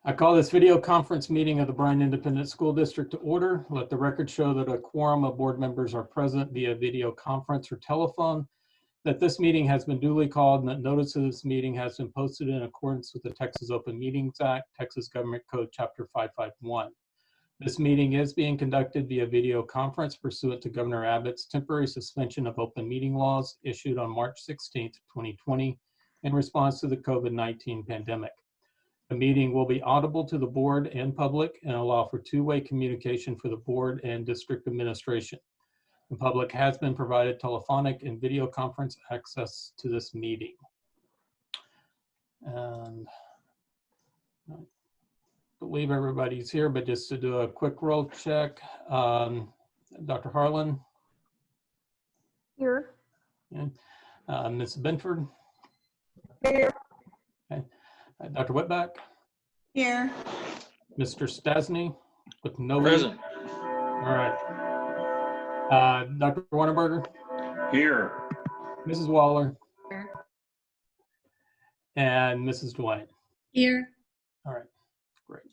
I call this video conference meeting of the Bryan Independent School District to order. Let the record show that a quorum of board members are present via video conference or telephone, that this meeting has been duly called, and that notice of this meeting has been posted in accordance with the Texas Open Meetings Act, Texas Government Code Chapter 551. This meeting is being conducted via video conference pursuant to Governor Abbott's temporary suspension of open meeting laws issued on March 16th, 2020 in response to the COVID-19 pandemic. The meeting will be audible to the board and public and allow for two-way communication for the board and district administration. The public has been provided telephonic and video conference access to this meeting. And I believe everybody's here, but just to do a quick roll check, Dr. Harlan? Here. Okay. Ms. Benford? Here. Okay. Dr. Whitback? Here. Mr. Stasny with no Present. All right. Dr. Warnerberger? Here. Mrs. Waller? Here. And Mrs. Dwight? Here. All right, great.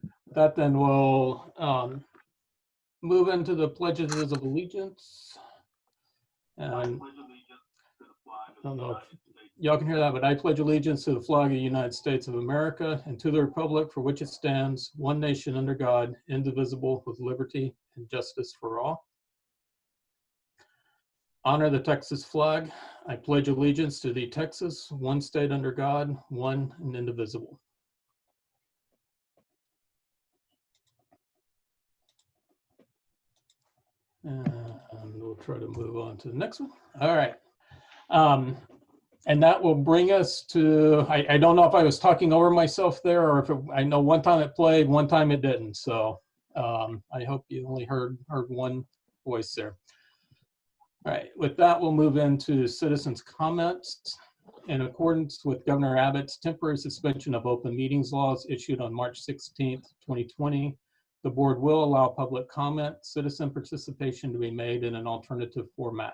With that, then we'll move into the pledges of allegiance. And I don't know if y'all can hear that, but I pledge allegiance to the flag of the United States of America and to the republic for which it stands, one nation under God, indivisible, with liberty and justice for all. Honor the Texas flag. I pledge allegiance to the Texas, one state under God, one and indivisible. And we'll try to move on to the next one. All right. And that will bring us to, I don't know if I was talking over myself there or if I know one time it played, one time it didn't. So I hope you only heard one voice there. All right, with that, we'll move into citizens' comments. In accordance with Governor Abbott's temporary suspension of open meetings laws issued on March 16th, 2020, the board will allow public comment, citizen participation to be made in an alternative format.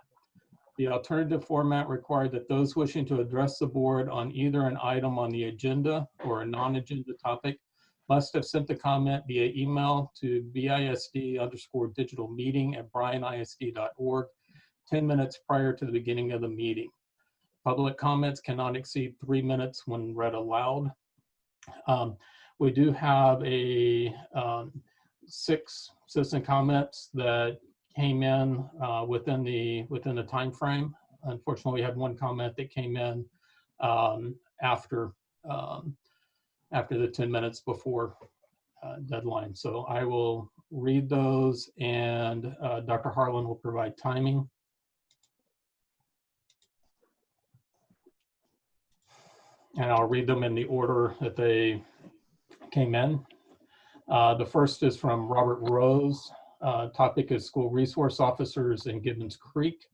The alternative format required that those wishing to address the board on either an item on the agenda or a non-agenda topic must have sent the comment via email to bisd_digitalmeeting@bryanisd.org 10 minutes prior to the beginning of the meeting. Public comments cannot exceed 3 minutes when read aloud. We do have 6 citizen comments that came in within the time frame. Unfortunately, we had one comment that came in after the 10 minutes before deadline. So I will read those, and Dr. Harlan will provide timing. And I'll read them in the order that they came in. The first is from Robert Rose. Topic is school resource officers in Gibbons Creek.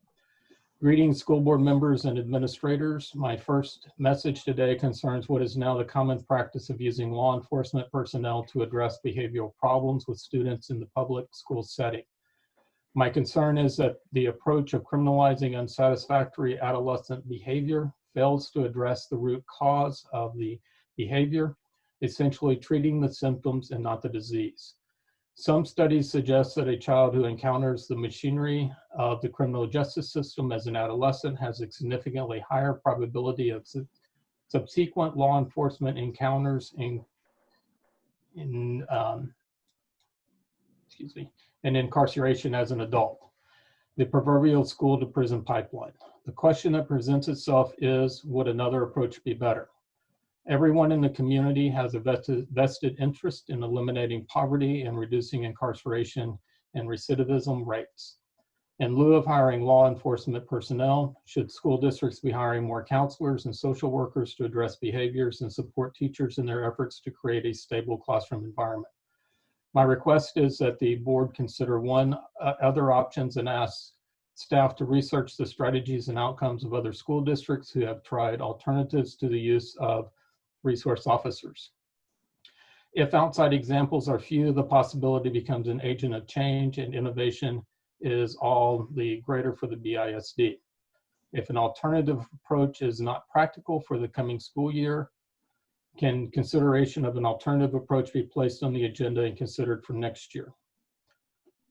Greetings, school board members and administrators. My first message today concerns what is now the common practice of using law enforcement personnel to address behavioral problems with students in the public school setting. My concern is that the approach of criminalizing unsatisfactory adolescent behavior fails to address the root cause of the behavior, essentially treating the symptoms and not the disease. Some studies suggest that a child who encounters the machinery of the criminal justice system as an adolescent has a significantly higher probability of subsequent law enforcement encounters and incarceration as an adult. The proverbial school to prison pipeline. The question that presents itself is, would another approach be better? Everyone in the community has a vested interest in eliminating poverty and reducing incarceration and recidivism rates. In lieu of hiring law enforcement personnel, should school districts be hiring more counselors and social workers to address behaviors and support teachers in their efforts to create a stable classroom environment? My request is that the board consider other options and ask staff to research the strategies and outcomes of other school districts who have tried alternatives to the use of resource officers. If outside examples are few, the possibility becomes an agent of change, and innovation is all the greater for the BISD. If an alternative approach is not practical for the coming school year, Can consideration of an alternative approach be placed on the agenda and considered for next year?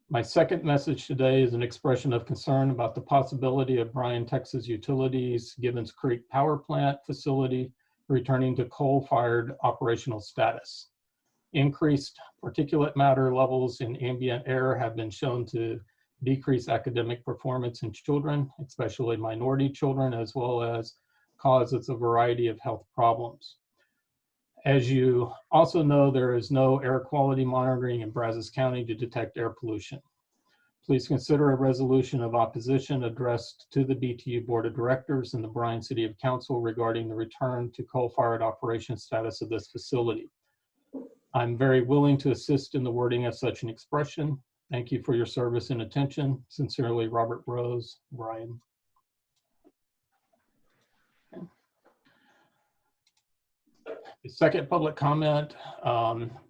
My second message today is an expression of concern about the possibility of Bryan, Texas Utilities Gibbons Creek Power Plant facility returning to coal-fired operational status. Increased particulate matter levels in ambient air have been shown to decrease academic performance in children, especially minority children, as well as causes a variety of health problems. As you also know, there is no air quality monitoring in Brazos County to detect air pollution. Please consider a resolution of opposition addressed to the BTU Board of Directors and the Bryan City Council regarding the return to coal-fired operation status of this facility. I'm very willing to assist in the wording of such an expression. Thank you for your service and attention. Sincerely, Robert Rose, Bryan. The second public comment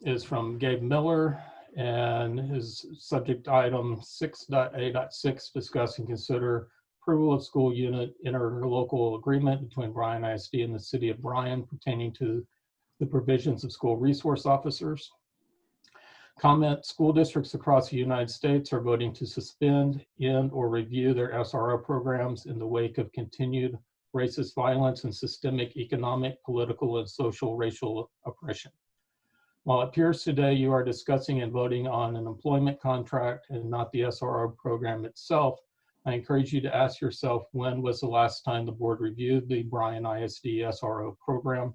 is from Gabe Miller, and his subject item 6.A.6, discuss and consider approval of school unit interlocal agreement between Bryan ISD and the City of Bryan pertaining to the provisions of school resource officers. Comment: school districts across the United States are voting to suspend, end, or review their SRO programs in the wake of continued racist violence and systemic economic, political, and social racial oppression. While it appears today you are discussing and voting on an employment contract and not the SRO program itself, I encourage you to ask yourself, when was the last time the board reviewed the Bryan ISD SRO program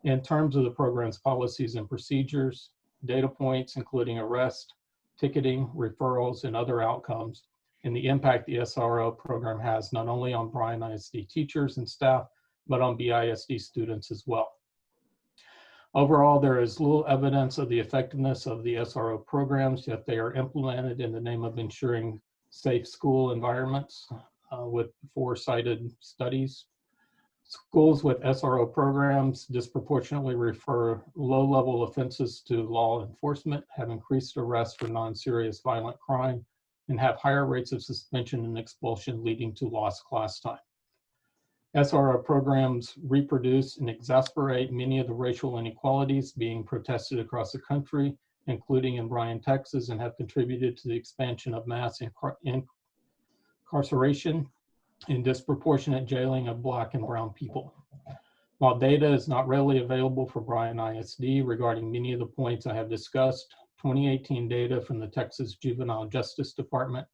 in terms of the program's policies and procedures, data points, including arrest, ticketing, referrals, and other outcomes, and the impact the SRO program has not only on Bryan ISD teachers and staff, but on BISD students as well. Overall, there is little evidence of the effectiveness of the SRO programs, yet they are implemented in the name of ensuring safe school environments with 4 cited studies. Schools with SRO programs disproportionately refer low-level offenses to law enforcement, have increased arrests for non-serious violent crime, and have higher rates of suspension and expulsion leading to lost class time. SRO programs reproduce and exacerbate many of the racial inequalities being protested across the country, including in Bryan, Texas, and have contributed to the expansion of mass incarceration and disproportionate jailing of Black and brown people. While data is not readily available for Bryan ISD regarding many of the points I have discussed, 2018 data from the Texas Juvenile Justice Department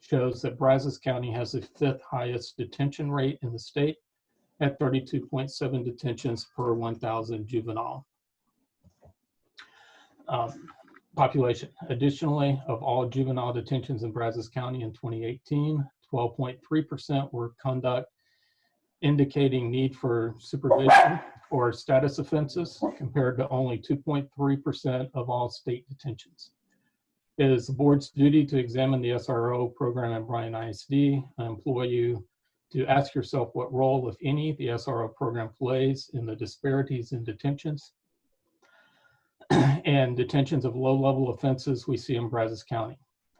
shows that Brazos County has the 5th highest detention rate in the state at 32.7 detentions per 1,000 juvenile population. Additionally, of all juvenile detentions in Brazos County in 2018, 12.3% were conduct indicating need for supervision or status offenses, compared to only 2.3% of all state detentions. It is the board's duty to examine the SRO program at Bryan ISD. I implore you to ask yourself what role, if any, the SRO program plays in the disparities in detentions and detentions of low-level offenses we see in Brazos County.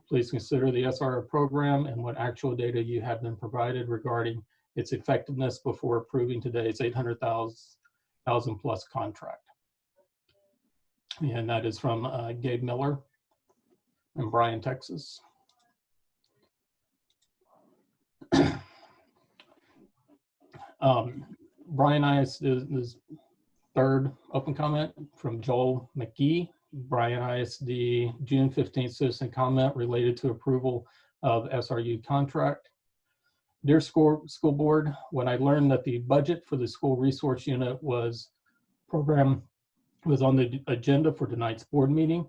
Please consider the SRO program and what actual data you have been provided regarding its effectiveness before approving today's $800,000 plus contract. And that is from Gabe Miller in Bryan, Texas. Bryan ISD is third open comment from Joel McGee. Bryan ISD June 15th citizen comment related to approval of SRU contract. Dear school board, when I learned that the budget for the school resource unit program was on the agenda for tonight's board meeting,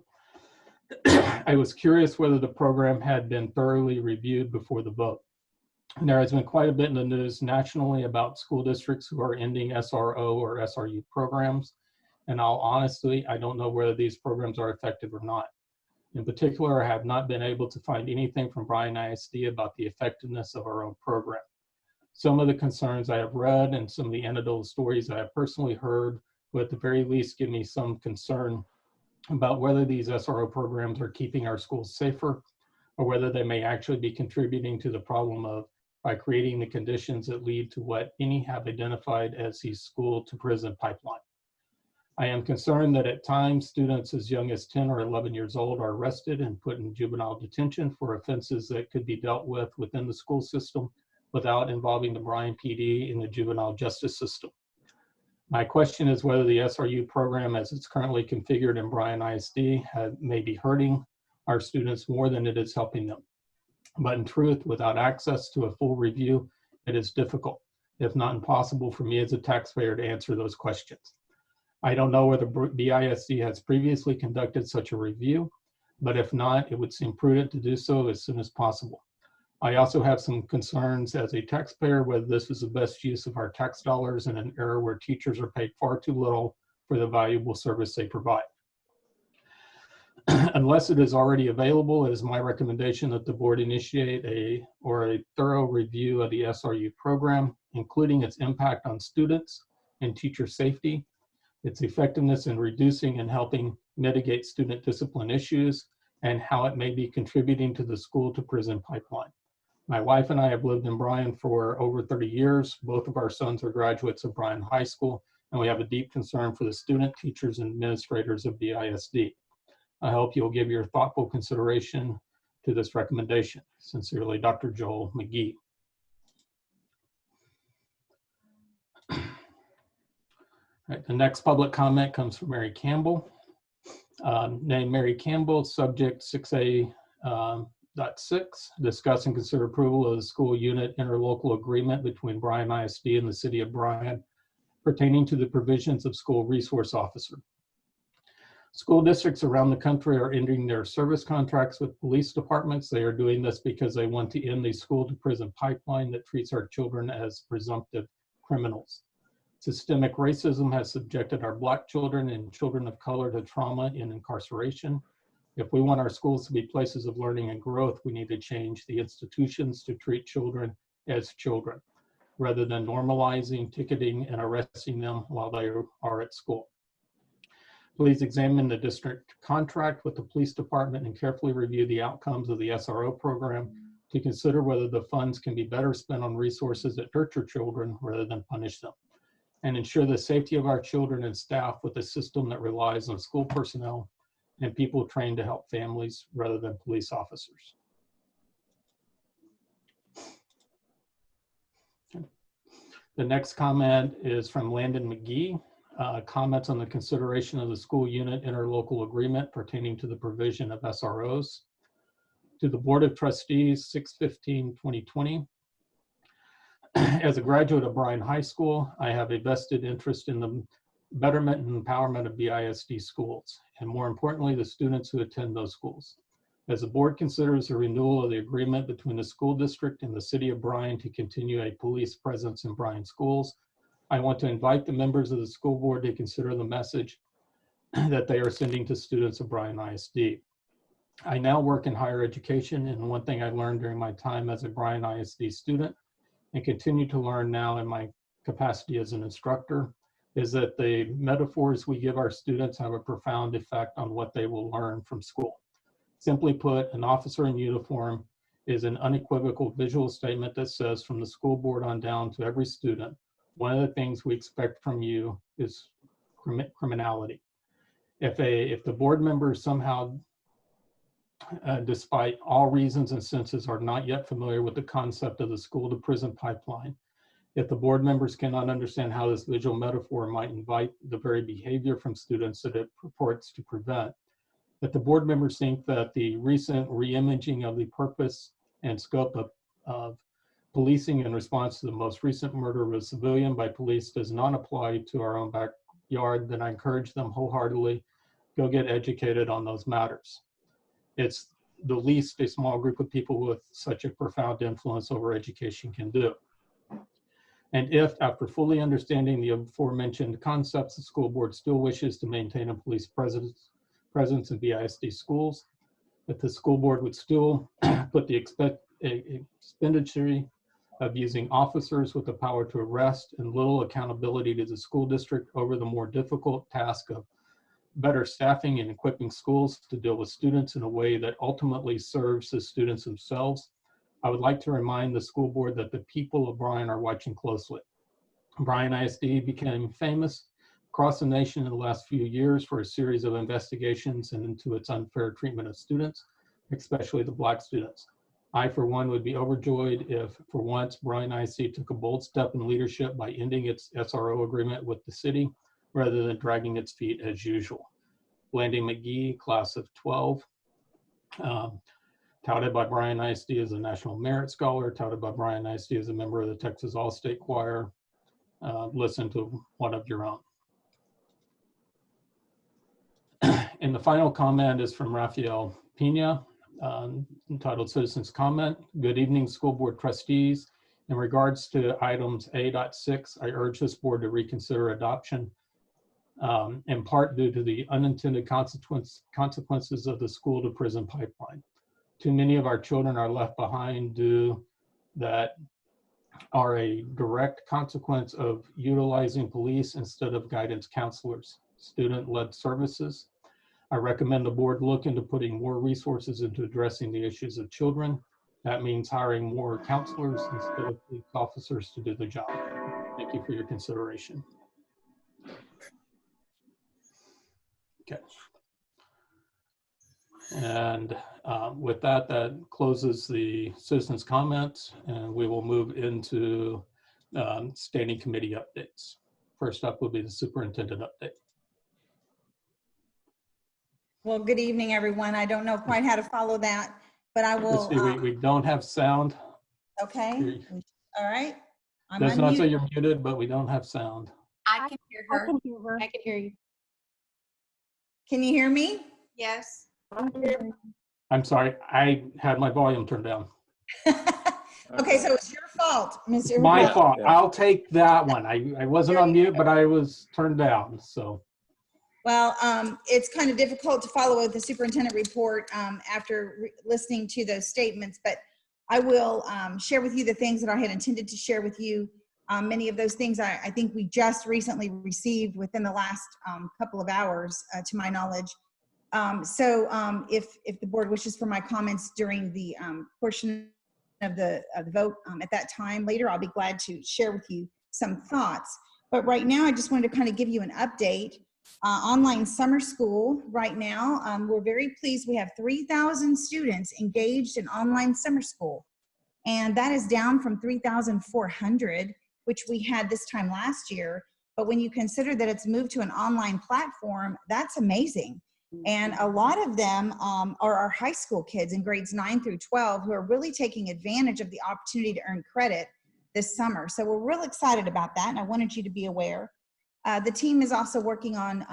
I was curious whether the program had been thoroughly reviewed before the vote. And there has been quite a bit in the news nationally about school districts who are ending SRO or SRU programs. And honestly, I don't know whether these programs are effective or not. In particular, I have not been able to find anything from Bryan ISD about the effectiveness of our own program. Some of the concerns I have read and some of the anecdotal stories I have personally heard would at the very least give me some concern about whether these SRO programs are keeping our schools safer or whether they may actually be contributing to the problem by creating the conditions that lead to what many have identified as the school to prison pipeline. I am concerned that at times students as young as 10 or 11 years old are arrested and put in juvenile detention for offenses that could be dealt with within the school system without involving the Bryan PD in the juvenile justice system. My question is whether the SRU program as it's currently configured in Bryan ISD may be hurting our students more than it is helping them. But in truth, without access to a full review, it is difficult, if not impossible, for me as a taxpayer to answer those questions. I don't know whether BISD has previously conducted such a review, but if not, it would seem prudent to do so as soon as possible. I also have some concerns as a taxpayer whether this is the best use of our tax dollars in an era where teachers are paid far too little for the valuable service they provide. Unless it is already available, it is my recommendation that the board initiate a thorough review of the SRU program, including its impact on students and teacher safety, its effectiveness in reducing and helping mitigate student discipline issues, and how it may be contributing to the school to prison pipeline. My wife and I have lived in Bryan for over 30 years. Both of our sons are graduates of Bryan High School, and we have a deep concern for the student, teachers, and administrators of BISD. I hope you'll give your thoughtful consideration to this recommendation. Sincerely, Dr. Joel McGee. Right, the next public comment comes from Mary Campbell. Named Mary Campbell, subject 6A.6, discuss and consider approval of the school unit interlocal agreement between Bryan ISD and the City of Bryan pertaining to the provisions of school resource officer. School districts around the country are ending their service contracts with police departments. They are doing this because they want to end the school to prison pipeline that treats our children as presumptive criminals. Systemic racism has subjected our Black children and children of color to trauma and incarceration. If we want our schools to be places of learning and growth, we need to change the institutions to treat children as children, rather than normalizing, ticketing, and arresting them while they are at school. Please examine the district contract with the police department and carefully review the outcomes of the SRO program to consider whether the funds can be better spent on resources that nurture children rather than punish them, and ensure the safety of our children and staff with a system that relies on school personnel and people trained to help families rather than police officers. Okay. The next comment is from Landon McGee. Comments on the consideration of the school unit interlocal agreement pertaining to the provision of SROs. To the Board of Trustees, 6/15/2020. As a graduate of Bryan High School, I have a vested interest in the betterment and empowerment of BISD schools, and more importantly, the students who attend those schools. As the board considers the renewal of the agreement between the school district and the City of Bryan to continue a police presence in Bryan schools, I want to invite the members of the school board to consider the message that they are sending to students of Bryan ISD. I now work in higher education, and one thing I learned during my time as a Bryan ISD student and continue to learn now in my capacity as an instructor is that the metaphors we give our students have a profound effect on what they will learn from school. Simply put, an officer in uniform is an unequivocal visual statement that says from the school board on down to every student, one of the things we expect from you is criminality. If the board members somehow, despite all reasons and senses, are not yet familiar with the concept of the school to prison pipeline, if the board members cannot understand how this visual metaphor might invite the very behavior from students that it purports to prevent, if the board members think that the recent re-imaging of the purpose and scope of policing in response to the most recent murder of a civilian by police does not apply to our own backyard, then I encourage them wholeheartedly, go get educated on those matters. It's the least a small group of people with such a profound influence over education can do. And if, after fully understanding the aforementioned concepts, the school board still wishes to maintain a police presence in BISD schools, that the school board would still put the expenditure of using officers with the power to arrest and little accountability to the school district over the more difficult task of better staffing and equipping schools to deal with students in a way that ultimately serves the students themselves, I would like to remind the school board that the people of Bryan are watching closely. Bryan ISD became famous across the nation in the last few years for a series of investigations into its unfair treatment of students, especially the Black students. I, for one, would be overjoyed if, for once, Bryan ISD took a bold step in leadership by ending its SRO agreement with the city rather than dragging its feet as usual. Blandy McGee, class of 12, touted by Bryan ISD as a National Merit Scholar, touted by Bryan ISD as a member of the Texas All-State Choir. Listen to one of your own. And the final comment is from Rafael Pena, entitled Citizens Comment. Good evening, school board trustees. In regards to items A.6, I urge this board to reconsider adoption, in part due to the unintended consequences of the school to prison pipeline. Too many of our children are left behind due that are a direct consequence of utilizing police instead of guidance counselors, student-led services. I recommend the board look into putting more resources into addressing the issues of children. That means hiring more counselors instead of police officers to do the job. Thank you for your consideration. Okay. And with that, that closes the citizens' comments, and we will move into standing committee updates. First up will be the superintendent update. Well, good evening, everyone. I don't know quite how to follow that, but I will. Let's see, we don't have sound. Okay. All right. I'm Does not say unmuted. you're muted, but we don't have sound. I can hear her. I can hear you. Can you hear me? Yes. I'm sorry, I had my volume turned down. Okay, so it's your fault, Mr. My Well, fault. I'll take that one. I wasn't on mute, but I was turned down, so. Well, it's kind of difficult to follow the superintendent report after listening to those statements, but I will share with you the things that I had intended to share with you. Many of those things I think we just recently received within the last couple of hours, to my knowledge. If the board wishes for my comments during the portion of the vote at that time later, I'll be glad to share with you some thoughts. But right now, I just wanted to kind of give you an update. Online summer school right now, we're very pleased. We have 3,000 students engaged in online summer school. And that is down from 3,400, which we had this time last year. But when you consider that it's moved to an online platform, that's amazing. And a lot of them are our high school kids in grades 9 through 12 who are really taking advantage of the opportunity to earn credit this summer. So we're real excited about that, and I wanted you to be aware. The team is also working on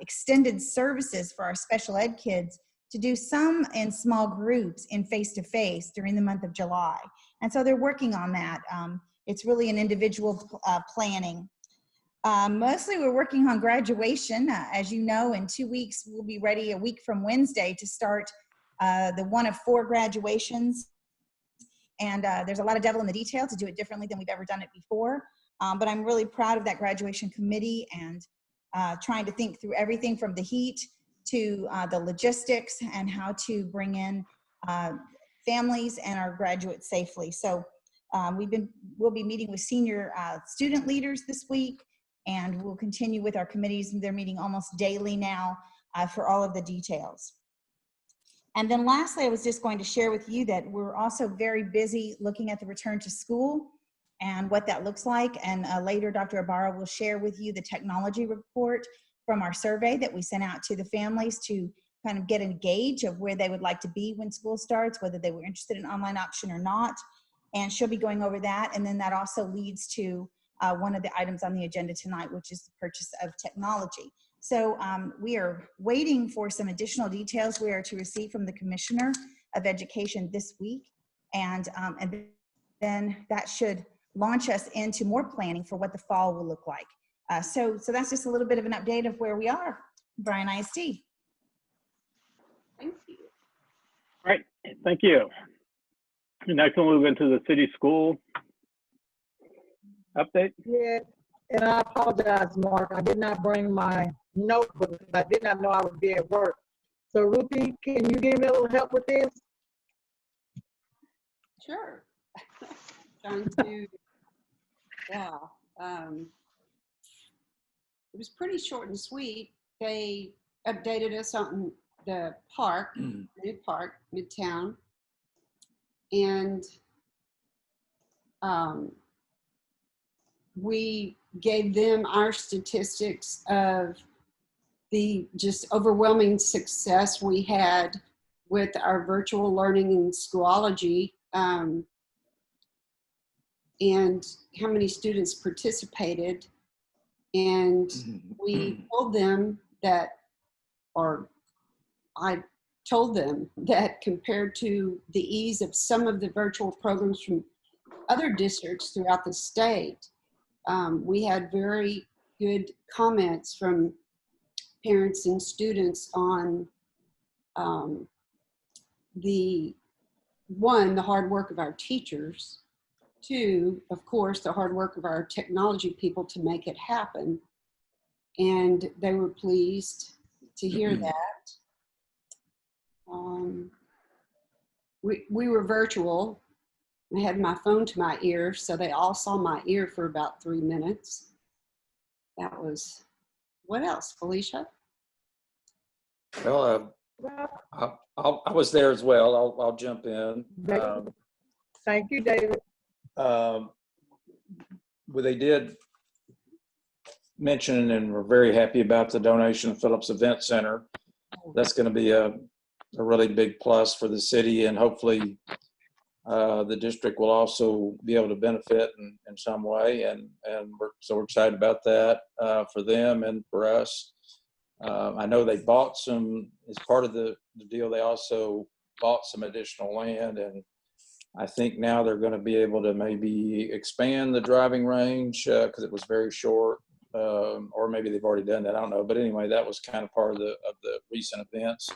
extended services for our special ed kids to do some in small groups in face-to-face during the month of July. And so they're working on that. It's really an individual planning. Mostly we're working on graduation. As you know, in 2 weeks, we'll be ready a week from Wednesday to start the one of 4 graduations. And there's a lot of devil in the detail to do it differently than we've ever done it before. But I'm really proud of that graduation committee and trying to think through everything from the heat to the logistics and how to bring in families and our graduates safely. So we'll be meeting with senior student leaders this week, and we'll continue with our committees. They're meeting almost daily now for all of the details. And then lastly, I was just going to share with you that we're also very busy looking at the return to school and what that looks like. And later, Dr. Ibarra will share with you the technology report from our survey that we sent out to the families to kind of get a gauge of where they would like to be when school starts, whether they were interested in online option or not. And she'll be going over that. And then that also leads to one of the items on the agenda tonight, which is the purchase of technology. So we are waiting for some additional details we are to receive from the Commissioner of Education this week. And then that should launch us into more planning for what the fall will look like. So that's just a little bit of an update of where we are, Bryan ISD. Thank you. All right, thank you. Next, we'll move into the city school update. Yeah, and I apologize, Mark. I did not bring my notebook because I did not know I would be at work. So Ruthie, can you give me a little help with this? Sure. Trying to, yeah. it was pretty short and sweet. They updated us on the park, new park, Midtown, and we gave them our statistics of the just overwhelming success we had with our virtual learning and Schoology, and how many students participated. And we told them that, or I told them that compared to the ease of some of the virtual programs from other districts throughout the state, we had very good comments from parents and students on the hard work of our teachers, two, of course, the hard work of our technology people to make it happen. And they were pleased to hear that. We were virtual. I had my phone to my ear, so they all saw my ear for about 3 minutes. That was, what else, Felicia? Well, I was there as well. I'll jump in. Thank you, David. Well, they did mention, and we're very happy about the donation of Phillips Event Center. That's going to be a really big plus for the city, and hopefully the district will also be able to benefit in some way, and we're excited about that for them and for us. I know they bought some, as part of the deal, they also bought some additional land, and I think now they're going to be able to maybe expand the driving range because it was very short, or maybe they've already done that. I don't know. But anyway, that was kind of part of the recent events.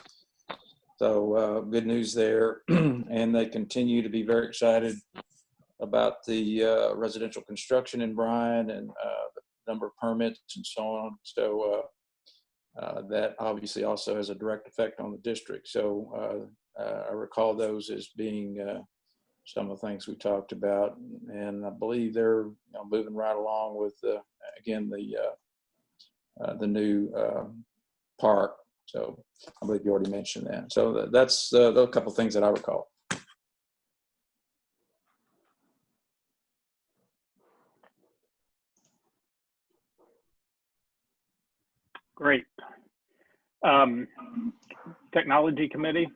So good news there. And they continue to be very excited about the residential construction in Bryan and the number of permits and so on. So that obviously also has a direct effect on the district. So I recall those as being some of the things we talked about, and I believe they're moving right along with again the new park. So I believe you already mentioned that. So that's a couple of things that I recall. Great. Technology committee.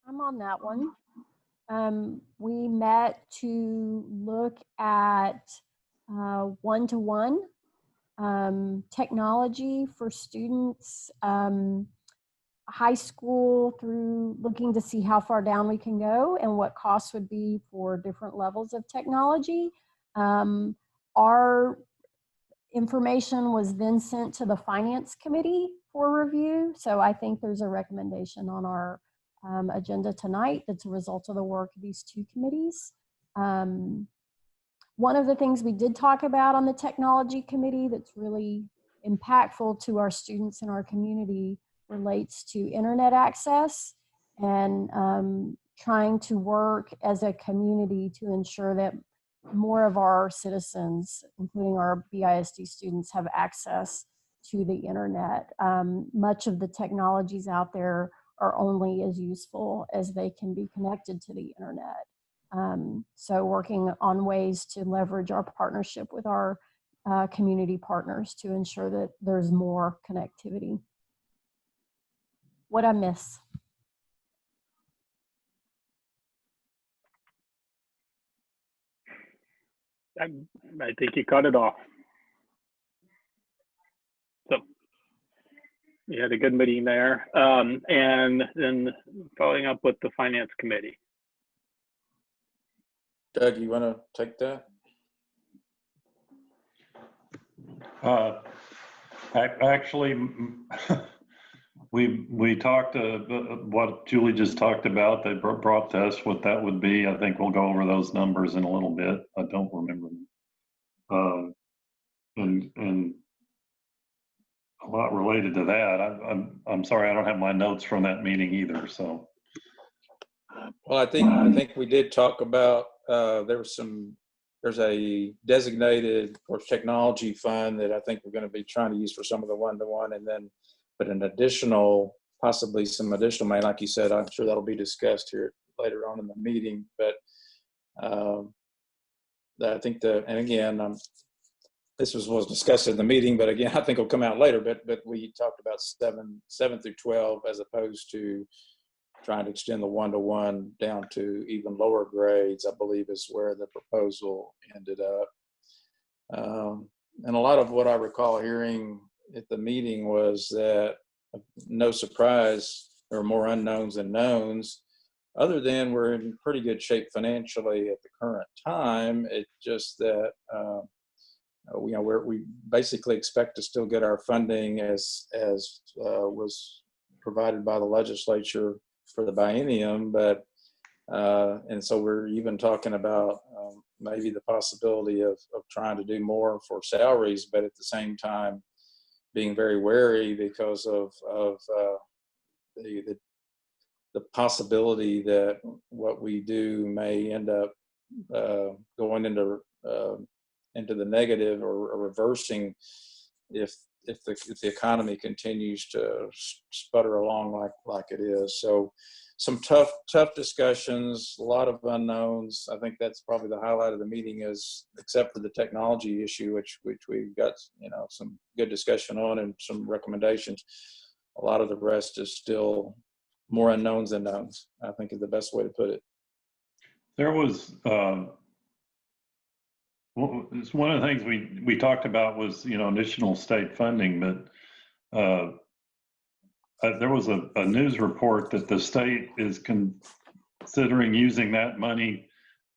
I'm on that one. We met to look at one-to-one technology for students, high school, through looking to see how far down we can go and what costs would be for different levels of technology. Our information was then sent to the finance committee for review. So I think there's a recommendation on our agenda tonight that's a result of the work of these two committees. One of the things we did talk about on the technology committee that's really impactful to our students in our community relates to internet access and trying to work as a community to ensure that more of our citizens, including our BISD students, have access to the internet. Much of the technologies out there are only as useful as they can be connected to the internet. So working on ways to leverage our partnership with our community partners to ensure that there's more connectivity. What'd I miss? I think you cut it off. So you had a good meeting there. And then following up with the finance committee. Doug, you want to take that? Actually, we talked what Julie just talked about. They brought to us what that would be. I think we'll go over those numbers in a little bit. I don't remember them. And a lot related to that. I'm sorry, I don't have my notes from that meeting either. So, well, I think we did talk about there there's a designated, of course, technology fund that I think we're going to be trying to use for some of the one-to-one, and then, but an additional, possibly some additional money, like you said, I'm sure that'll be discussed here later on in the meeting. But I think and again, this was discussed in the meeting, but again, I think it'll come out later. But we talked about 7 through 12 as opposed to trying to extend the one-to-one down to even lower grades, I believe is where the proposal ended up. And a lot of what I recall hearing at the meeting was that, no surprise, there are more unknowns than knowns, other than we're in pretty good shape financially at the current time. It's just that, we basically expect to still get our funding as was provided by the legislature for the biennium, but and so we're even talking about maybe the possibility of trying to do more for salaries, but at the same time being very wary because of the possibility that what we do may end up going into the negative or reversing if the economy continues to sputter along like it is. So some tough discussions, a lot of unknowns. I think that's probably the highlight of the meeting, is except for the technology issue, which we've got some good discussion on and some recommendations. A lot of the rest is still more unknowns than knowns, I think is the best way to put it. There was one of the things we talked about was additional state funding, but there was a news report that the state is considering using that money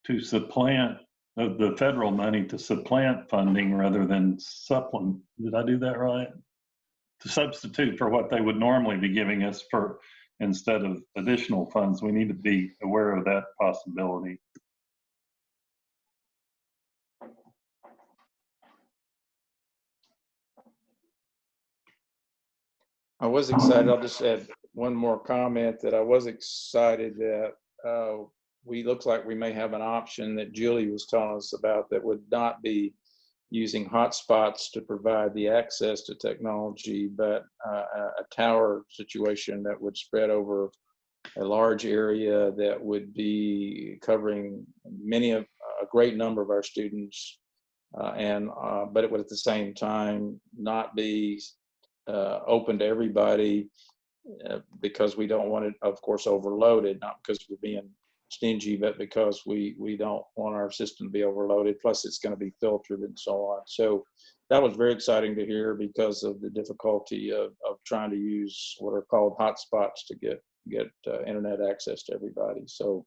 to supplant the federal money to supplant funding rather than supplement. Did I do that right? To substitute for what they would normally be giving us instead of additional funds. We need to be aware of that possibility. I was excited. I'll just add one more comment that I was excited that looks like we may have an option that Julie was telling us about that would not be using hotspots to provide the access to technology, but a tower situation that would spread over a large area that would be covering a great number of our students, but it would at the same time not be open to everybody because we don't want it, of course, overloaded, not because we're being stingy, but because we don't want our system to be overloaded. Plus, it's going to be filtered and so on. So that was very exciting to hear because of the difficulty of trying to use what are called hotspots to get internet access to everybody. So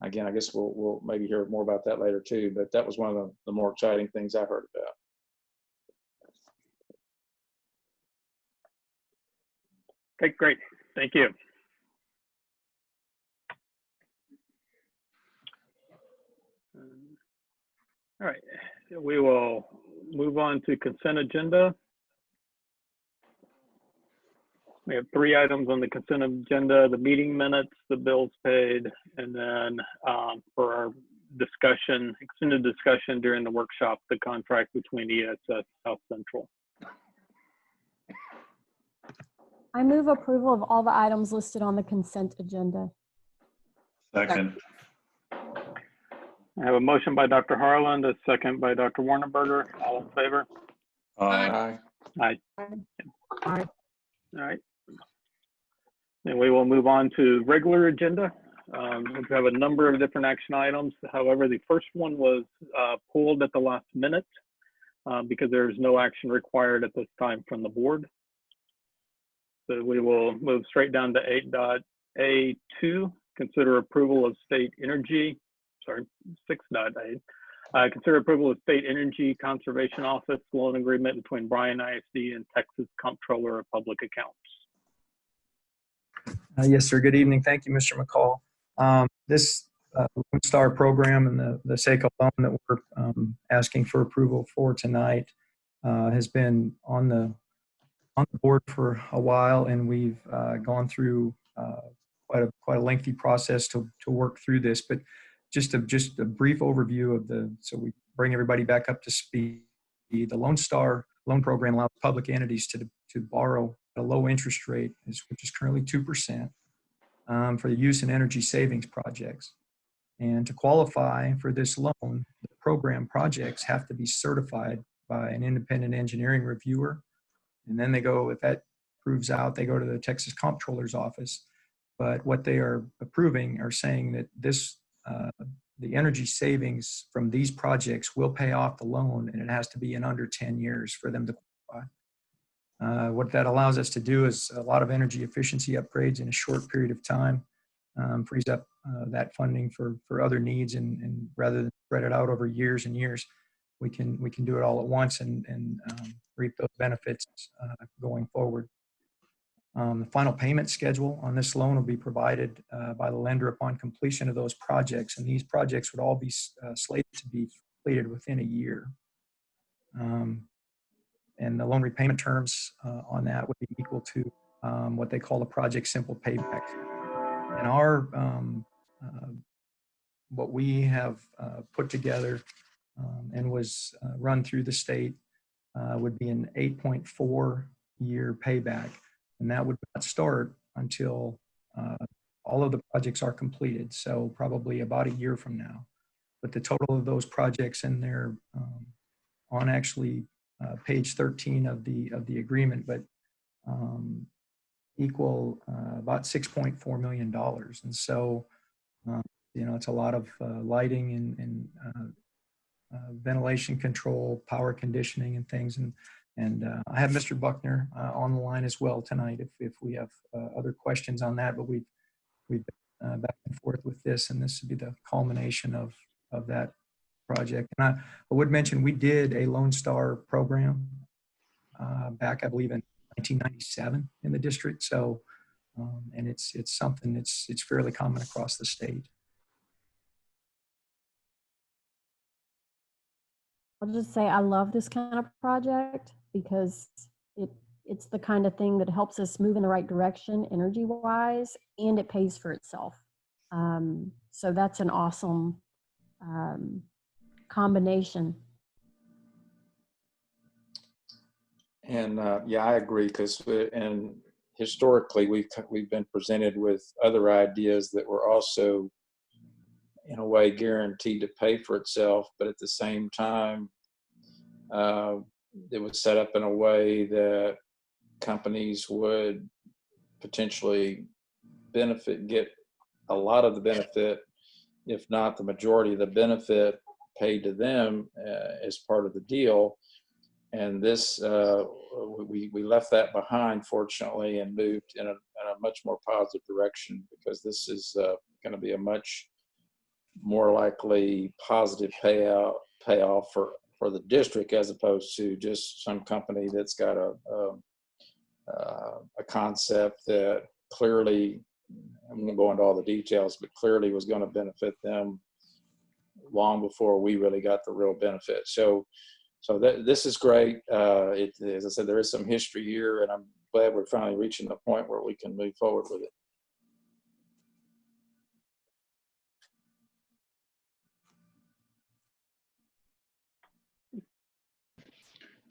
again, I guess we'll maybe hear more about that later too. But that was one of the more exciting things I heard about. Okay, great. Thank you. All right, we will move on to consent agenda. We have 3 items on the consent agenda: the meeting minutes, the bills paid, and then for our discussion, extended discussion during the workshop, the contract between ESS South Central. I move approval of all the items listed on the consent agenda. Second. I have a motion by Dr. Harland, a second by Dr. Warnerberger. All in favor? Aye. Aye. Aye. All right. And we will move on to regular agenda. We have a number of different action items. However, the first one was pulled at the last minute because there is no action required at this time from the board. So we will move straight down to 8.A2, consider approval of state energy, 6.8. Consider approval of State Energy Conservation Office loan agreement between Bryan ISD and Texas Comptroller of Public Accounts. Yes, sir. Good evening. Thank you, Mr. McCall. This Lone Star program and the SACO loan that we're asking for approval for tonight has been on the board for a while, and we've gone through quite a lengthy process to work through this. But just a brief overview of bring everybody back up to speed, the Lone Star loan program allows public entities to borrow at a low interest rate, which is currently 2%, for the use in energy savings projects. And to qualify for this loan, the program projects have to be certified by an independent engineering reviewer. And then they go, if that proves out, they go to the Texas Comptroller's office. But what they are approving are saying that the energy savings from these projects will pay off the loan, and it has to be in under 10 years for them to qualify. What that allows us to do is a lot of energy efficiency upgrades in a short period of time, frees up that funding for other needs, and rather than spread it out over years and years, we can do it all at once and reap those benefits going forward. The final payment schedule on this loan will be provided by the lender upon completion of those projects, and these projects would all be slated to be completed within a year. And the loan repayment terms on that would be equal to what they call the project simple payback. And our what we have put together and was run through the state would be an 8.4 year payback. And that would not start until all of the projects are completed. So probably about a year from now. But the total of those projects in there on actually page 13 of the agreement, but equal about $6.4 million. And so, it's a lot of lighting and ventilation control, power conditioning and things. And I have Mr. Buckner on the line as well tonight if we have other questions on that, but we've been back and forth with this, and this would be the culmination of that project. And I would mention we did a Lone Star program back, I believe, in 1997 in the district. So, and it's something it's fairly common across the state. I'll just say I love this kind of project because it's the kind of thing that helps us move in the right direction energy-wise, and it pays for itself. So that's an awesome combination. And yeah, I agree, because and historically we've been presented with other ideas that were also in a way guaranteed to pay for itself, but at the same time it was set up in a way that companies would potentially get a lot of the benefit, if not the majority of the benefit, paid to them as part of the deal. And this, we left that behind, fortunately, and moved in a much more positive direction, because this is going to be a much more likely positive payoff for the district, as opposed to just some company that's got a concept that clearly, I won't go into all the details, but clearly was going to benefit them long before we really got the real benefit. So this is great. As I said, there is some history here, and I'm glad we're finally reaching the point where we can move forward with it.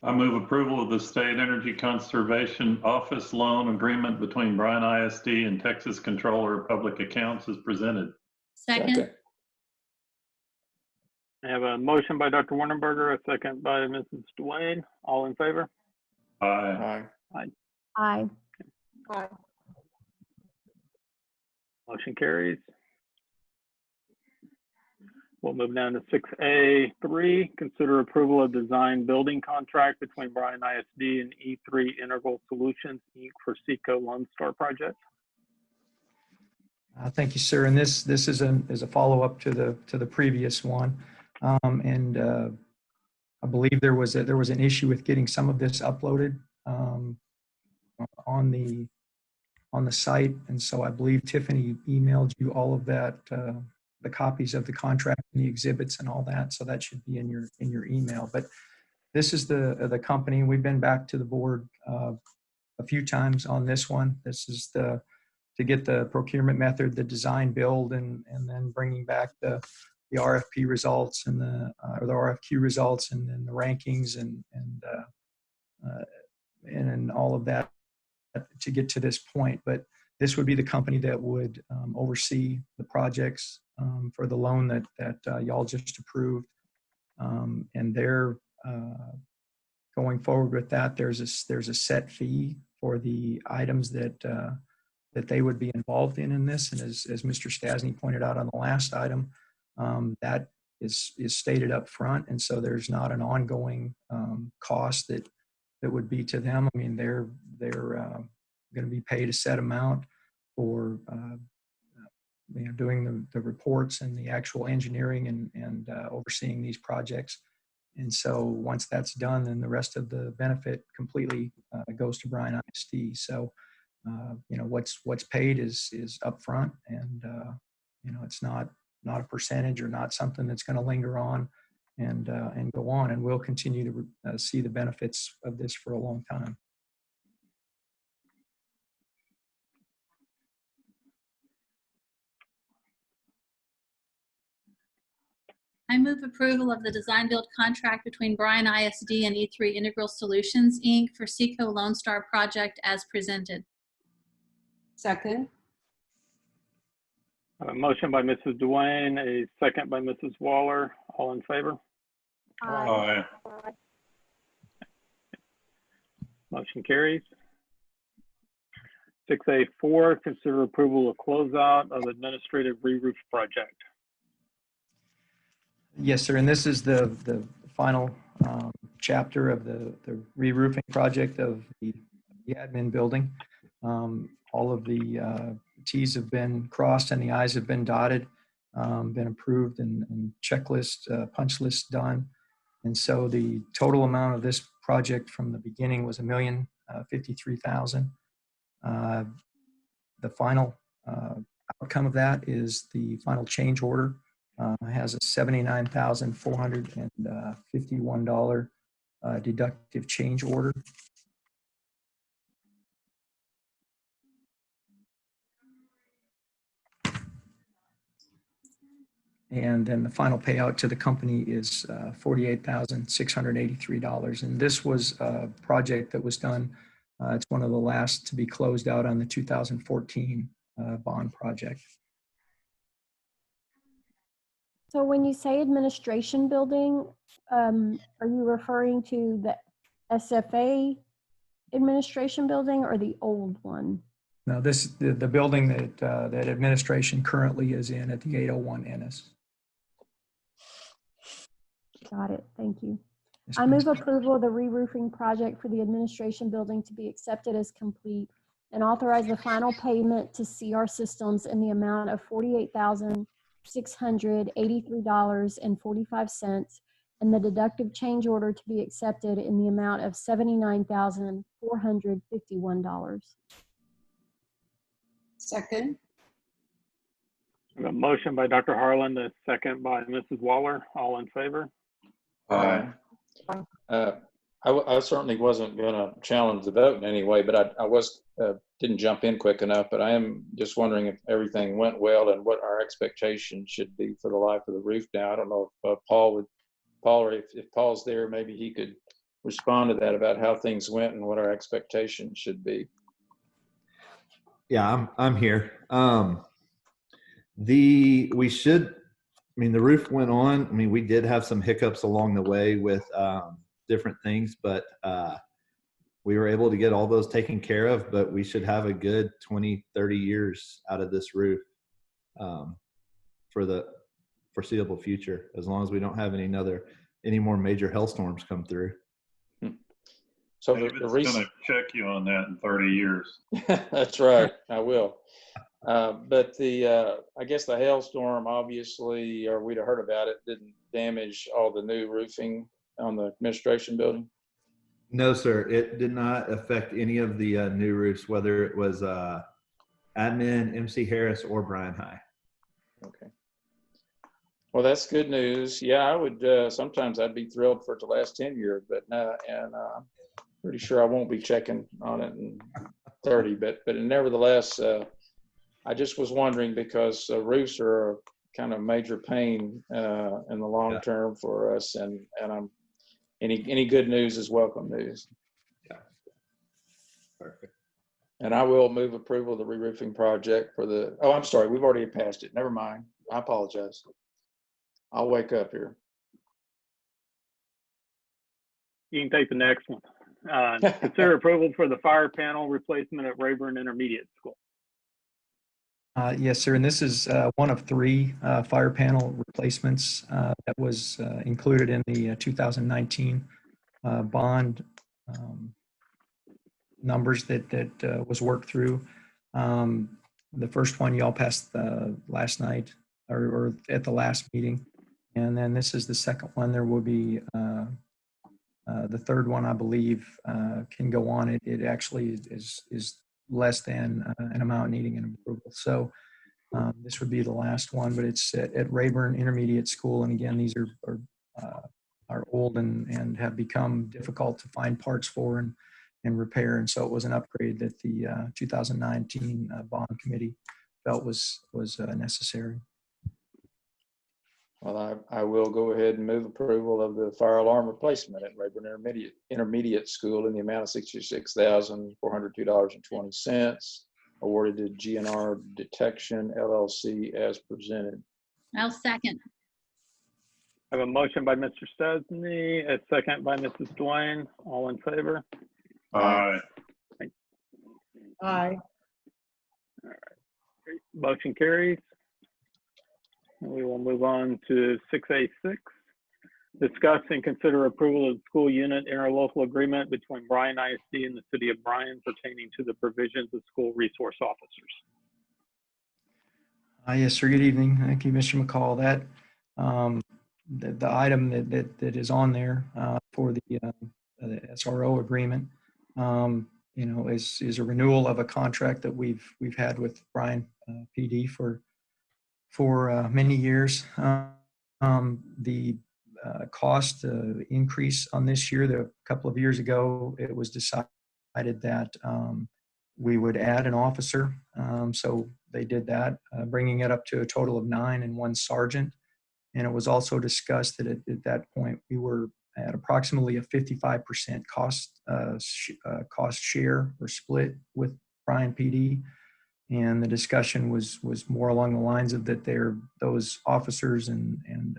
I move approval of the State Energy Conservation Office loan agreement between Bryan ISD and Texas Comptroller of Public Accounts as presented. Second. I have a motion by Dr. Wernberger, a second by Mrs. Dwayne. All in favor? Aye. Aye. Aye. Motion carries. We'll move down to 6A3, consider approval of design building contract between Bryan ISD and E3 Integral Solutions, Inc. for SECO Lone Star project. Thank you, sir. And this is a follow-up to the previous one. And I believe there was an issue with getting some of this uploaded on the site, and so I believe Tiffany emailed you all of that, the copies of the contract and the exhibits and all that. So that should be in your email. But this is the company. We've been back to the board a few times on this one. This is to get the procurement method, the design build, and then bringing back the RFP results and or the RFQ results and then the rankings and all of that to get to this point. But this would be the company that would oversee the projects for the loan that y'all just approved. And they're going forward with that. There's a set fee for the items that they would be involved in this. And as Mr. Stasny pointed out on the last item, that is stated up front. And so there's not an ongoing cost that would be to them. I mean, they're going to be paid a set amount for doing the reports and the actual engineering and overseeing these projects. And so once that's done, then the rest of the benefit completely goes to Bryan ISD. So what's paid is upfront, and it's not a percentage or not something that's going to linger on and go on. And we'll continue to see the benefits of this for a long time. I move approval of the design build contract between Bryan ISD and E3 Integral Solutions, Inc. for Seco Lone Star project as presented. Second. A motion by Mrs. Dwayne, a second by Mrs. Waller. All in favor? Aye. Motion carries. 6A4, consider approval of closeout of administrative re-roof project. Yes, sir. And this is the final chapter of the re-roofing project of the admin building. All of the T's have been crossed and the I's have been dotted, been approved, and checklist, punch list done. And so the total amount of this project from the beginning was $1,053,000. The final outcome of that is the final change order. Has a $79,451 deductive change order. And then the final payout to the company is $48,683. And this was a project that was done. It's one of the last to be closed out on the 2014 bond project. So when you say administration building, are you referring to the SFA administration building or the old one? No, the building that administration currently is in at the 801 Ennis. Got it. Thank you. Yes, I please. move approval of the re-roofing project for the administration building to be accepted as complete and authorize the final payment to CR Systems in the amount of $48,683.45 and the deductive change order to be accepted in the amount of $79,451. Second. A motion by Dr. Harlan, a second by Mrs. Waller. All in favor? Aye. I certainly wasn't going to challenge the vote in any way, but I didn't jump in quick enough. But I am just wondering if everything went well and what our expectations should be for the life of the roof now. I don't know if Paul, or if Paul's there, maybe he could respond to that about how things went and what our expectations should be. Yeah, I'm here. The roof went on. I mean, we did have some hiccups along the way with different things, but we were able to get all those taken care of, but we should have a good 20, 30 years out of this roof for the foreseeable future, as long as we don't have any more major hailstorms come through. So David's going to check you on that in 30 years. That's right. I will. But I guess the hailstorm, obviously, or we'd have heard about it, didn't damage all the new roofing on the administration building? No, sir. It did not affect any of the new roofs, whether it was Admin, MC Harris, or Bryan High. Okay. Well, that's good news. Yeah, I would. Sometimes I'd be thrilled for it to last 10 years, but pretty sure I won't be checking on it in 30. But nevertheless, I just was wondering because roofs are kind of major pain in the long term for us. And any good news is welcome news. Yeah. Perfect. And I will move approval of the re-roofing project for the, oh, I'm sorry, we've already passed it. Never mind. I apologize. I'll wake up here. You can take the next one. Consider approval for the fire panel replacement at Rayburn Intermediate School. Yes, sir. And this is one of three fire panel replacements that was included in the 2019 bond numbers that was worked through. The first one y'all passed last night or at the last meeting. And then this is the second one. There will be the third one, I believe, can go on. It actually is less than an amount needing an approval. So this would be the last one, but it's at Rayburn Intermediate School. And again, these are old and have become difficult to find parts for and repair. And so it was an upgrade that the 2019 bond committee felt was necessary. Well, I will go ahead and move approval of the fire alarm replacement at Rayburn Intermediate School in the amount of $66,402.20, awarded to GNR Detection LLC as presented. I'll second. I have a motion by Mr. Stasny, a second by Mrs. Dwayne. All in favor? Aye. Aye. Motion carries. We will move on to 6A6. Discuss and consider approval of the school unit interlocal agreement between Bryan ISD and the city of Bryan pertaining to the provisions of school resource officers. Yes, sir. Good evening. Thank you, Mr. McCall. That the item that is on there for the SRO agreement, is a renewal of a contract that we've had with Bryan PD for many years. The cost increase on this year, a couple of years ago, it was decided that we would add an officer. So they did that, bringing it up to a total of 9 and 1 sergeant. And it was also discussed that at that point, we were at approximately a 55% cost share or split with Bryan PD. And the discussion was more along the lines of that those officers and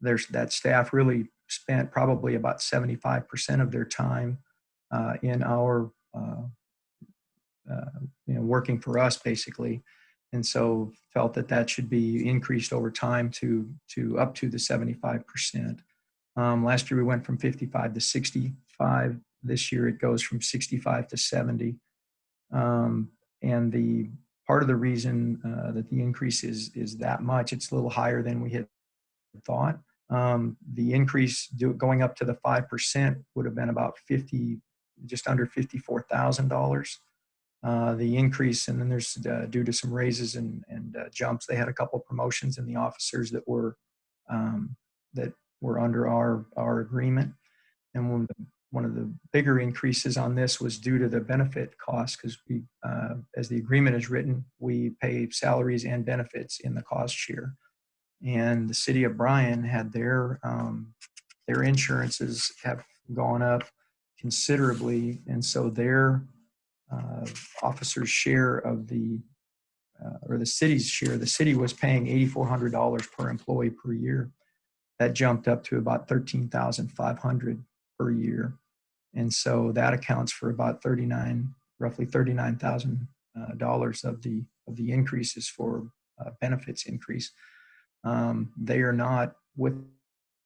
that staff really spent probably about 75% of their time in our working for us basically, and so felt that should be increased over time to up to the 75%. Last year we went from 55 to 65. This year it goes from 65 to 70. And the part of the reason that the increase is that much, it's a little higher than we had thought. The increase going up to the 5% would have been about just under $54,000. The increase, and then there's due to some raises and jumps. They had a couple of promotions in the officers that were under our agreement, and one of the bigger increases on this was due to the benefit costs, because we, as the agreement is written, we pay salaries and benefits in the cost share. And the city of Bryan had their insurances have gone up considerably, and so their officers' share of or the city's share, the city was paying $8,400 per employee per year. That jumped up to about $13,500 per year. And so that accounts for about roughly $39,000 of the increases for benefits increase. They are not with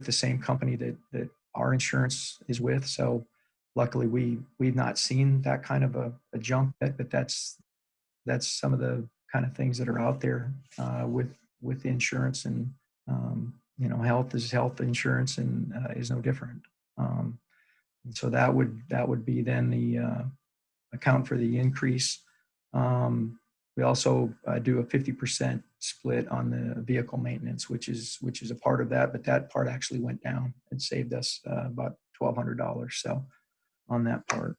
the same company that our insurance is with. So luckily we've not seen that kind of a jump yet, but that's some of the kind of things that are out there with insurance, and health is health insurance and is no different. And so that would be then the account for the increase. We also do a 50% split on the vehicle maintenance, which is a part of that, but that part actually went down and saved us about $1,200. So on that part.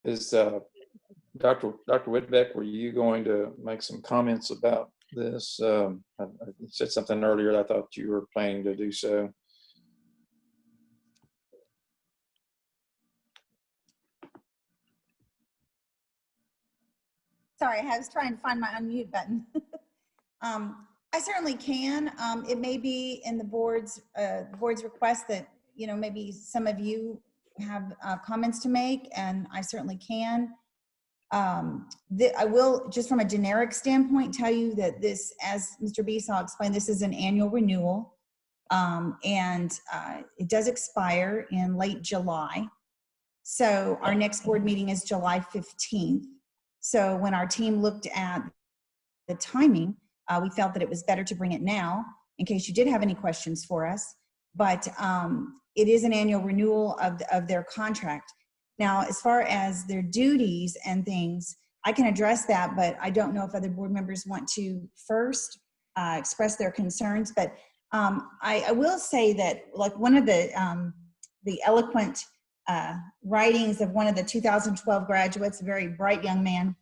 Is Dr. Whitbeck, were you going to make some comments about this? I said something earlier. I thought you were planning to do so. Sorry, I was trying to find my unmute button. I certainly can. It may be in the board's request that, maybe some of you have comments to make, and I certainly can. I will, just from a generic standpoint, tell you that this, as Mr. Besaw explained, this is an annual renewal, and it does expire in late July. So our next board meeting is July 15th. So when our team looked at the timing, we felt that it was better to bring it now in case you did have any questions for us. But it is an annual renewal of their contract. Now, as far as their duties and things, I can address that, but I don't know if other board members want to first express their concerns. But I will say that, like, one of the eloquent writings of one of the 2012 graduates, a very bright young man,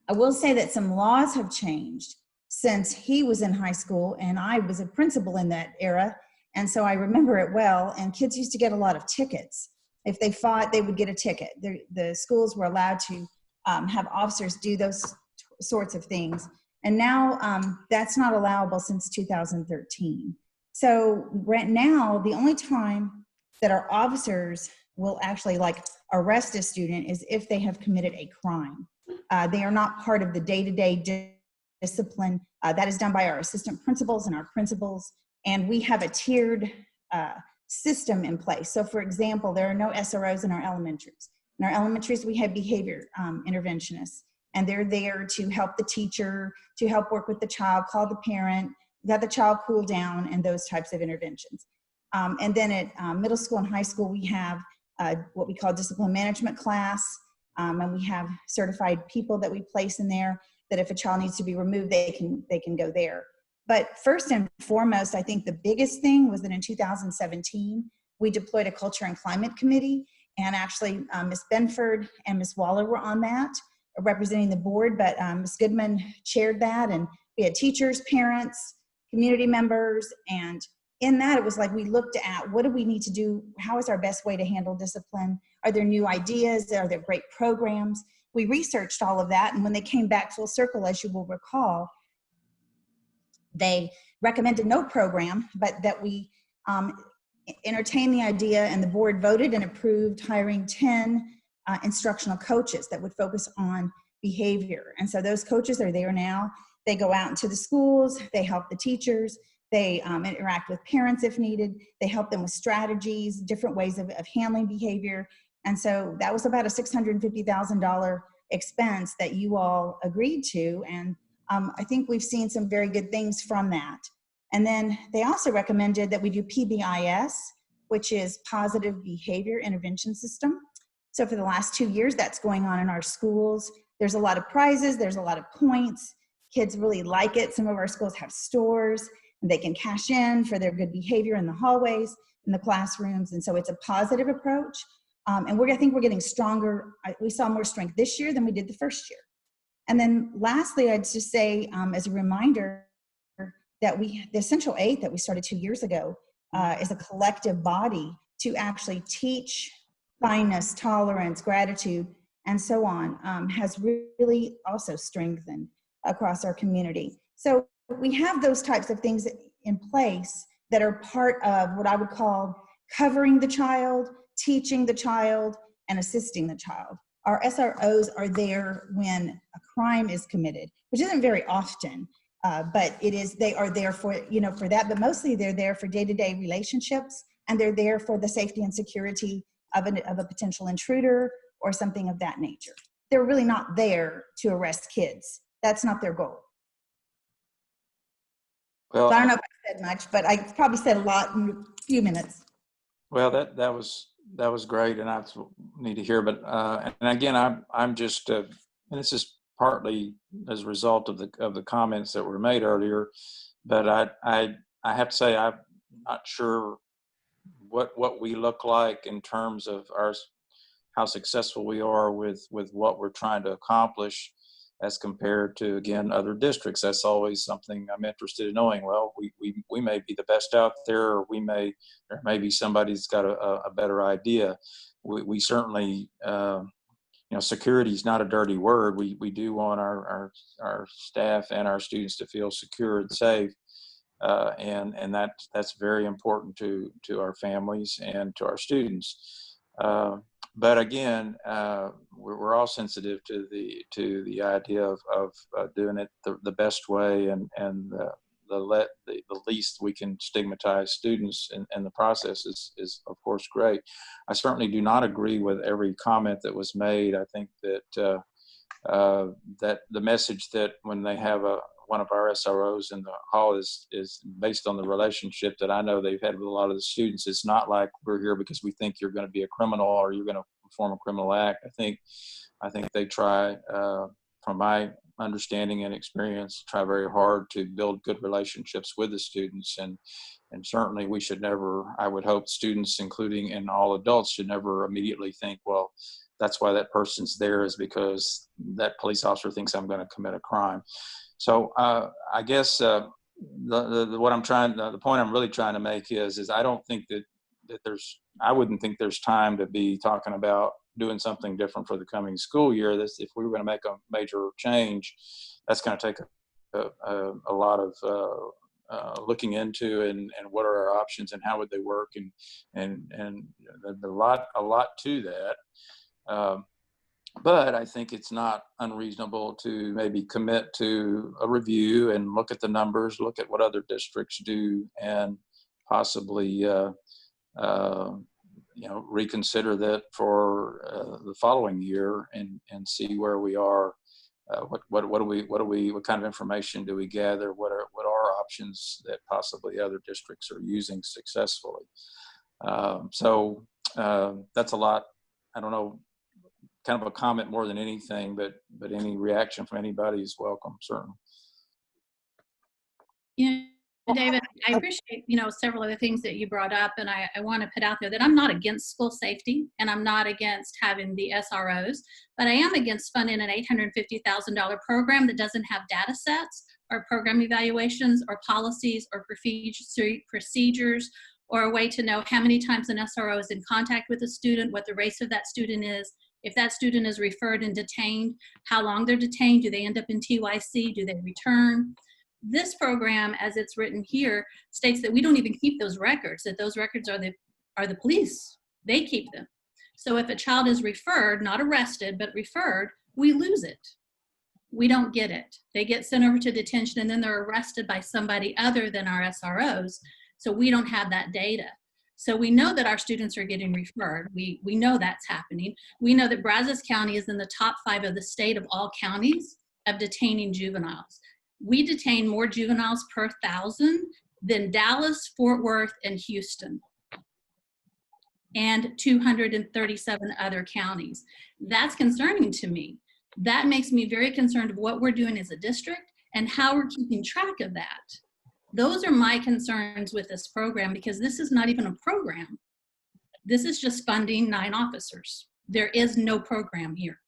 I will say that some laws have changed since he was in high school, and I was a principal in that era, and so I remember it well. And kids used to get a lot of tickets. If they fought, they would get a ticket. The schools were allowed to have officers do those sorts of things, and now that's not allowable since 2013. So right now, the only time that our officers will actually, like, arrest a student is if they have committed a crime. They are not part of the day-to-day discipline. That is done by our assistant principals and our principals, and we have a tiered system in place. So, for example, there are no SROs in our elementaries. In our elementaries, we have behavior interventionists, and they're there to help the teacher, to help work with the child, call the parent, let the child cool down, and those types of interventions. And then at middle school and high school, we have what we call discipline management class, and we have certified people that we place in there that if a child needs to be removed, they can go there. But first and foremost, I think the biggest thing was that in 2017, we deployed a culture and climate committee, and actually Ms. Benford and Ms. Waller were on that, representing the board, but Ms. Goodman chaired that, and we had teachers, parents, community members, and in that, it was like we looked at what do we need to do? How is our best way to handle discipline? Are there new ideas? Are there great programs? We researched all of that, and when they came back full circle, as you will recall, they recommended no program, but that we entertained the idea, and the board voted and approved hiring 10 instructional coaches that would focus on behavior. And so those coaches are there now. They go out into the schools, they help the teachers, they interact with parents if needed, they help them with strategies, different ways of handling behavior. And so that was about a $650,000 expense that you all agreed to. And I think we've seen some very good things from that. And then they also recommended that we do PBIS, which is Positive Behavior Intervention System. So for the last 2 years, that's going on in our schools. There's a lot of prizes, there's a lot of points. Kids really like it. Some of our schools have stores, and they can cash in for their good behavior in the hallways, in the classrooms. And so it's a positive approach. And I think we're getting stronger. We saw more strength this year than we did the first year. And then lastly, I'd just say as a reminder that the Essential 8 that we started 2 years ago is a collective body to actually teach kindness, tolerance, gratitude, and so on, has really also strengthened across our community. So we have those types of things in place that are part of what I would call covering the child, teaching the child, and assisting the child. Our SROs are there when a crime is committed, which isn't very often, but they are there for that, but mostly they're there for day-to-day relationships, and they're there for the safety and security of a potential intruder or something of that nature. They're really not there to arrest kids. That's not their goal. Well, So I don't know if I said much, but I probably said a lot in a few minutes. well, that was great, and I need to hear. But and again, I'm just, and this is partly as a result of the comments that were made earlier. But I have to say I'm not sure what we look like in terms of our how successful we are with what we're trying to accomplish as compared to, again, other districts. That's always something I'm interested in knowing. Well, we may be the best out there, or there may be somebody that's got a better idea. We certainly, security is not a dirty word. We do want our staff and our students to feel secure and safe. And that's very important to our families and to our students. But again, we're all sensitive to the idea of doing it the best way, and the least we can stigmatize students in the process is of course great. I certainly do not agree with every comment that was made. I think that that the message that when they have one of our SROs in the hall is based on the relationship that I know they've had with a lot of the students. It's not like we're here because we think you're going to be a criminal or you're going to perform a criminal act. I think they try, from my understanding and experience, try very hard to build good relationships with the students. And certainly we should never, I would hope students, including and all adults, should never immediately think, well, that's why that person's there, is because that police officer thinks I'm going to commit a crime. So I guess the point I'm really trying to make is I don't think that I wouldn't think there's time to be talking about doing something different for the coming school year. If we were going to make a major change, that's going to take a lot of looking into, and what are our options and how would they work, and a lot to that. But I think it's not unreasonable to maybe commit to a review and look at the numbers, look at what other districts do, and possibly reconsider that for the following year, and see where we are. What kind of information do we gather? What are options that possibly other districts are using successfully? So that's a lot. I don't know. Kind of a comment more than anything, but any reaction from anybody is welcome, certainly. David, I appreciate, several of the things that you brought up, and I want to put out there that I'm not against school safety, and I'm not against having the SROs, but I am against funding an $850,000 program that doesn't have data sets or program evaluations or policies or procedures, or a way to know how many times an SRO is in contact with a student, what the race of that student is. If that student is referred and detained, how long they're detained, do they end up in TYC, do they return? This program, as it's written here, states that we don't even keep those records, that those records are the police. They keep them. So if a child is referred, not arrested, but referred, we lose it. We don't get it. They get sent over to detention, and then they're arrested by somebody other than our SROs. So we don't have that data. So we know that our students are getting referred. We know that's happening. We know that Brazos County is in the top 5 of the state of all counties of detaining juveniles. We detain more juveniles per 1,000 than Dallas, Fort Worth, and Houston, and 237 other counties. That's concerning to me. That makes me very concerned of what we're doing as a district and how we're keeping track of that. Those are my concerns with this program, because this is not even a program. This is just funding 9 officers. There is no program here.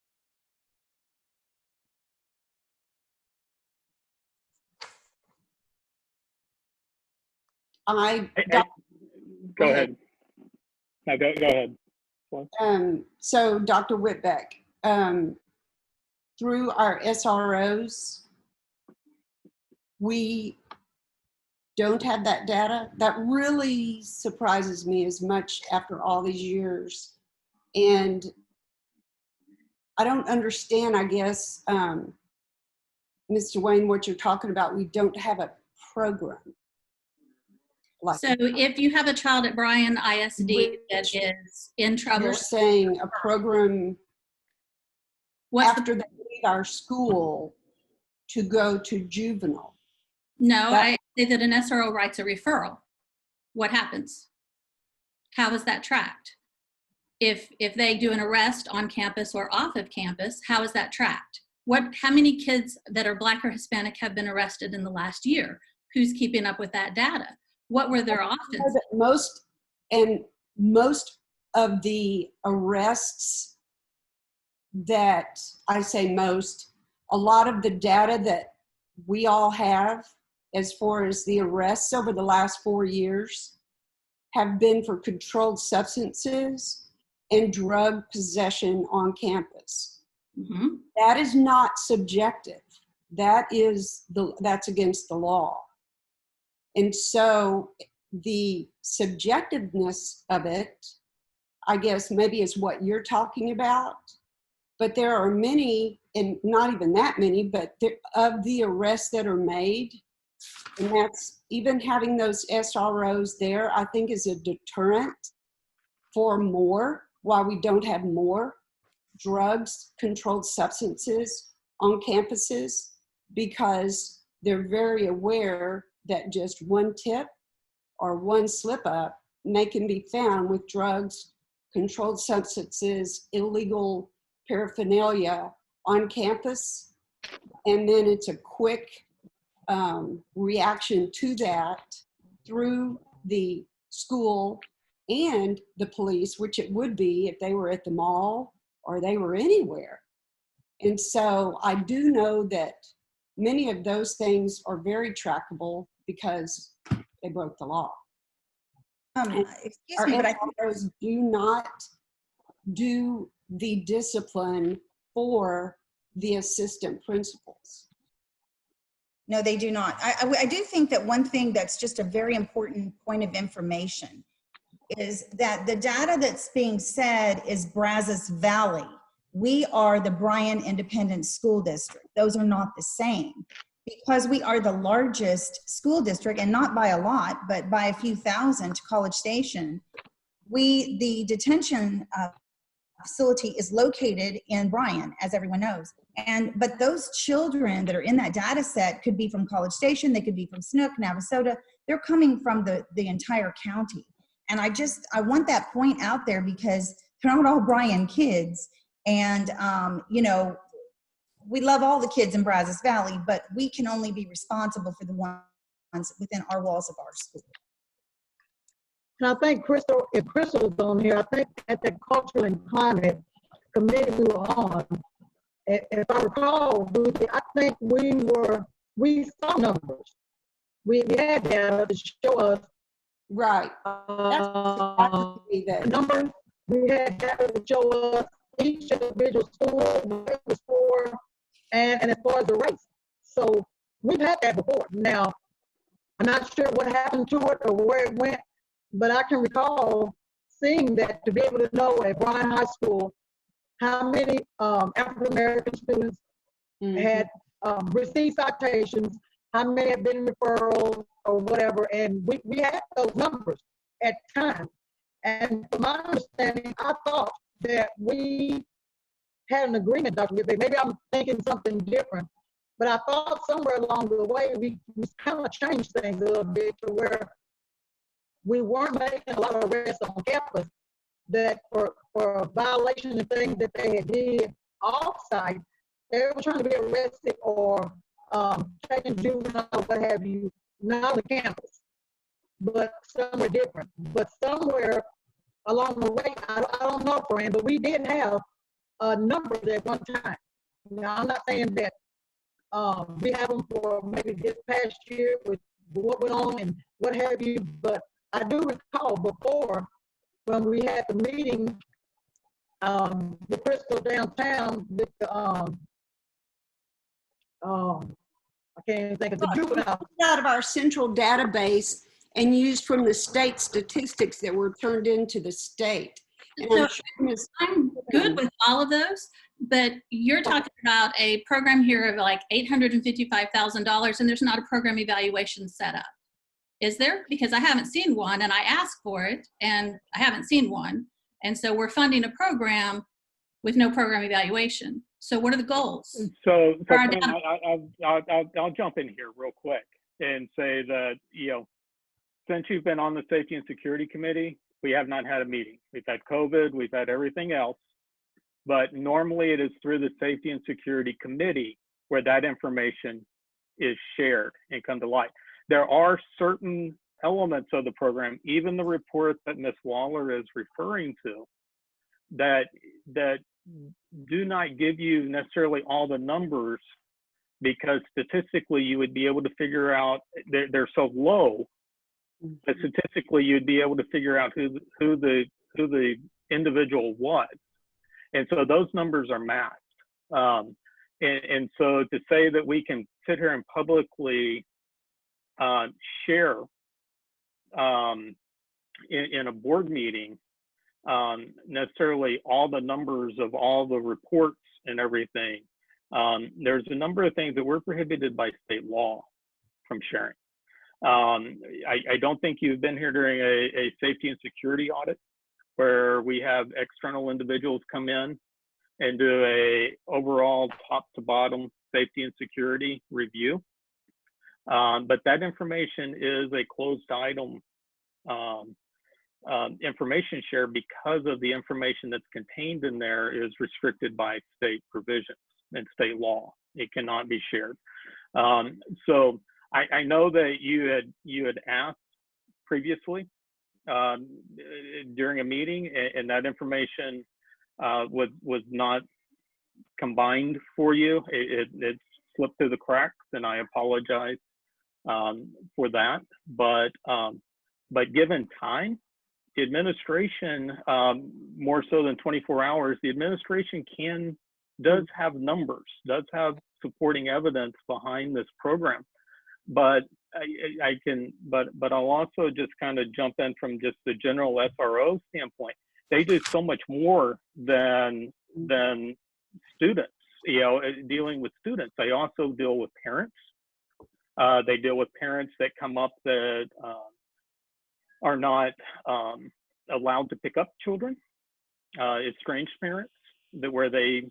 Go ahead. No, go ahead. So Dr. Whitbeck, through our SROs, we don't have that data. That really surprises me as much after all these years. And I don't understand, I guess, Mr. Wayne, what you're talking about. We don't have a program. So if you have a child at Bryan ISD that is in trouble. You're saying a program after they leave our school to go to juvenile. No, I say that an SRO writes a referral. What happens? How is that tracked? If they do an arrest on campus or off of campus, how is that tracked? How many kids that are Black or Hispanic have been arrested in the last year? Who's keeping up with that data? What were their offenses? Most of the arrests that, I say most, a lot of the data that we all have as far as the arrests over the last 4 years have been for controlled substances and drug possession on campus. Mhm. That is not subjective. That's against the law. And so the subjectiveness of it, I guess maybe is what you're talking about. But there are many, and not even that many, but of the arrests that are made, and that's even having those SROs there, I think is a deterrent for more, while we don't have more drugs, controlled substances on campuses, because they're very aware that just one tip or one slip up, and they can be found with drugs, controlled substances, illegal paraphernalia on campus. And then it's a quick reaction to that through the school and the police, which it would be if they were at the mall or they were anywhere. And so I do know that many of those things are very trackable because they broke the law. Excuse Our me, but I think SROs do not do the discipline for the assistant principals. no, they do not. I do think that one thing that's just a very important point of information is that the data that's being said is Brazos Valley. We are the Bryan Independent School District. Those are not the same. Because we are the largest school district, and not by a lot, but by a few thousand to College Station, the detention facility is located in Bryan, as everyone knows. But those children that are in that data set could be from College Station, they could be from Snook, Navasota. They're coming from the entire county. And I want that point out there because they're not all Bryan kids. And, we love all the kids in Brazos Valley, but we can only be responsible for the ones within our walls of our school. And I think if Crystal was on here, I think at the Cultural and Climate Committee we were on, if I recall, I think we saw numbers. We had data to show us. Right. The numbers, we had data to show us each individual school, what it was for, and as far as the race. So we've had that before. Now, I'm not sure what happened to it or where it went, but I can recall seeing that to be able to know at Bryan High School how many African American students had received citations, how many had been referrals or whatever, and we had those numbers at times. And from my understanding, I thought that we had an agreement, Dr. Whitby. Maybe I'm thinking something different, but I thought somewhere along the way we kind of changed things a little bit to where we weren't making a lot of arrests on campus that for violations and things that they had did off-site, they were trying to be arrested or taking juvenile, what have you, not on the campus, but somewhere different. But somewhere along the way, I don't know, Fran, but we did have numbers at one time. Now, I'm not saying that we have them for maybe this past year with what went on and what have you, but I do recall before when we had the meeting, the Crystal downtown with the, I can't even think of the juvenile. Out of our central database and used from the state statistics that were turned into the state. And So I'm good with all of those, but you're talking about a program here of like $855,000 and there's not a program evaluation set up. Is there? Because I haven't seen one and I asked for it and I haven't seen one. And so we're funding a program with no program evaluation. So what are the goals? So I'll jump in here real quick and say that, since you've been on the Safety and Security Committee, we have not had a meeting. We've had COVID, we've had everything else, but normally it is through the Safety and Security Committee where that information is shared and come to light. There are certain elements of the program, even the report that Ms. Waller is referring to, that do not give you necessarily all the numbers, because statistically you would be able to figure out, they're so low that statistically you'd be able to figure out who the individual was. And so those numbers are masked. And so to say that we can sit here and publicly share in a board meeting necessarily all the numbers of all the reports and everything, there's a number of things that we're prohibited by state law from sharing. I don't think you've been here during a safety and security audit where we have external individuals come in and do a overall top to bottom safety and security review. But that information is a closed item information share, because of the information that's contained in there is restricted by state provisions and state law. It cannot be shared. So I know that you had asked previously during a meeting, and that information was not combined for you. It slipped through the cracks, and I apologize for that. But given time, the administration, more so than 24 hours, the administration does have numbers, does have supporting evidence behind this program. But but I'll also just kind of jump in from just the general SRO standpoint. They do so much more than students, dealing with students. They also deal with parents. They deal with parents that come up that are not allowed to pick up children. Estranged parents, where they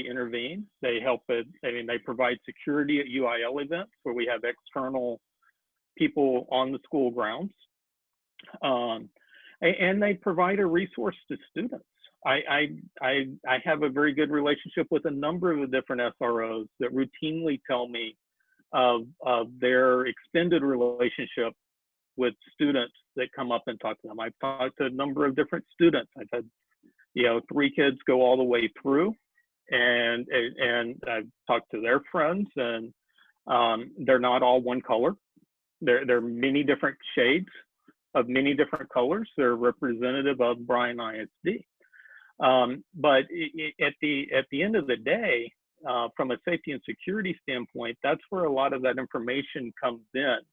intervene. They help it. They provide security at UIL events where we have external people on the school grounds, and they provide a resource to students. I have a very good relationship with a number of the different SROs that routinely tell me of their extended relationship with students that come up and talk to them. I've talked to a number of different students. I've had 3 kids go all the way through, and I've talked to their friends, and they're not all one color. They're many different shades of many different colors. They're representative of Bryan ISD. But at the end of the day, from a safety and security standpoint, that's where a lot of that information comes in.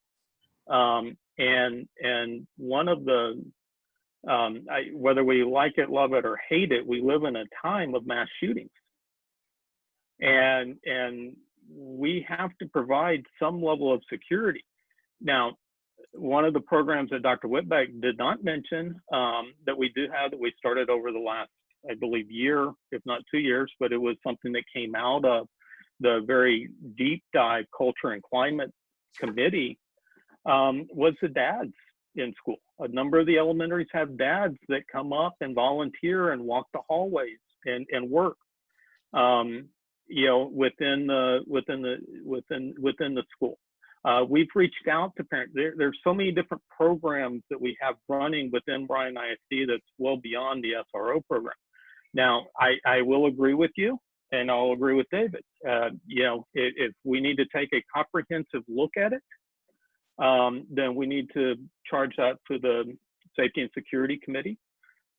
And one of the whether we like it, love it, or hate it, we live in a time of mass shootings, and we have to provide some level of security. Now, one of the programs that Dr. Whitbeck did not mention that we do have, that we started over the last, I believe, year, if not 2 years, but it was something that came out of the very deep dive culture and climate committee, was the dads in school. A number of the elementaries have dads that come up and volunteer and walk the hallways and work, within the school. We've reached out to parents. There's so many different programs that we have running within Bryan ISD that's well beyond the SRO program. Now, I will agree with you, and I'll agree with David. If we need to take a comprehensive look at it, then we need to charge that to the Safety and Security Committee,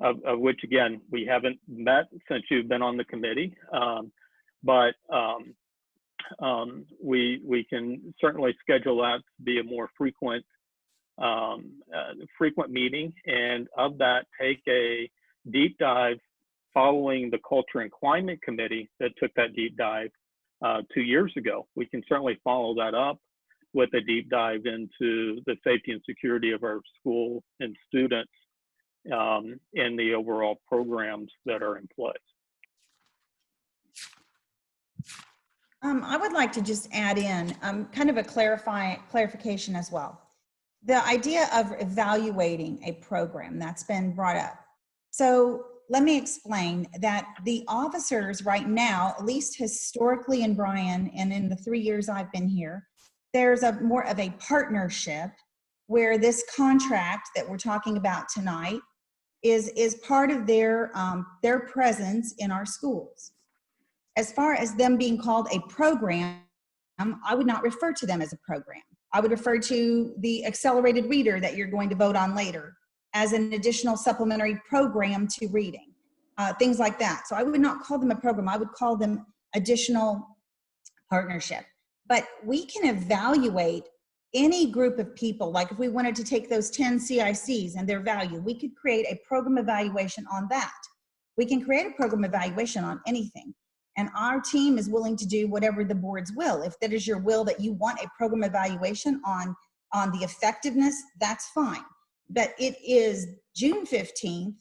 of which, again, we haven't met since you've been on the committee. But we can certainly schedule that to be a more frequent meeting, and of that, take a deep dive following the Culture and Climate Committee that took that deep dive 2 years ago. We can certainly follow that up with a deep dive into the safety and security of our school and students in the overall programs that are in place. I would like to just add in kind of a clarification as well. The idea of evaluating a program that's been brought up. So let me explain that the officers right now, at least historically in Bryan and in the 3 years I've been here, there's a more of a partnership where this contract that we're talking about tonight is part of their presence in our schools. As far as them being called a program, I would not refer to them as a program. I would refer to the accelerated reader that you're going to vote on later as an additional supplementary program to reading, things like that. So I would not call them a program. I would call them additional partnership. But we can evaluate any group of people. Like if we wanted to take those 10 CICs and their value, we could create a program evaluation on that. We can create a program evaluation on anything. And our team is willing to do whatever the board's will. If that is your will, that you want a program evaluation on the effectiveness, that's fine. But it is June 15th.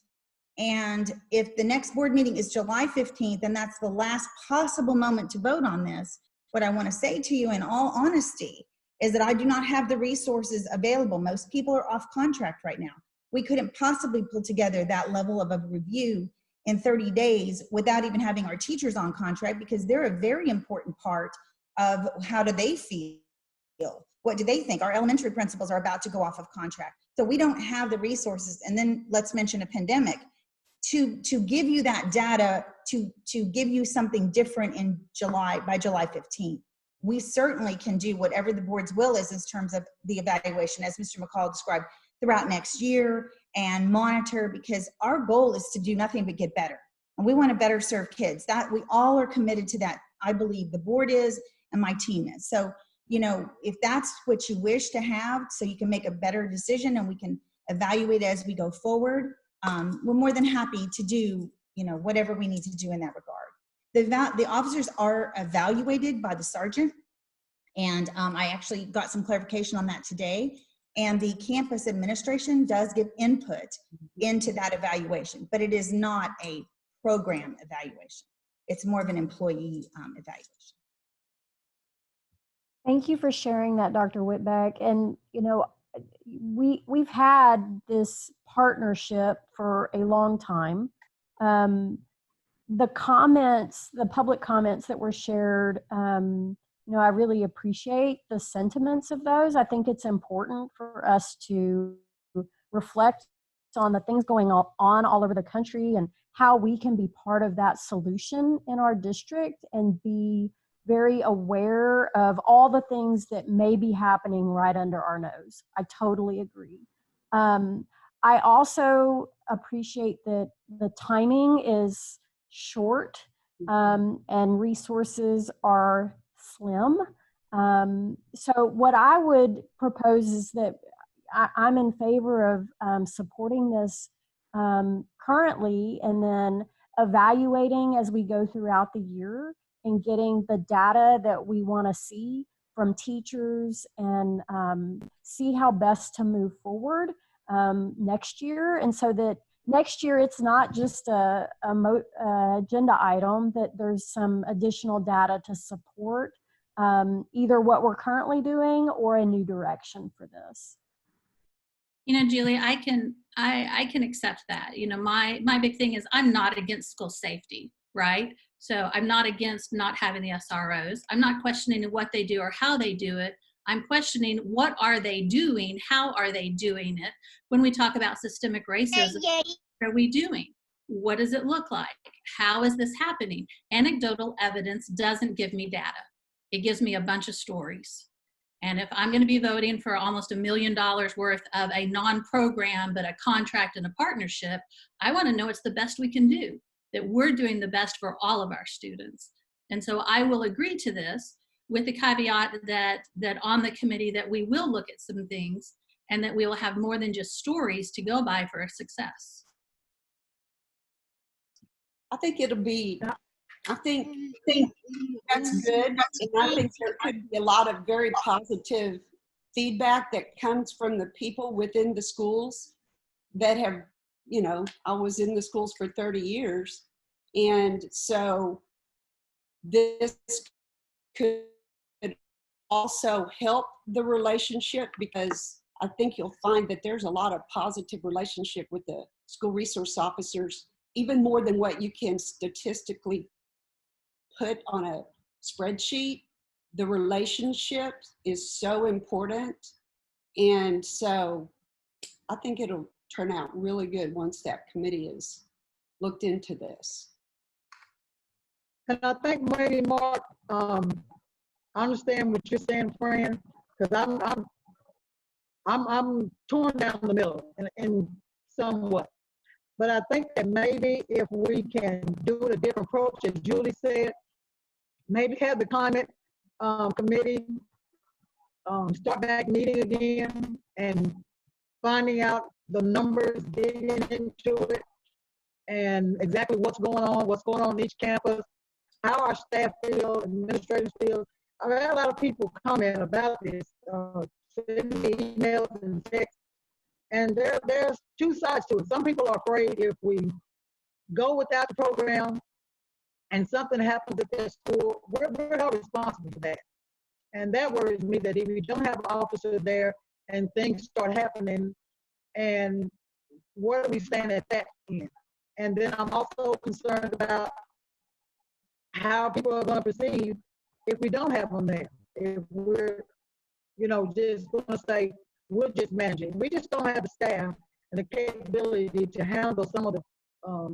And if the next board meeting is July 15th, and that's the last possible moment to vote on this, what I want to say to you in all honesty is that I do not have the resources available. Most people are off contract right now. We couldn't possibly pull together that level of a review in 30 days without even having our teachers on contract, because they're a very important part of how do they feel. What do they think? Our elementary principals are about to go off of contract. So we don't have the resources. And then let's mention a pandemic to give you that data, to give you something different in July, by July 15th. We certainly can do whatever the board's will is in terms of the evaluation, as Mr. McCall described, throughout next year, and monitor, because our goal is to do nothing but get better. And we want to better serve kids. That we all are committed to that. I believe the board is and my team is. So, you know, if that's what you wish to have, so you can make a better decision and we can evaluate as we go forward, we're more than happy to do, you know, whatever we need to do in that regard. The officers are evaluated by the sergeant, and I actually got some clarification on that today. And the campus administration does give input into that evaluation, but it is not a program evaluation. It's more of an employee evaluation. Thank you for sharing that, Dr. Whitbeck. And, you know, we've had this partnership for a long time. The comments, the public comments that were shared, you know, I really appreciate the sentiments of those. I think it's important for us to reflect on the things going on all over the country and how we can be part of that solution in our district and be very aware of all the things that may be happening right under our nose. I totally agree. I also appreciate that the timing is short and resources are slim. So what I would propose is that I'm in favor of supporting this currently, and then evaluating as we go throughout the year and getting the data that we want to see from teachers, and see how best to move forward next year. And so that next year it's not just a agenda item, that there's some additional data to support either what we're currently doing or a new direction for this. You know, Julie, I can accept that. You know, my big thing is I'm not against school safety, right? So I'm not against not having the SROs. I'm not questioning what they do or how they do it. I'm questioning what are they doing? How are they doing it? When we talk about systemic racism, what are we doing? What does it look like? How is this happening? Anecdotal evidence doesn't give me data. It gives me a bunch of stories. And if I'm going to be voting for almost $1 million worth of a non-program, but a contract and a partnership, I want to know it's the best we can do, that we're doing the best for all of our students. And so I will agree to this with the caveat that on the committee that we will look at some things and that we will have more than just stories to go by for a success. I think it'll be, I think that's good. And I think there could be a lot of very positive feedback that comes from the people within the schools that have, you know, I was in the schools for 30 years. And so this could also help the relationship, because I think you'll find that there's a lot of positive relationship with the school resource officers, even more than what you can statistically put on a spreadsheet. The relationship is so important. And so I think turn out really good once that committee has looked into this. And I think maybe Mark, I understand what you're saying, friend, because I'm torn down the middle in somewhat. But I think that maybe if we can do a different approach, as Julie said, maybe have the climate committee start back meeting again and finding out the numbers, digging into it, and exactly what's going on each campus, how our staff feel, administrators feel. I've had a lot of people comment about this, sending me emails and texts, and there's two sides to it. Some people are afraid if we go without the program and something happens at their school, we're held responsible for that. And that worries me, that if we don't have an officer there and things start happening, and where do we stand at that end? And then I'm also concerned about how people are going to perceive if we don't have them there. If we're, just going to say, we're just managing. We just don't have the staff and the capability to handle some of the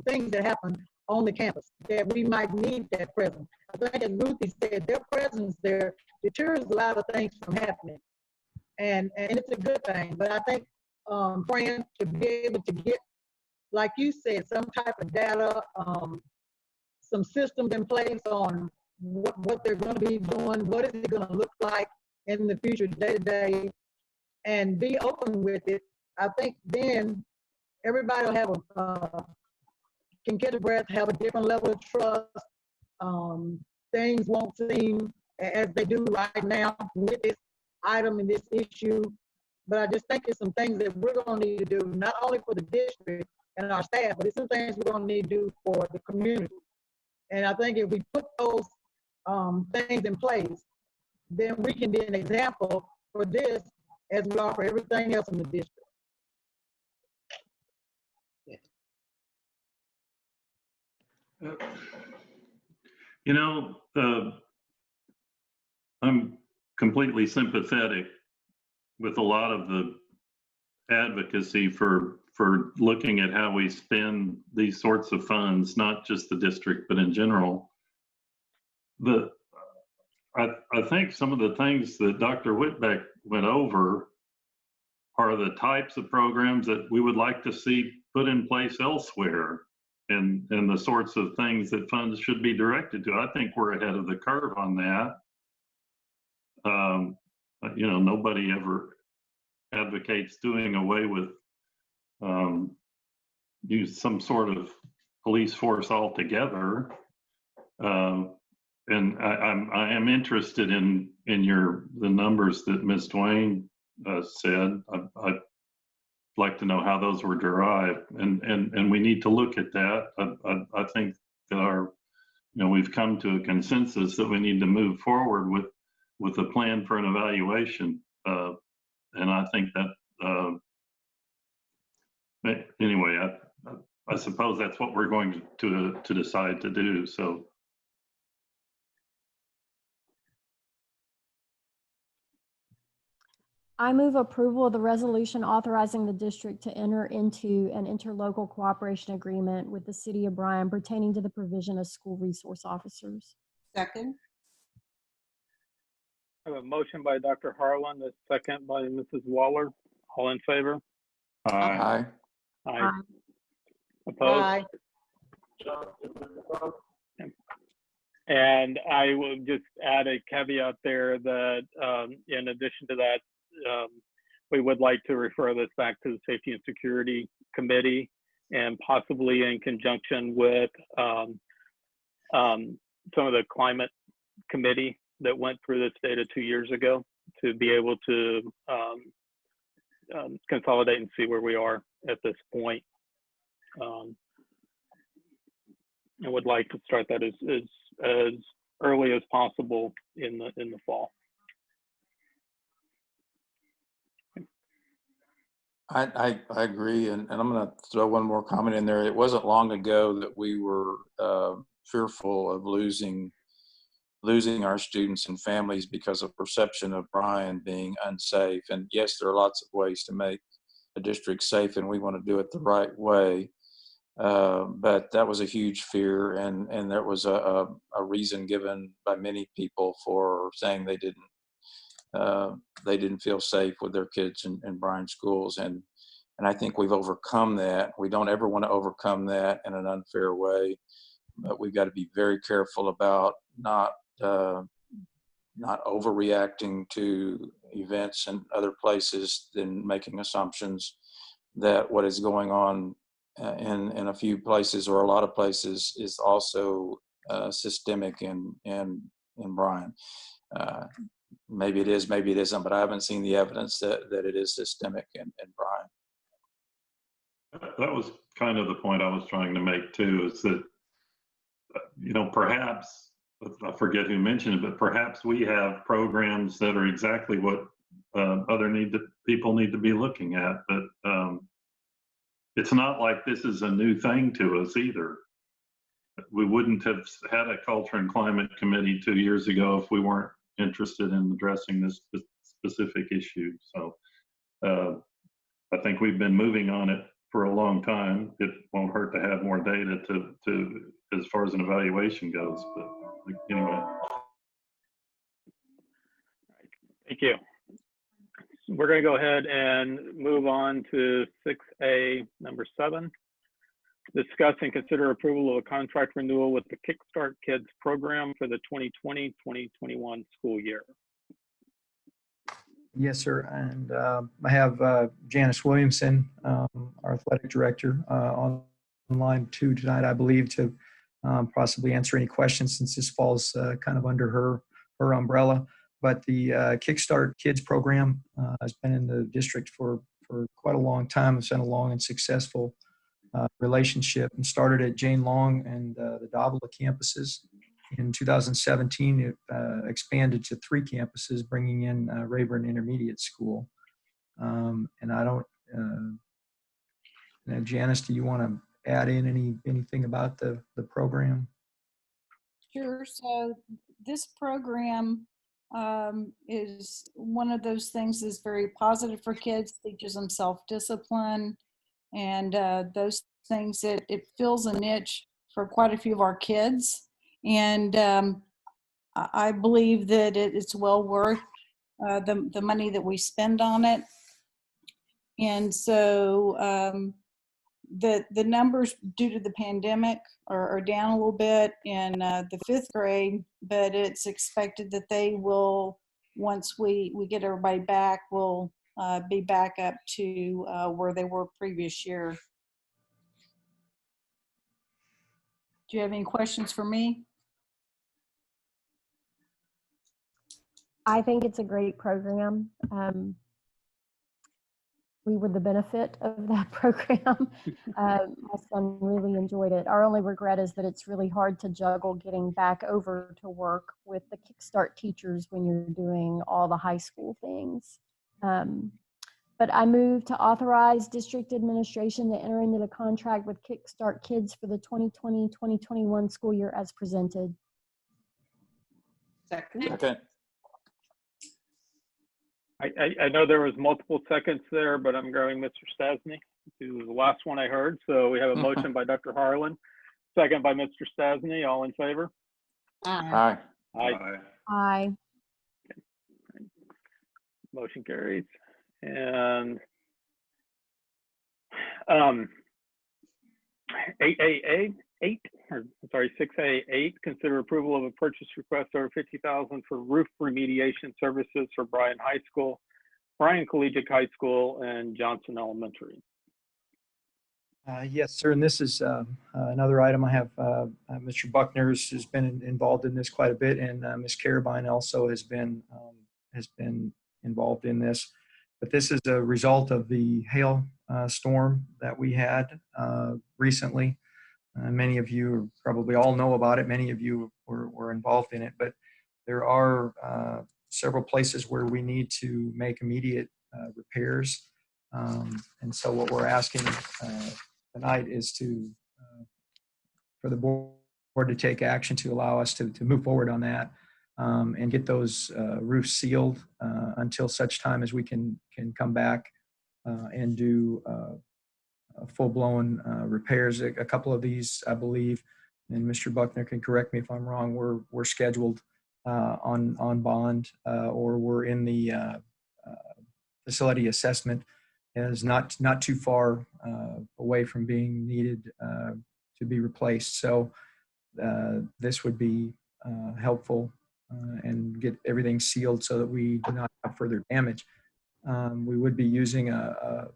things that happen on the campus that we might need that presence. I think, as Ruthie said, their presence there deters a lot of things from happening. And it's a good thing. But I think, Fran, to be able to get, like you said, some type of data, some systems in place on what they're going to be doing, what is it going to look like in the future, day to day, and be open with it. I think then everybody will have can catch a breath, have a different level of trust. Things won't seem as they do right now with this item and this issue. But I just think it's some things that we're going to need to do, not only for the district and our staff, but it's some things we're going to need to do for the community. And I think if we put those things in place, then we can be an example for this as we are for everything else in the district. I'm completely sympathetic with a lot of the advocacy for looking at how we spend these sorts of funds, not just the district, but in general. I think some of the things that Dr. Whitbeck went over are the types of programs that we would like to see put in place elsewhere, and the sorts of things that funds should be directed to. I think we're ahead of the curve on that. Nobody ever advocates doing away with use some sort of police force altogether. And I am interested in the numbers that Ms. Dwayne said. I'd like to know how those were derived, and we need to look at that. I think that we've come to a consensus that we need to move forward with a plan for an evaluation, and I think that anyway, I suppose that's what we're going to decide to do. So. I move approval of the resolution authorizing the district to enter into an interlocal cooperation agreement with the city of Bryan pertaining to the provision of school resource officers. Second. I have a motion by Dr. Harlan, a second by Mrs. Waller. All in favor? Aye. Aye. Opposed? Aye. And I will just add a caveat there that in addition to that, we would like to refer this back to the Safety and Security Committee, and possibly in conjunction with some of the climate committee that went through this data 2 years ago, to be able to consolidate and see where we are at this point. I would like to start that as early as possible in the fall. I agree, and I'm going to throw one more comment in there. It wasn't long ago that we were fearful of losing our students and families because of perception of Bryan being unsafe. And yes, there are lots of ways to make a district safe, and we want to do it the right way. But that was a huge fear, and there was a reason given by many people for saying they didn't feel safe with their kids in Bryan schools, and I think we've overcome that. We don't ever want to overcome that in an unfair way, but we've got to be very careful about not overreacting to events in other places, than making assumptions that what is going on in a few places or a lot of places is also systemic in Bryan. Maybe it is, maybe it isn't, but I haven't seen the evidence that it is systemic in Bryan. That was kind of the point I was trying to make too, is that, perhaps, I forget who mentioned it, but perhaps we have programs that are exactly what people need to be looking at. But it's not like this is a new thing to us either. We wouldn't have had a culture and climate committee 2 years ago if we weren't interested in addressing this specific issue. So I think we've been moving on it for a long time. It won't hurt to have more data to as far as an evaluation goes. But anyway. Thank you. We're going to go ahead and move on to 6A, number 7. Discuss and consider approval of a contract renewal with the Kickstart Kids program for the 2020-2021 school year. Yes, sir. And I have Janice Williamson, our athletic director, online too tonight, I believe, to possibly answer any questions, since this falls kind of under her umbrella. But the Kickstart Kids program has been in the district for quite a long time. It's been a long and successful relationship, and started at Jane Long and the Davila campuses. In 2017, it expanded to 3 campuses, bringing in Rayburn Intermediate School. And I don't, Janice, do you want to add in anything about the program? Sure. So this program is one of those things that's very positive for kids, teaches them self-discipline, and those things. It fills a niche for quite a few of our kids. And I believe that it's well worth the money that we spend on it. And so the numbers due to the pandemic are down a little bit in the 5th grade, but it's expected that they will, once we get everybody back, will be back up to where they were previous year. Do you have any questions for me? I think it's a great program. We were the benefit of that program. My son really enjoyed it. Our only regret is that it's really hard to juggle getting back over to work with the Kickstart teachers when you're doing all the high school things. But I move to authorize district administration to enter into the contract with Kickstart Kids for the 2020-2021 school year as presented. Second. Okay. I know there was multiple seconds there, but I'm going Mr. Stasny to the last one I heard. So we have a motion by Dr. Harlan, second by Mr. Stasny. All in favor? Aye. Aye. Aye. Motion carries. And 6A8, consider approval of a purchase request over $50,000 for roof remediation services for Bryan High School, Bryan Collegiate High School, and Johnson Elementary. Yes, sir. And this is another item I have. Mr. Buckner's has been involved in this quite a bit, and Ms. Carabine also has been involved in this. But this is a result of the hail storm that we had recently. Many of you probably all know about it. Many of you were involved in it, but there are several places where we need to make immediate repairs. And so what we're asking tonight is for the board to take action to allow us to move forward on that and get those roofs sealed until such time as we can come back and do full-blown repairs. A couple of these, I believe, and Mr. Buckner can correct me if I'm wrong, we're scheduled on bond or we're in the facility assessment is not too far away from being needed to be replaced. So this would be helpful and get everything sealed so that we do not have further damage. We would be using a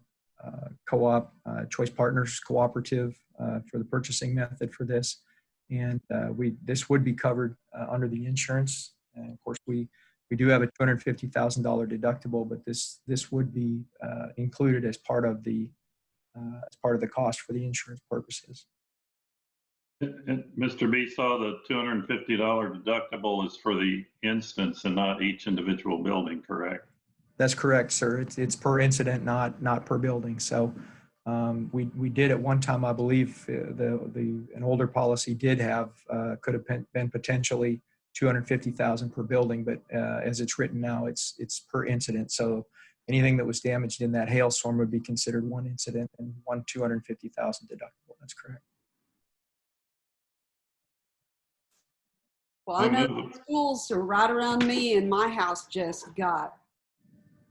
co-op, Choice Partners Cooperative for the purchasing method for this. And this would be covered under the insurance. And of course, we do have a $250,000 deductible, but this would be included as part of the cost for the insurance purposes. And Mr. B saw the $250 deductible is for the instance and not each individual building, correct? That's correct, sir. It's per incident, not per building. So we did at one time, I believe, an older policy did have could have been potentially $250,000 per building, but as it's written now, it's per incident. So anything that was damaged in that hailstorm would be considered one incident and one $250,000 deductible. That's correct. Well, I know the schools are right around me, and my house just got,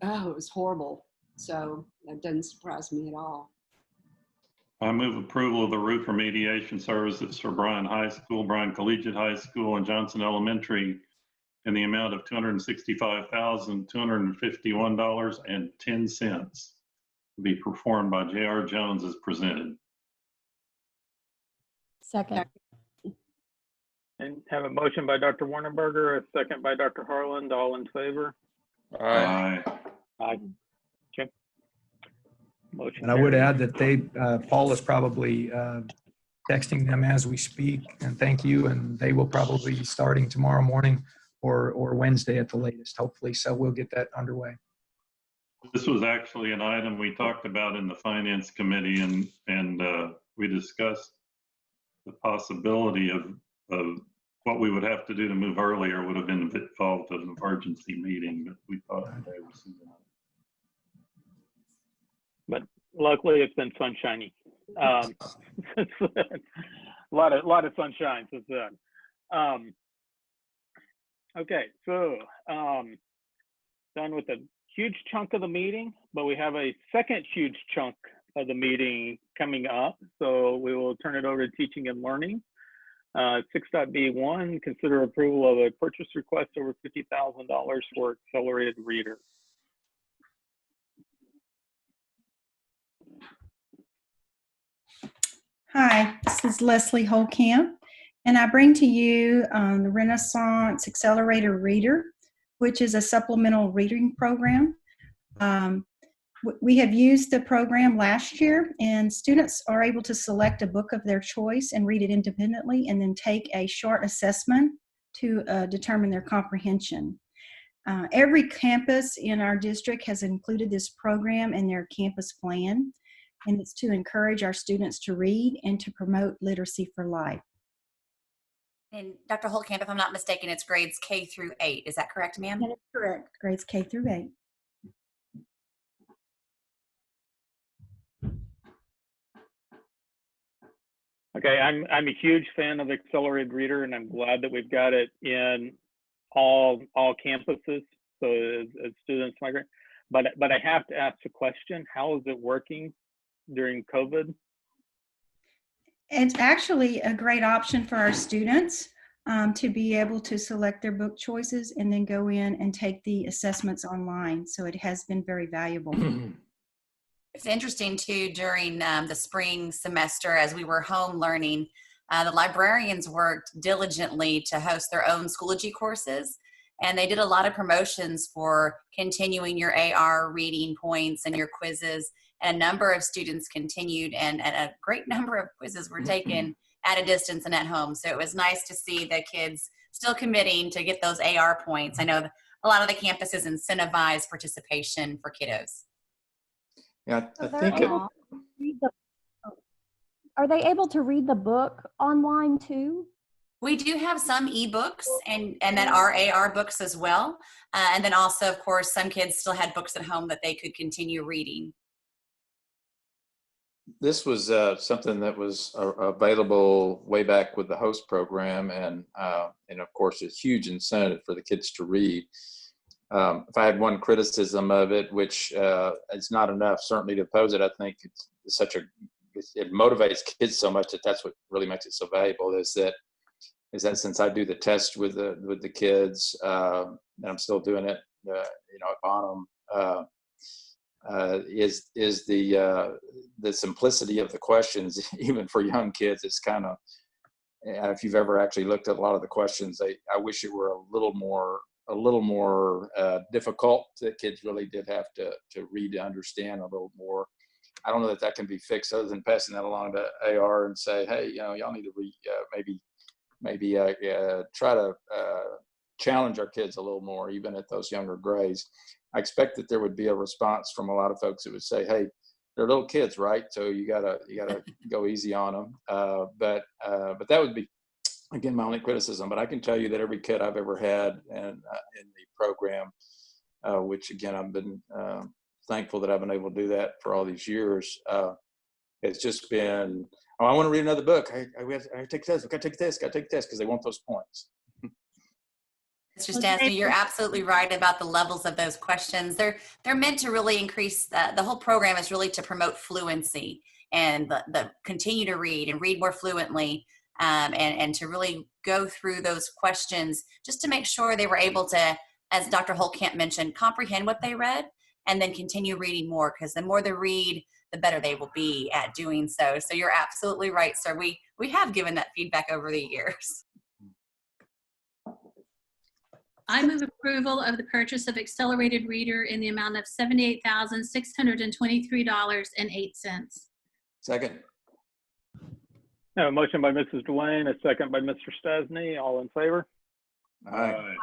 it was horrible. So that doesn't surprise me at all. I move approval of the roof remediation services for Bryan High School, Bryan Collegiate High School, and Johnson Elementary in the amount of $265,251.10 to be performed by J.R. Jones as presented. Second. And have a motion by Dr. Warnerberger, a second by Dr. Harland. All in favor? Aye. Aye. Okay. Motion And I would carries. add that Paul is probably texting them as we speak, and thank you. And they will probably be starting tomorrow morning or Wednesday at the latest, hopefully. So we'll get that underway. This was actually an item we talked about in the Finance Committee, and we discussed the possibility of what we would have to do to move earlier would have been involved in an emergency meeting, but we thought today was soon enough. But luckily it's been sunshiny. A lot of sunshine since then. Okay, so done with a huge chunk of the meeting, but we have a second huge chunk of the meeting coming up. So we will turn it over to teaching and learning. 6.B1, consider approval of a purchase request over $50,000 for accelerated reader. Hi, this is Leslie Holcamp, and I bring to you the Renaissance Accelerator Reader, which is a supplemental reading program. We have used the program last year, and students are able to select a book of their choice and read it independently and then take a short assessment to determine their comprehension. Every campus in our district has included this program in their campus plan, and it's to encourage our students to read and to promote literacy for life. And Dr. Holtkamp, if I'm not mistaken, it's grades K through 8. Is that correct, ma'am? That is correct. Grades K through 8. Okay, I'm a huge fan of Accelerated Reader, and I'm glad that we've got it in all campuses, so as students migrate. But I have to ask the question: how is it working during COVID? It's actually a great option for our students to be able to select their book choices and then go in and take the assessments online. So it has been very valuable. It's interesting too, during the spring semester as we were home learning, the librarians worked diligently to host their own Schoology courses. And they did a lot of promotions for continuing your AR reading points and your quizzes. And a number of students continued, and a great number of quizzes were taken at a distance and at home. So it was nice to see the kids still committing to get those AR points. I know a lot of the campuses incentivize participation for kiddos. Yeah, I So think are they able to read the book online too? We do have some ebooks and that are AR books as well. And then also, of course, some kids still had books at home that they could continue reading. This was something that was available way back with the host program, and of course, a huge incentive for the kids to read. If I had one criticism of it, which it's not enough certainly to oppose it, I think it's it motivates kids so much that's what really makes it so valuable. Is that since I do the test with the kids, and I'm still doing it, at Bonham. Is the simplicity of the questions, even for young kids. It's kind of, if you've ever actually looked at a lot of the questions, I wish it were a little more difficult, that kids really did have to read to understand a little more. I don't know that can be fixed other than passing that along to AR and say, hey, y'all need to read, maybe try to challenge our kids a little more, even at those younger grades. I expect that there would be a response from a lot of folks that would say, hey, they're little kids, right? So you gotta go easy on them. But that would be, again, my only criticism. But I can tell you that every kid I've ever had in the program, which again, I've been thankful that I've been able to do that for all these years. It's just been, oh, I want to read another book. I take this. I got to take this. Got to take this, because they want those points. Mr. Stasny, you're absolutely right about the levels of those questions. They're meant to really increase, the whole program is really to promote fluency and the continue to read and read more fluently, and to really go through those questions just to make sure they were able to, as Dr. Holtkamp mentioned, comprehend what they read and then continue reading more, because the more they read, the better they will be at doing so. So you're absolutely right, sir. We have given that feedback over the years. I move approval of the purchase of accelerated reader in the amount of $78,623.08. Second. A motion by Mrs. Dwayne, a second by Mr. Stasny. All in favor? Aye.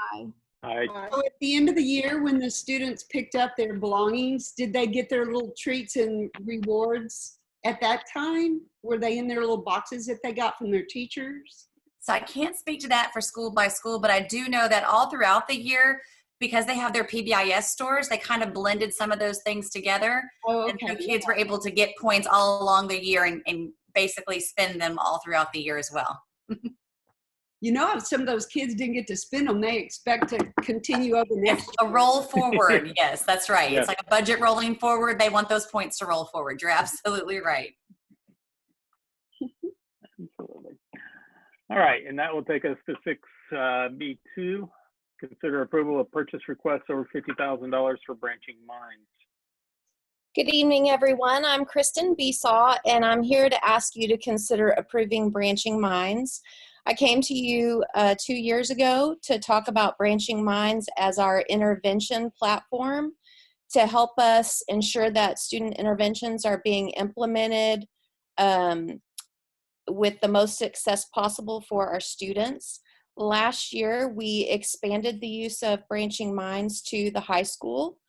Aye. So at the end of the year, when the students picked up their belongings, did they get their little treats and rewards at that time? Were they in their little boxes that they got from their teachers? So I can't speak to that for school by school, but I do know that all throughout the year, because they have their PBIS stores, they kind of blended some of those things together. Oh, okay. And so yeah. kids were able to get points all along the year and basically spend them all throughout the year as well. If some of those kids didn't get to spend them, they expect to continue over next year. A roll forward. Yes, that's right. Yes. It's like a budget rolling forward. They want those points to roll forward. You're absolutely right. Absolutely. All right, and that will take us to 6B2. Consider approval of purchase requests over $50,000 for Branching Minds. Good evening, everyone. I'm Kristen Besaw, and I'm here to ask you to consider approving Branching Minds. I came to you 2 years ago to talk about Branching Minds as our intervention platform to help us ensure that student interventions are being implemented with the most success possible for our students. Last year, we expanded the use of Branching Minds to the high school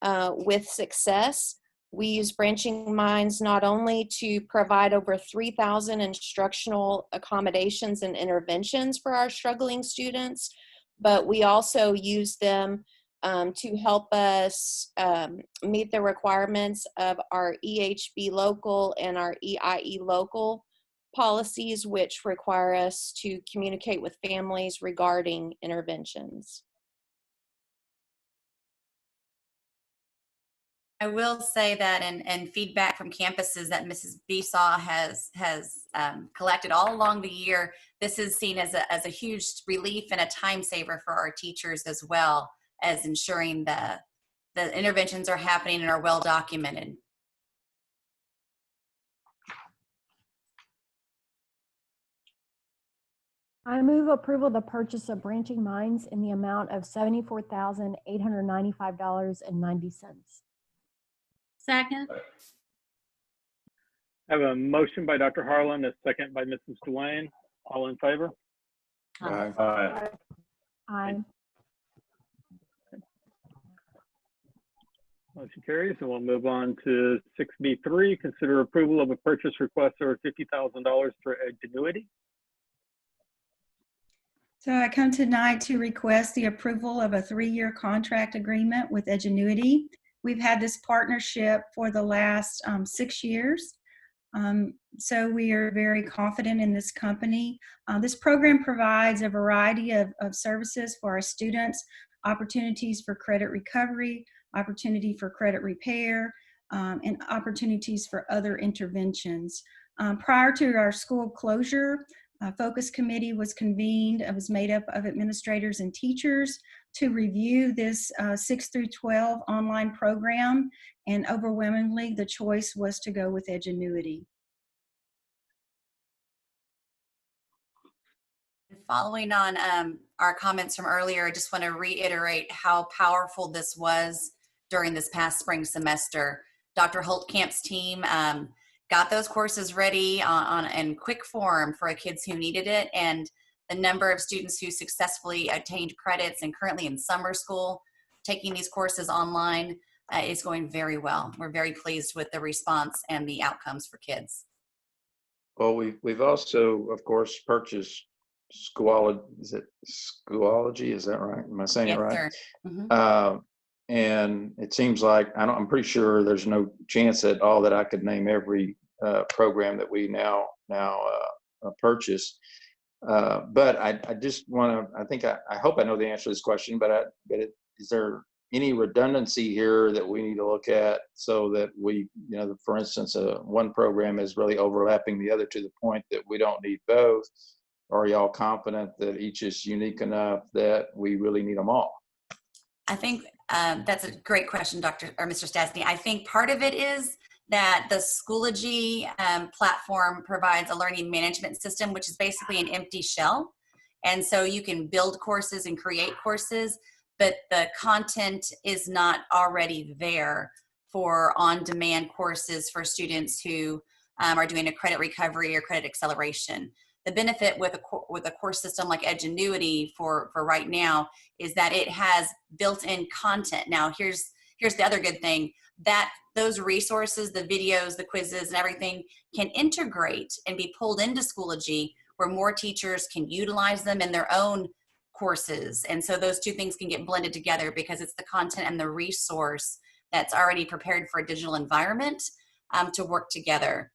with success. We use Branching Minds not only to provide over 3,000 instructional accommodations and interventions for our struggling students, but we also use them to help us meet the requirements of our EHB local and our EIE local policies, which require us to communicate with families regarding interventions. I will say that, and feedback from campuses that Mrs. Besaw has collected all along the year, this is seen as a huge relief and a time saver for our teachers, as well as ensuring the interventions are happening and are well documented. I move approval of the purchase of Branching Minds in the amount of $74,895.90. Second. I have a motion by Dr. Harlan, a second by Mrs. Dwayne. All in favor? Aye. Aye. Aye. Motion carries, and we'll move on to 6B3. Consider approval of a purchase request over $50,000 for Edgenuity. So I come tonight to request the approval of a 3-year contract agreement with Edgenuity. We've had this partnership for the last 6 years. So we are very confident in this company. This program provides a variety of services for our students, opportunities for credit recovery, opportunity for credit repair, and opportunities for other interventions. Prior to our school closure, a focus committee was convened. It was made up of administrators and teachers to review this 6 through 12 online program, and overwhelmingly the choice was to go with Edgenuity. Following on our comments from earlier, I just want to reiterate how powerful this was during this past spring semester. Dr. Holtkamp's team got those courses ready in quick form for kids who needed it, and the number of students who successfully attained credits and currently in summer school taking these courses online is going very well. We're very pleased with the response and the outcomes for kids. Well, we've also, of course, purchased Schoology. Is it Schoology? Is that right? Am I saying it right? Sir. Mm-hmm. And it seems like I'm pretty sure there's no chance at all that I could name every program that we now purchase. But I just want to. I hope I know the answer to this question. Is there any redundancy here that we need to look at so that we, for instance, one program is really overlapping the other to the point that we don't need both? Or are y'all confident that each is unique enough that we really need them all? I think that's a great question, Mr. Stasny. I think part of it is that the Schoology platform provides a learning management system, which is basically an empty shell. And so you can build courses and create courses, but the content is not already there for on-demand courses for students who are doing a credit recovery or credit acceleration. The benefit with a course system like Edgenuity for right now is that it has built-in content. Now, here's the other good thing, that those resources, the videos, the quizzes, and everything can integrate and be pulled into Schoology where more teachers can utilize them in their own courses. And so those two things can get blended together because it's the content and the resource that's already prepared for a digital environment to work together.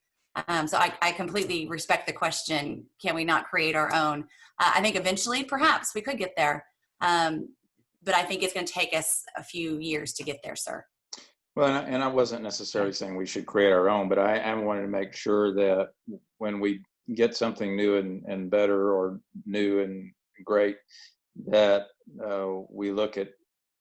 So I completely respect the question, can we not create our own? I think eventually perhaps we could get there, but I think it's going to take us a few years to get there, sir. Well, and I wasn't necessarily saying we should create our own, but I am wanting to make sure that when we get something new and better or new and great, that we look at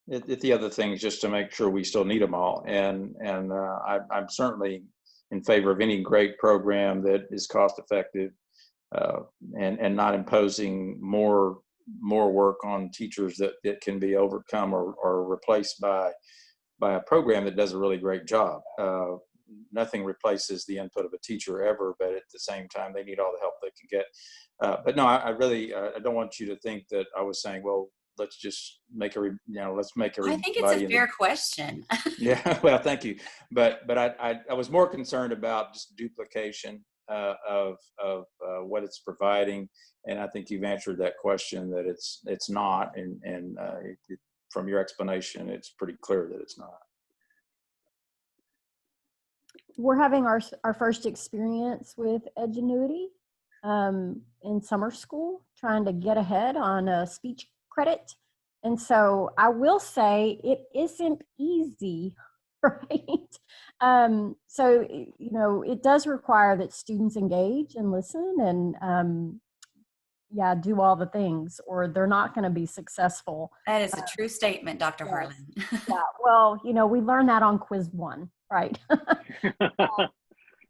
the other things just to make sure we still need them all. And I'm certainly in favor of any great program that is cost effective and not imposing more work on teachers that can be overcome or replaced by a program that does a really great job. Nothing replaces the input of a teacher ever, but at the same time, they need all the help they can get. But no, I really I don't want you to think that I was saying, well, let's just make let's make everybody. I think it's a fair question. Yeah, well, thank you. But I was more concerned about just duplication of what it's providing, and I think you've answered that question that it's not, and from your explanation, it's pretty clear that it's not. We're having our first experience with Edgenuity in summer school, trying to get ahead on speech credit. And so I will say it isn't easy, right? So, it does require that students engage and listen and do all the things, or they're not going to be successful. That is a true statement, Dr. Harlan. Yeah, well, we learned that on quiz 1, right?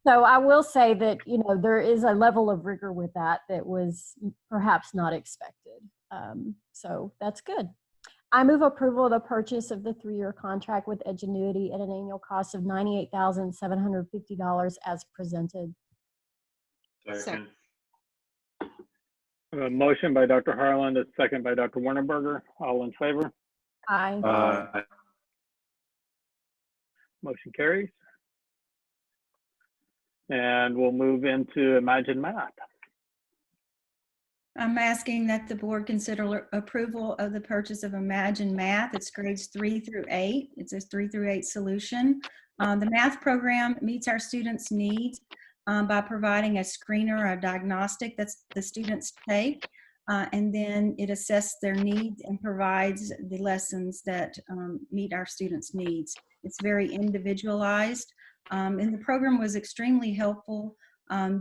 So I will say that, there is a level of rigor with that was perhaps not expected. So that's good. I move approval of the purchase of the 3-year contract with Edgenuity at an annual cost of $98,750 as presented. Second. A motion by Dr. Harlan, a second by Dr. Wernerberger. All in favor? Aye. Motion carries. And we'll move into Imagine Math. I'm asking that the board consider approval of the purchase of Imagine Math. It's grades 3 through 8. It's a 3 through 8 solution. The math program meets our students' needs. by providing a screener or a diagnostic that the students take. And then it assesses their needs and provides the lessons that meet our students' needs. It's very individualized, and the program was extremely helpful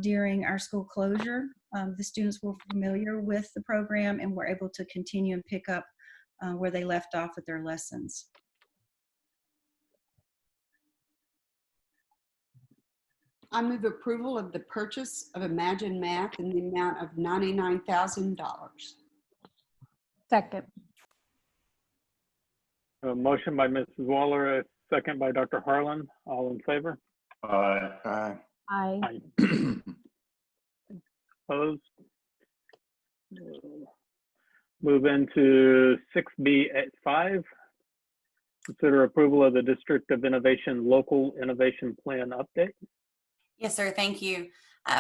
during our school closure. The students were familiar with the program and were able to continue and pick up where they left off with their lessons. I move approval of the purchase of Imagine Math in the amount of $99,000. Second. A motion by Mrs. Waller, a second by Dr. Harlan. All in favor? Aye. Aye. Aye. Opposed? Move into 6B5. Consider approval of the District of Innovation Local Innovation Plan update. Yes, sir. Thank you.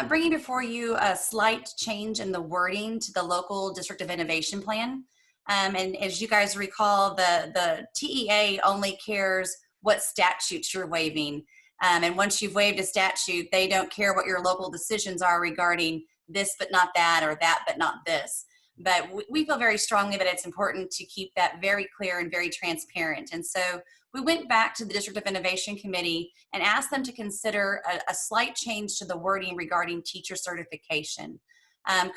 Bringing before you a slight change in the wording to the local District of Innovation Plan. And as you guys recall, the TEA only cares what statutes you're waiving. And once you've waived a statute, they don't care what your local decisions are regarding this but not that, or that but not this. But we feel very strongly that it's important to keep that very clear and very transparent. And so we went back to the District of Innovation Committee and asked them to consider a slight change to the wording regarding teacher certification.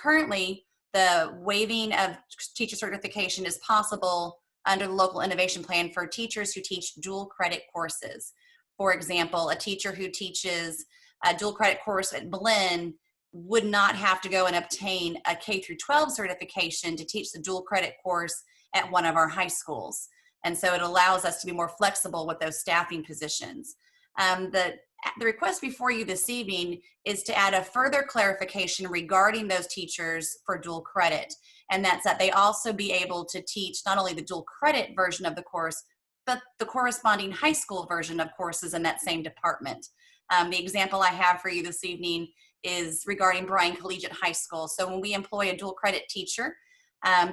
Currently, the waiving of teacher certification is possible under the local innovation plan for teachers who teach dual credit courses. For example, a teacher who teaches a dual credit course at Blinn would not have to go and obtain a K through 12 certification to teach the dual credit course at one of our high schools. And so it allows us to be more flexible with those staffing positions. The request before you this evening is to add a further clarification regarding those teachers for dual credit. And that's that they also be able to teach not only the dual credit version of the course, but the corresponding high school version of courses in that same department. The example I have for you this evening is regarding Bryan Collegiate High School. So when we employ a dual credit teacher,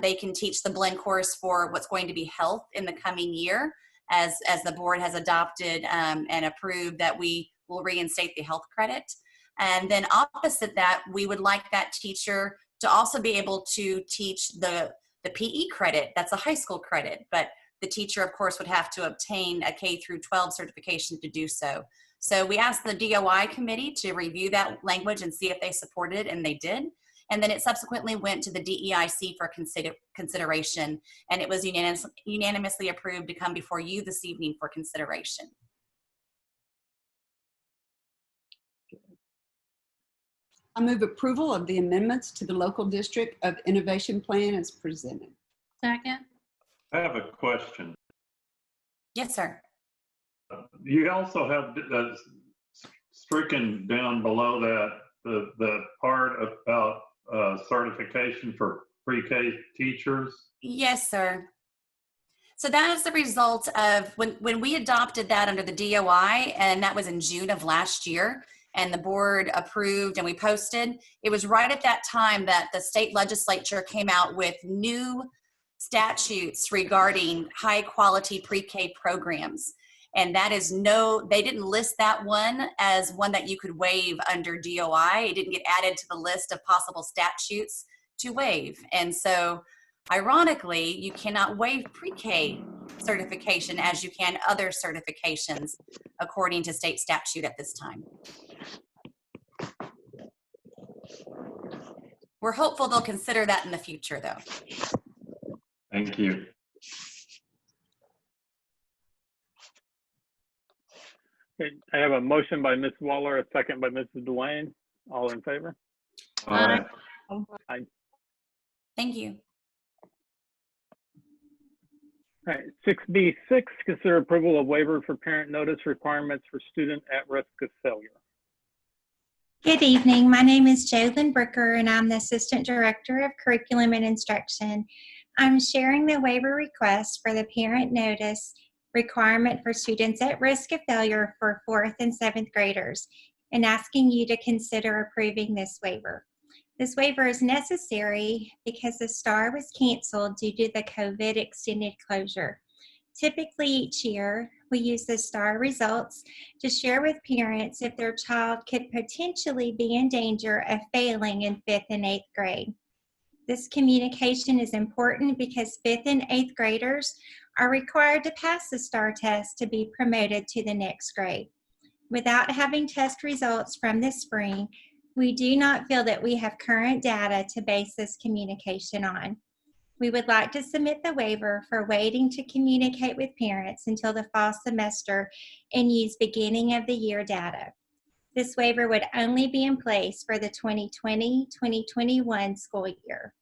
they can teach the blend course for what's going to be health in the coming year, as the board has adopted and approved that we will reinstate the health credit. And then opposite that, we would like that teacher to also be able to teach the PE credit. That's a high school credit, but the teacher, of course, would have to obtain a K through 12 certification to do so. So we asked the DOI committee to review that language and see if they supported it, and they did. And then it subsequently went to the DEIC for consideration, and it was unanimously approved to come before you this evening for consideration. I move approval of the amendments to the local District of Innovation Plan as presented. Second. I have a question. Yes, sir. You also have stricken down below that the part about certification for pre-K teachers. Yes, sir. So that is the result of when we adopted that under the DOI, and that was in June of last year, and the board approved and we posted. It was right at that time that the state legislature came out with new statutes regarding high quality pre-K programs. And that is they didn't list that one as one that you could waive under DOI. It didn't get added to the list of possible statutes to waive. And so ironically, you cannot waive pre-K certification as you can other certifications according to state statute at this time. We're hopeful they'll consider that in the future though. Thank you. Okay, I have a motion by Ms. Waller, a second by Mrs. Dwayne. All in favor? Aye. Aye. Thank you. All right, 6B6, consider approval of waiver for parent notice requirements for student at risk of failure. Good evening. My name is Jolyn Brooker, and I'm the Assistant Director of Curriculum and Instruction. I'm sharing the waiver request for the parent notice requirement for students at risk of failure for 4th and 7th graders and asking you to consider approving this waiver. This waiver is necessary because the STAR was canceled due to the COVID extended closure. Typically each year, We use the STAR results to share with parents if their child could potentially be in danger of failing in 5th and 8th grade. This communication is important because 5th and 8th graders are required to pass the STAR test to be promoted to the next grade. Without having test results from this spring, we do not feel that we have current data to base this communication on. We would like to submit the waiver for waiting to communicate with parents until the fall semester and use beginning of the year data. This waiver would only be in place for the 2020-2021 school year.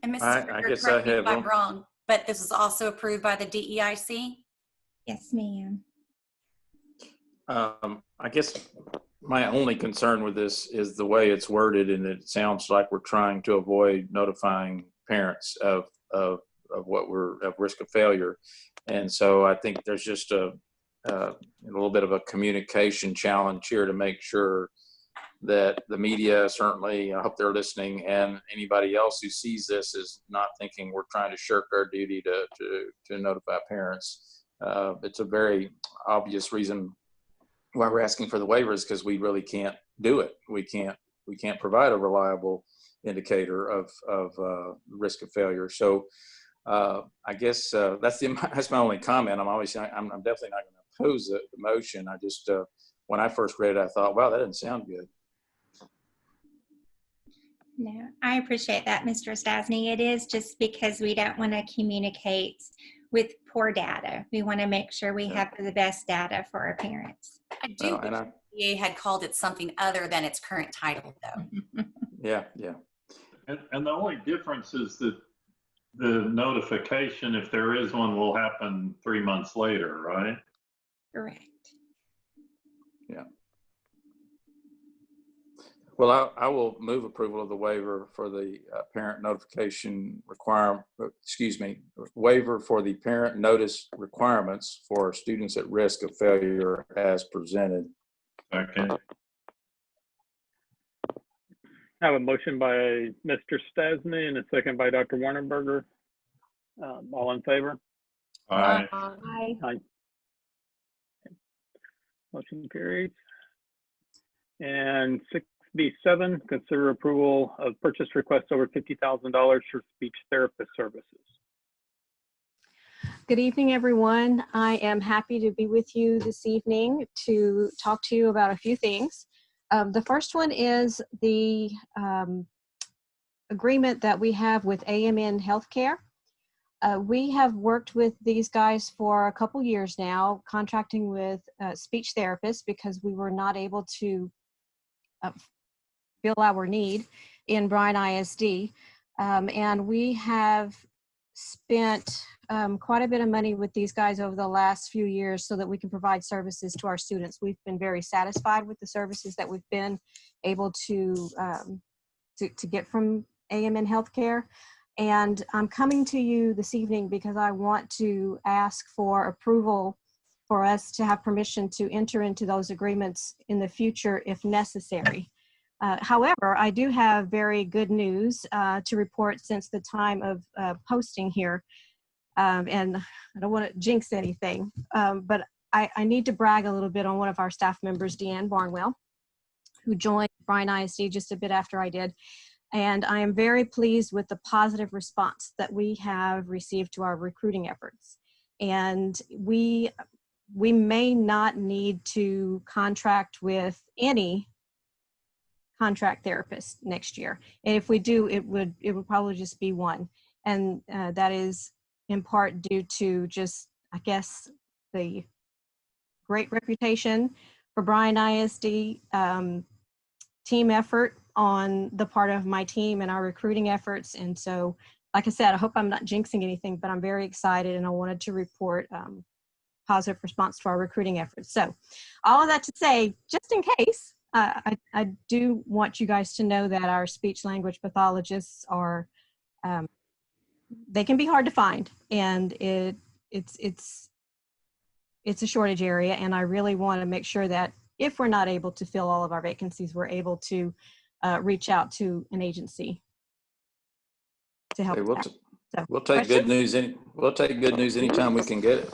And Mrs. I Ricker, guess correct I me have if I'm one. wrong, but this was also approved by the DEIC? Yes, ma'am. I guess my only concern with this is the way it's worded, and it sounds like we're trying to avoid notifying parents of what we're at risk of failure. And so I think there's just a little bit of a communication challenge here to make sure that the media, certainly, I hope they're listening, and anybody else who sees this is not thinking we're trying to shirk our duty to notify parents. It's a very obvious reason why we're asking for the waivers, because we really can't do it. We can't provide a reliable indicator of risk of failure. So I guess that's my only comment. I'm definitely not going to oppose the motion. I just when I first read it, I thought, wow, that doesn't sound good. No, I appreciate that, Mr. Stasny. It is just because we don't want to communicate with poor data. We want to make sure we have the best data for our parents. I do wish the DA had called it something other than its current title, though. Yeah. And the only difference is that the notification, if there is one, will happen 3 months later, right? Correct. Yeah. Well, I will move approval of the waiver for the parent notification waiver for the parent notice requirements for students at risk of failure as presented. Okay. I have a motion by Mr. Stasny and a second by Dr. Warnerberger. All in favor? Aye. Aye. Motion carries. And 6B7, consider approval of purchase request over $50,000 for speech therapist services. Good evening, everyone. I am happy to be with you this evening to talk to you about a few things. The first one is the agreement that we have with AMN Healthcare. We have worked with these guys for a couple years now, contracting with speech therapists because we were not able to fill our need in Bryan ISD. And we have spent quite a bit of money with these guys over the last few years so that we can provide services to our students. We've been very satisfied with the services that we've been able to get from AMN Healthcare. And I'm coming to you this evening because I want to ask for approval for us to have permission to enter into those agreements in the future if necessary. However, I do have very good news to report since the time of posting here. And I don't want to jinx anything, but I need to brag a little bit on one of our staff members, Deanne Barnwell, who joined Bryan ISD just a bit after I did. And I am very pleased with the positive response that we have received to our recruiting efforts. And we may not need to contract with any contract therapist next year. And if we do, it would probably just be one. And that is in part due to just, I guess, the great reputation for Bryan ISD, team effort on the part of my team and our recruiting efforts. And so, like I said, I hope I'm not jinxing anything, but I'm very excited and I wanted to report positive response to our recruiting efforts. So all of that to say, just in case, I do want you guys to know that our speech language pathologists are, they can be hard to find, and it's a shortage area, and I really want to make sure that if we're not able to fill all of our vacancies, we're able to reach out to an agency to help. Okay, So, We'll take good questions? news. We'll take good news anytime we can get it.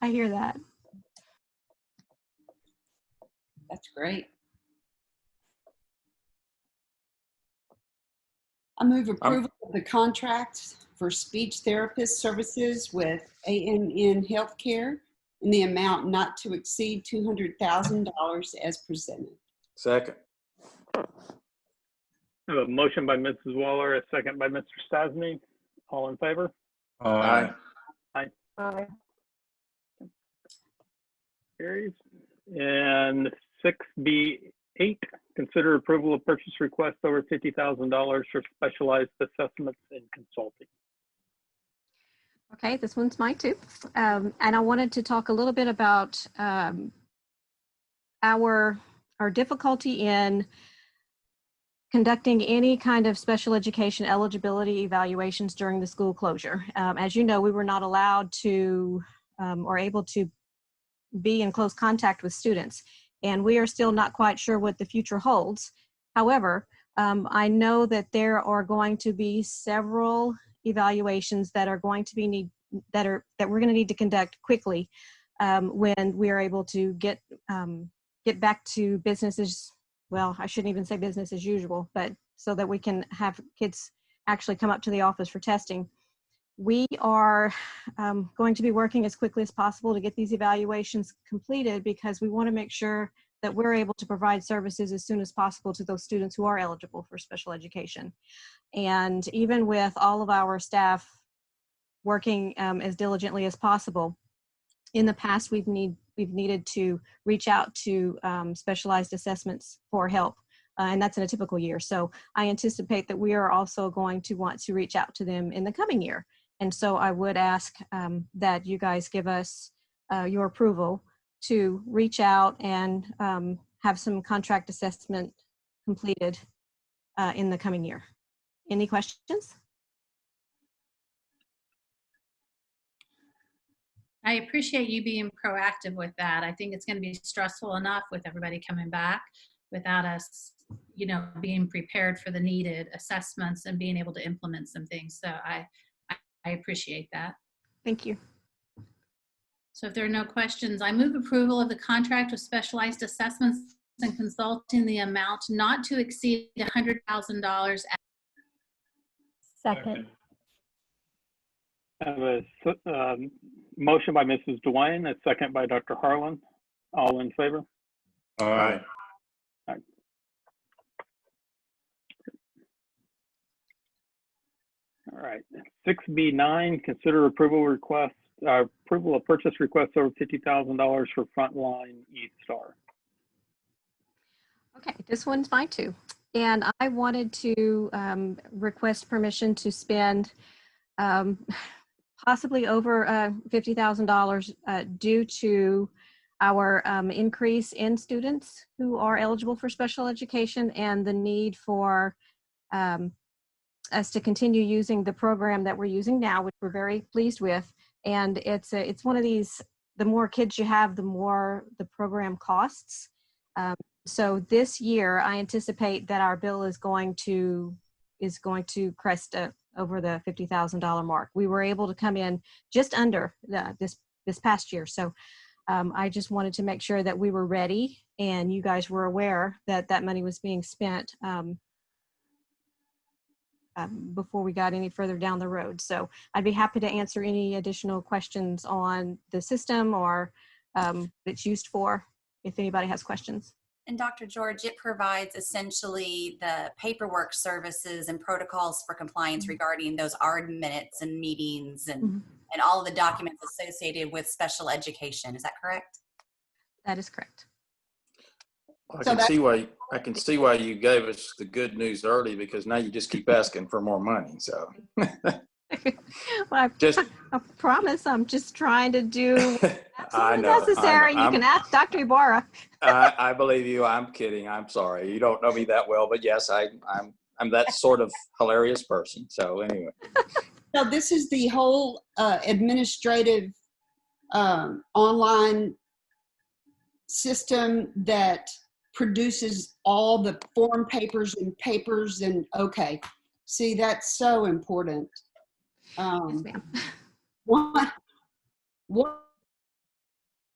I hear that. That's great. I move approval of the contract for speech therapist services with AMN Healthcare in the amount not to exceed $200,000 as presented. Second. I have a motion by Mrs. Waller, a second by Mr. Stasny. All in favor? Aye. Aye. Aye. Carries. And 6B8, consider approval of purchase request over $50,000 for specialized assessments and consulting. Okay, this one's mine too. And I wanted to talk a little bit about our difficulty in conducting any kind of special education eligibility evaluations during the school closure. As you know, we were not allowed to or able to be in close contact with students, and we are still not quite sure what the future holds. However, I know that there are going to be several evaluations that are going to be that we're going to need to conduct quickly when we are able to get back to business as well. I shouldn't even say business as usual, but so that we can have kids actually come up to the office for testing. We are going to be working as quickly as possible to get these evaluations completed because we want to make sure that we're able to provide services as soon as possible to those students who are eligible for special education. And even with all of our staff working as diligently as possible, in the past we've needed to reach out to specialized assessments for help, and that's in a typical year. So I anticipate that we are also going to want to reach out to them in the coming year. And so I would ask that you guys give us your approval to reach out and have some contract assessment completed in the coming year. Any questions? I appreciate you being proactive with that. I think it's going to be stressful enough with everybody coming back without us, you know, being prepared for the needed assessments and being able to implement some things. So I appreciate that. Thank you. So if there are no questions, I move approval of the contract with specialized assessments and consulting the amount not to exceed $100,000. Second. I have a motion by Mrs. Dwayne, a second by Dr. Harlan. All in favor? Aye. Aye. All right. 6B9, consider approval of purchase request over $50,000 for Frontline E-Star. Okay, this one's mine too. And I wanted to request permission to spend possibly over $50,000 due to our increase in students who are eligible for special education and the need for us to continue using the program that we're using now, which we're very pleased with. And it's one of these, the more kids you have, the more the program costs. So this year, I anticipate that our bill is going to crest over the $50,000 mark. We were able to come in just under this past year. So I just wanted to make sure that we were ready and you guys were aware that that money was being spent before we got any further down the road. So I'd be happy to answer any additional questions on the system or that it's used for, if anybody has questions. And Dr. George, it provides essentially the paperwork services and protocols for compliance regarding those ARD minutes and meetings and all of the documents associated with special education. Is that correct? That is correct. I can see why you gave us the good news early, because now you just keep asking for more money. So Well, I promise I'm just trying to do I absolutely know, necessary. You can ask Dr. Ibarra. I believe you. I'm kidding. I'm sorry. You don't know me that well, but yes, I'm that sort of hilarious person. So anyway. So this is the whole administrative online system that produces all the form papers and okay. See, that's so important. Yes, ma'am. What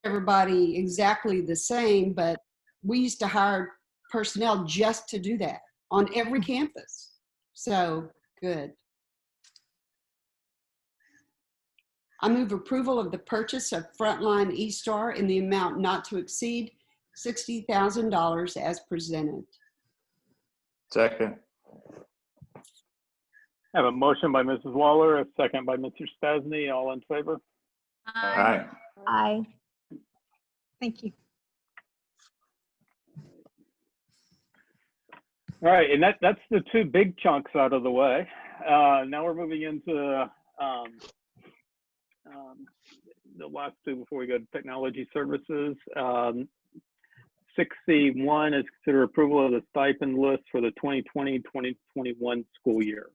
everybody exactly the same, but we used to hire personnel just to do that on every campus. So good. I move approval of the purchase of Frontline eStar in the amount not to exceed $60,000 as presented. Second. I have a motion by Mrs. Waller, a second by Mr. Stasny. All in favor? Aye. Aye. Thank you. All right, and that's the two big chunks out of the way. Now we're moving into the last two before we go to technology services. 6C1 is consider approval of the stipend list for the 2020-2021 school year.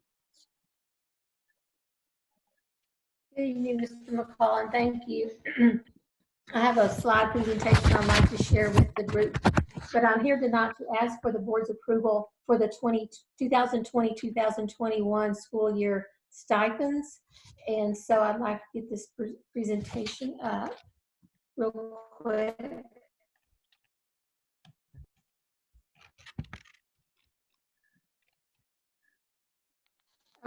Good evening, Mr. McCall, and thank you. I have a slide presentation I'd like to share with the group, but I'm here tonight to ask for the board's approval for the 2020-2021 school year stipends. And so I'd like to get this presentation up real quick.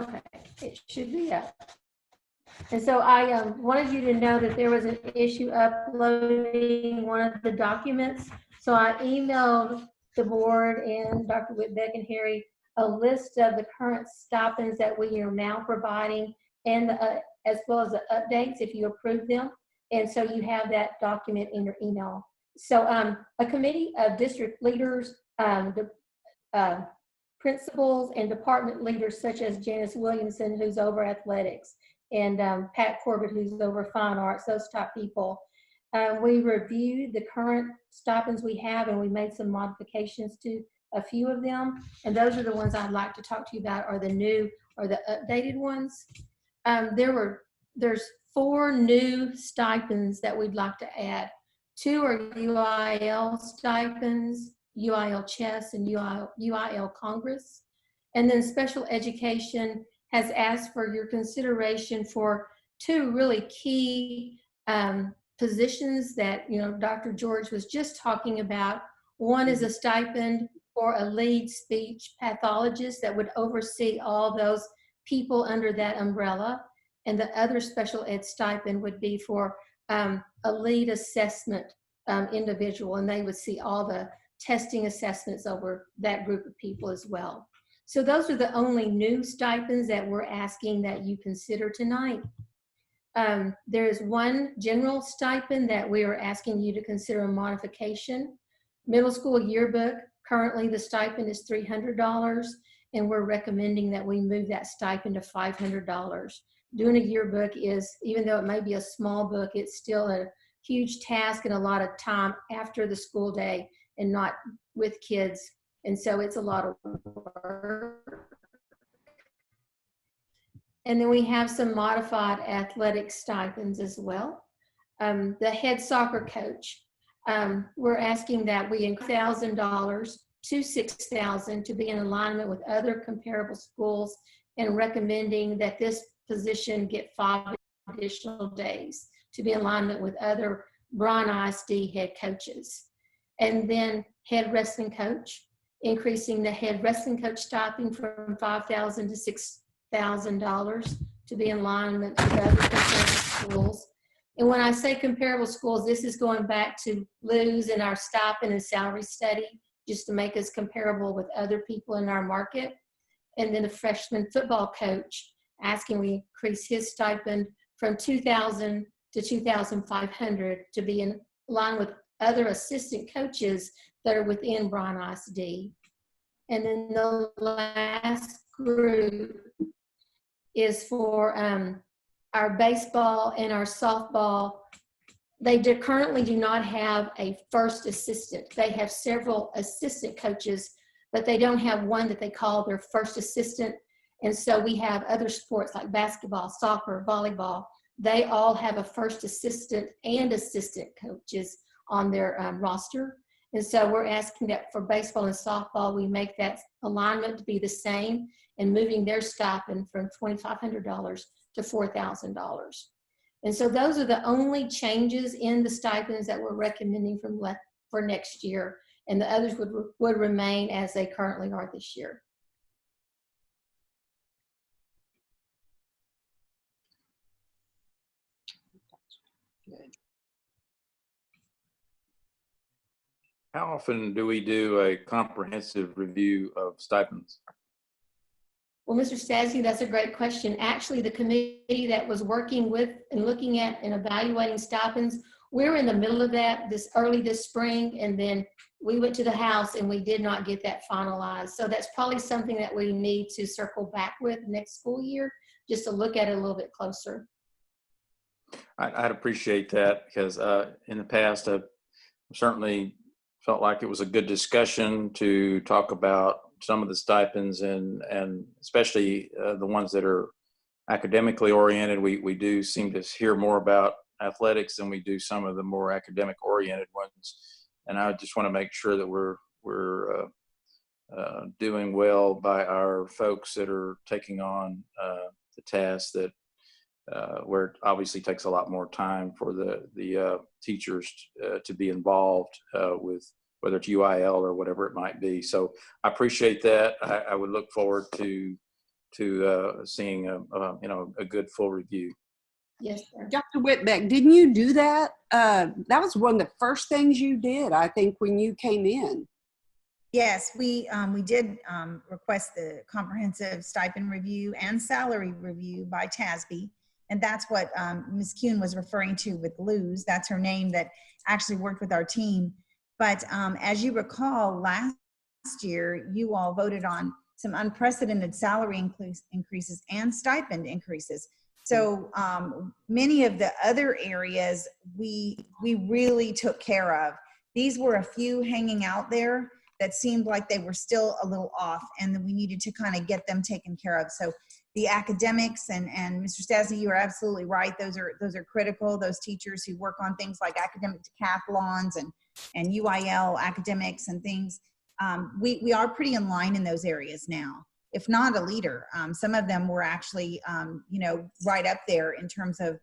Okay, it should be up. And so I wanted you to know that there was an issue uploading one of the documents. So I emailed the board and Dr. Whitbeck and Harry a list of the current stipends that we are now providing, and as well as the updates if you approve them. And so you have that document in your email. So a committee of district leaders, principals and department leaders such as Janice Williamson, who's over athletics, and Pat Corbett, who's over fine arts, those type people. We reviewed the current stipends we have, and we made some modifications to a few of them. And those are the ones I'd like to talk to you about, are the new or the updated ones. There's 4 new stipends that we'd like to add. 2 are UIL stipends, UIL Chess, and UIL Congress. And then special education has asked for your consideration for 2 really key positions that, Dr. George was just talking about. One is a stipend for a lead speech pathologist that would oversee all those people under that umbrella. And the other special ed stipend would be for a lead assessment individual, and they would see all the testing assessments over that group of people as well. So those are the only new stipends that we're asking that you consider tonight. There is one general stipend that we are asking you to consider a modification. Middle school yearbook, currently the stipend is $300, and we're recommending that we move that stipend to $500. Doing a yearbook is, even though it may be a small book, it's still a huge task and a lot of time after the school day and not with kids. And so it's a lot of work. And then we have some modified athletic stipends as well. The head soccer coach, we're asking that we increase $1,000 to $6,000 to be in alignment with other comparable schools, and recommending that this position get 5 additional days to be in alignment with other Bryan ISD head coaches. And then head wrestling coach, increasing the head wrestling coach stipend from $5,000 to $6,000 to be in alignment with other comparable schools. And when I say comparable schools, this is going back to Lou's and our stipend and salary study, just to make us comparable with other people in our market. And then a freshman football coach, asking we increase his stipend from $2,000 to $2,500 to be in line with other assistant coaches that are within Bryan ISD. And then the last group is for our baseball and our softball. They currently do not have a first assistant. They have several assistant coaches, but they don't have one that they call their first assistant. And so we have other sports like basketball, soccer, volleyball. They all have a first assistant and assistant coaches on their roster. And so we're asking that for baseball and softball, we make that alignment to be the same, and moving their stipend from $2,500 to $4,000. And so those are the only changes in the stipends that we're recommending for next year, and the others would remain as they currently are this year. How often do we do a comprehensive review of stipends? Well, Mr. Stassi, that's a great question. Actually, the committee that was working with and looking at and evaluating stipends, we're in the middle of that early this spring, and then we went to the House and we did not get that finalized. So that's probably something that we need to circle back with next school year, just to look at it a little bit closer. I'd appreciate that, because in the past, I've certainly felt like it was a good discussion to talk about some of the stipends, and especially the ones that are academically oriented. We do seem to hear more about athletics than we do some of the more academic oriented ones. And I just want to make sure that we're doing well by our folks that are taking on the tasks that where it obviously takes a lot more time for the teachers to be involved with, whether it's UIL or whatever it might be. So I appreciate that. I would look forward to seeing a good full review. Yes, sir. Dr. Whitbeck, didn't you do that? That was one of the first things you did, I think, when you came in. Yes, we did request the comprehensive stipend review and salary review by TASB. And that's what Ms. Kuhn was referring to with Luz. That's her name that actually worked with our team. But as you recall, last year, you all voted on some unprecedented salary increases and stipend increases. So many of the other areas we really took care of. These were a few hanging out there that seemed like they were still a little off, and that we needed to kind of get them taken care of. So the academics, and Mr. Stassi, you are absolutely right. Those are critical. Those teachers who work on things like academic decathlons and UIL academics and things. We are pretty in line in those areas now, if not a leader. Some of them were actually, right up there in terms of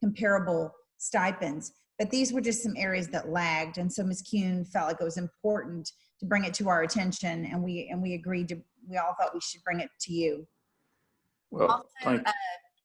comparable stipends. But these were just some areas that lagged, and so Ms. Kuhn felt like it was important to bring it to our attention, and we agreed to. We all thought we should bring it to you. Well, also,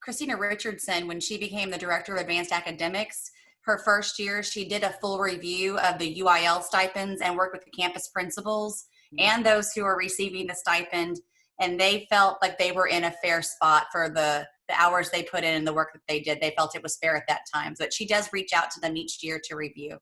Christina Richardson, when she became the Director of Advanced Academics, her first year, she did a full review of the UIL stipends and worked with the campus principals and those who are receiving the stipend. And they felt like they were in a fair spot for the hours they put in and the work that they did. They felt it was fair at that time. But she does reach out to them each year to review.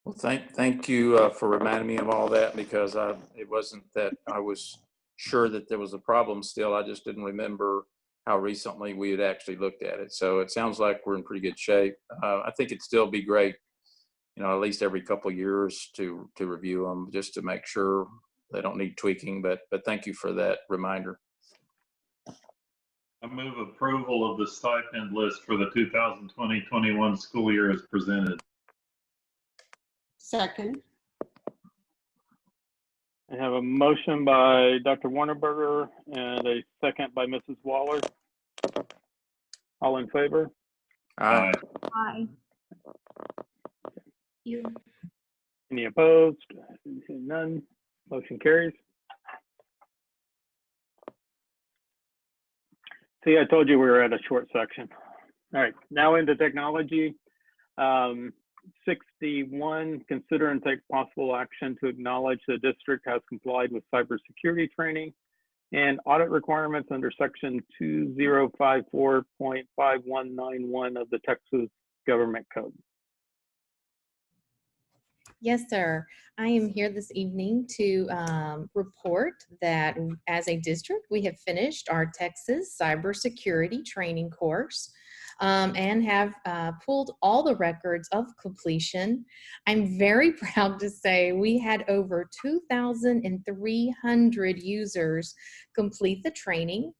Well, thank you for reminding me of all that, because it wasn't that I was sure that there was a problem still. I just didn't remember how recently we had actually looked at it. So it sounds like we're in pretty good shape. I think it'd still be great, at least every couple of years to review them, just to make sure they don't need tweaking. But thank you for that reminder. I move approval of the stipend list for the 2020-21 school year as presented. Second. I have a motion by Dr. Warnerberger and a second by Mrs. Waller. All in favor? Aye. Aye. You. Any opposed? None. Motion carries. See, I told you we were at a short section. All right, now into technology. 61, consider and take possible action to acknowledge the district has complied with cybersecurity training and audit requirements under section 2054.5191 of the Texas Government Code. Yes, sir. I am here this evening to report that as a district, we have finished our Texas cybersecurity training course and have pulled all the records of completion. I'm very proud to say we had over 2,300 users complete the training.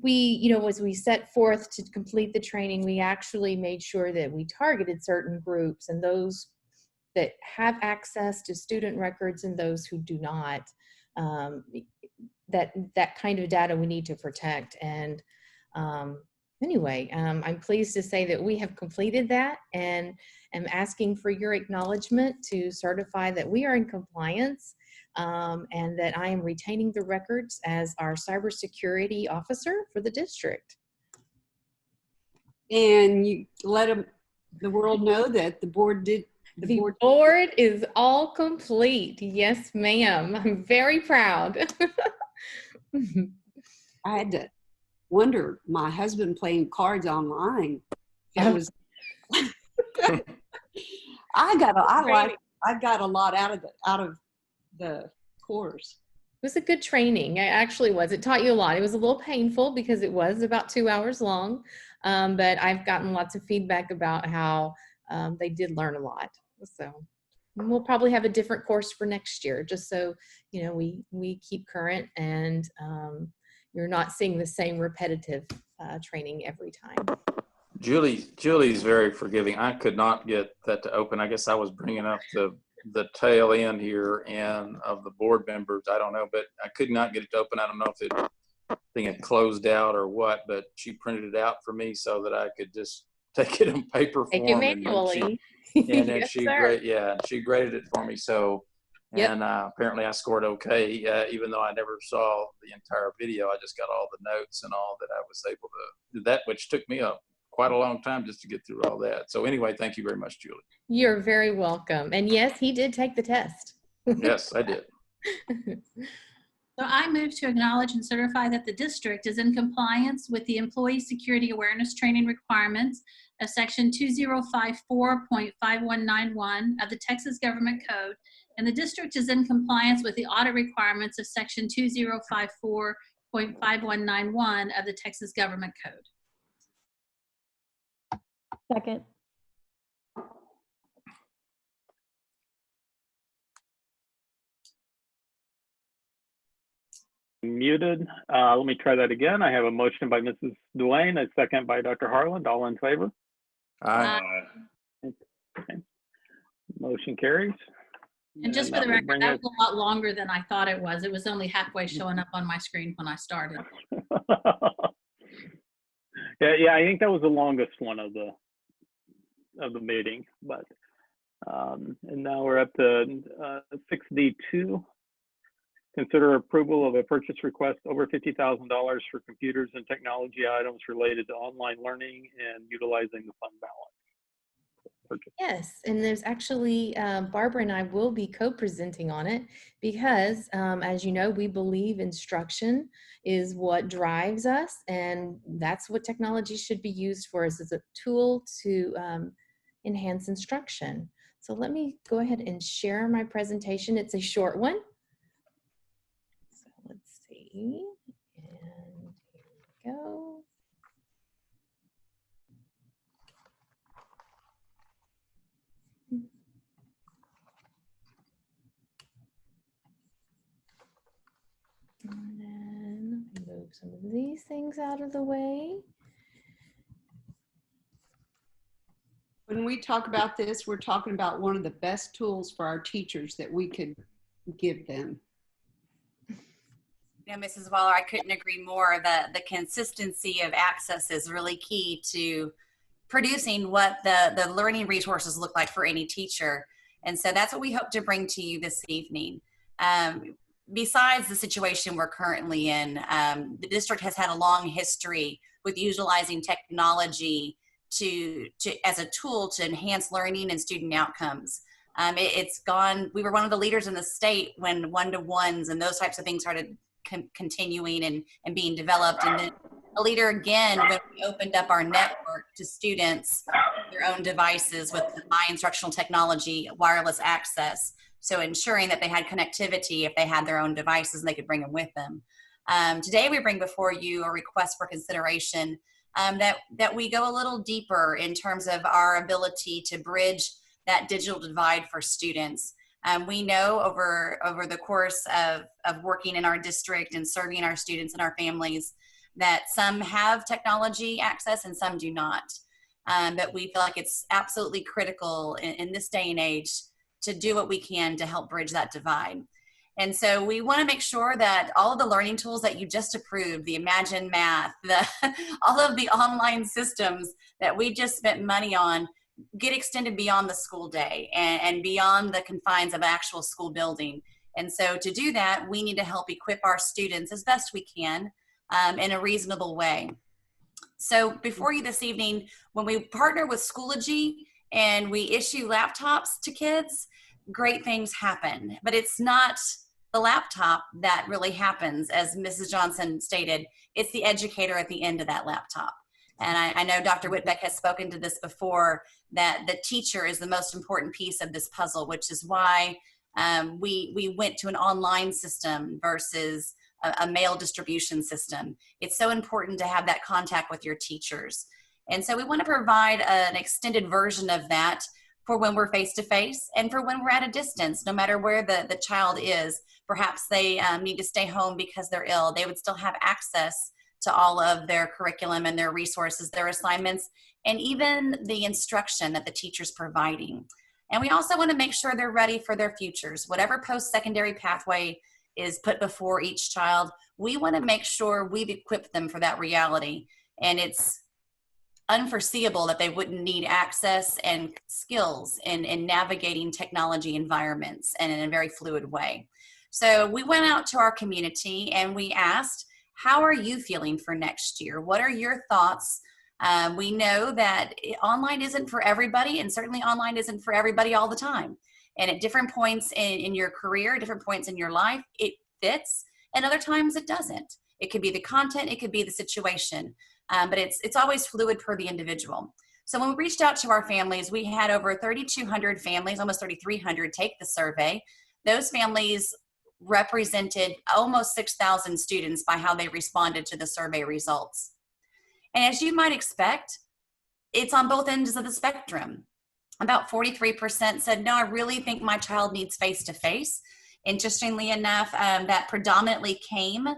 We, as we set forth to complete the training, we actually made sure that we targeted certain groups, and those that have access to student records and those who do not. That kind of data we need to protect. And Anyway, I'm pleased to say that we have completed that and am asking for your acknowledgement to certify that we are in compliance and that I am retaining the records as our cybersecurity officer for the district. And you let the world know that the board did. The board is all complete. Yes, ma'am. I'm very proud. I had to wonder, my husband playing cards online. It was. I got a lot out of the course. It was a good training. It actually was. It taught you a lot. It was a little painful because it was about 2 hours long, but I've gotten lots of feedback about how they did learn a lot. So we'll probably have a different course for next year, just so you know we keep current and you're not seeing the same repetitive training every time. Julie's very forgiving. I could not get that to open. I guess I was bringing up the tail end here and of the board members. I don't know, but I could not get it to open. I don't know if the thing had closed out or what, but she printed it out for me so that I could just take it in paper form. Take it manually. And then Yes, she sir. she graded it for me. So, Yep. and apparently I scored okay, even though I never saw the entire video. I just got all the notes and all that I was able to do that, which took me quite a long time just to get through all that. So anyway, thank you very much, Julie. You're very welcome. And yes, he did take the test. Yes, I did. So I move to acknowledge and certify that the district is in compliance with the Employee Security Awareness Training requirements of Section 2054.5191 of the Texas Government Code, and the district is in compliance with the audit requirements of Section 2054.5191 of the Texas Government Code. Second. Muted. Let me try that again. I have a motion by Mrs. Duane, a second by Dr. Harland. All in favor? Aye. Okay. Motion carries. And just for the record, that was a lot longer than I thought it was. It was only halfway showing up on my screen when I started. Yeah, I think that was the longest one of the meeting, but and now we're up to 6D2. Consider approval of a purchase request over $50,000 for computers and technology items related to online learning and utilizing the fund balance. Purchase. Yes, and there's actually, Barbara and I will be co-presenting on it because, as you know, we believe instruction is what drives us, and that's what technology should be used for, as a tool to enhance instruction. So let me go ahead and share my presentation. It's a short one. So let's see, and here we go. And then move some of these things out of the way. When we talk about this, we're talking about one of the best tools for our teachers that we could give them. Yeah, Mrs. Waller, I couldn't agree more. The consistency of access is really key to producing what the learning resources look like for any teacher. And so that's what we hope to bring to you this evening. Besides the situation we're currently in, the district has had a long history with utilizing technology as a tool to enhance learning and student outcomes. We were one of the leaders in the state when one-to-ones and those types of things started continuing and being developed. And then a leader again when we opened up our network to students, their own devices with my instructional technology, wireless access. So ensuring that they had connectivity if they had their own devices and they could bring them with them. Today we bring before you a request for consideration that we go a little deeper in terms of our ability to bridge that digital divide for students. We know over the course of working in our district and serving our students and our families that some have technology access and some do not. But we feel like it's absolutely critical in this day and age to do what we can to help bridge that divide. And so we want to make sure that all of the learning tools that you just approved, the Imagine Math, all of the online systems that we just spent money on, get extended beyond the school day and beyond the confines of an actual school building. And so to do that, we need to help equip our students as best we can in a reasonable way. So before you this evening, when we partner with Schoology and we issue laptops to kids, great things happen. But it's not the laptop that really happens, as Mrs. Johnson stated. It's the educator at the end of that laptop. And I know Dr. Whitbeck has spoken to this before, that the teacher is the most important piece of this puzzle, which is why we went to an online system versus a mail distribution system. It's so important to have that contact with your teachers. And so we want to provide an extended version of that for when we're face-to-face and for when we're at a distance, no matter where the child is. Perhaps they need to stay home because they're ill. They would still have access to all of their curriculum and their resources, their assignments, and even the instruction that the teacher's providing. And we also want to make sure they're ready for their futures. Whatever post-secondary pathway is put before each child, we want to make sure we've equipped them for that reality. And it's unforeseeable that they wouldn't need access and skills in navigating technology environments and in a very fluid way. So we went out to our community and we asked, how are you feeling for next year? What are your thoughts? We know that online isn't for everybody, and certainly online isn't for everybody all the time. And at different points in your career, different points in your life, it fits, and other times it doesn't. It could be the content, it could be the situation, but it's always fluid per the individual. So when we reached out to our families, we had over 3,200 families, almost 3,300 take the survey. Those families represented almost 6,000 students by how they responded to the survey results. And as you might expect, it's on both ends of the spectrum. About 43% said, no, I really think my child needs face-to-face. Interestingly enough, that predominantly came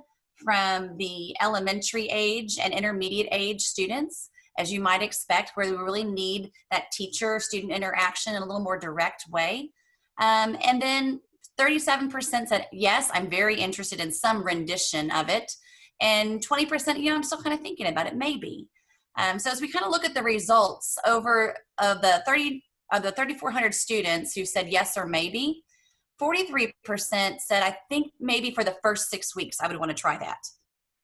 from the elementary age and intermediate age students, as you might expect, where we really need that teacher-student interaction in a little more direct way. And then 37% said, yes, I'm very interested in some rendition of it. And 20%, I'm still kind of thinking about it, maybe. So as we kind of look at the results over of the 3,400 students who said yes or maybe, 43% said, I think maybe for the first 6 weeks, I would want to try that.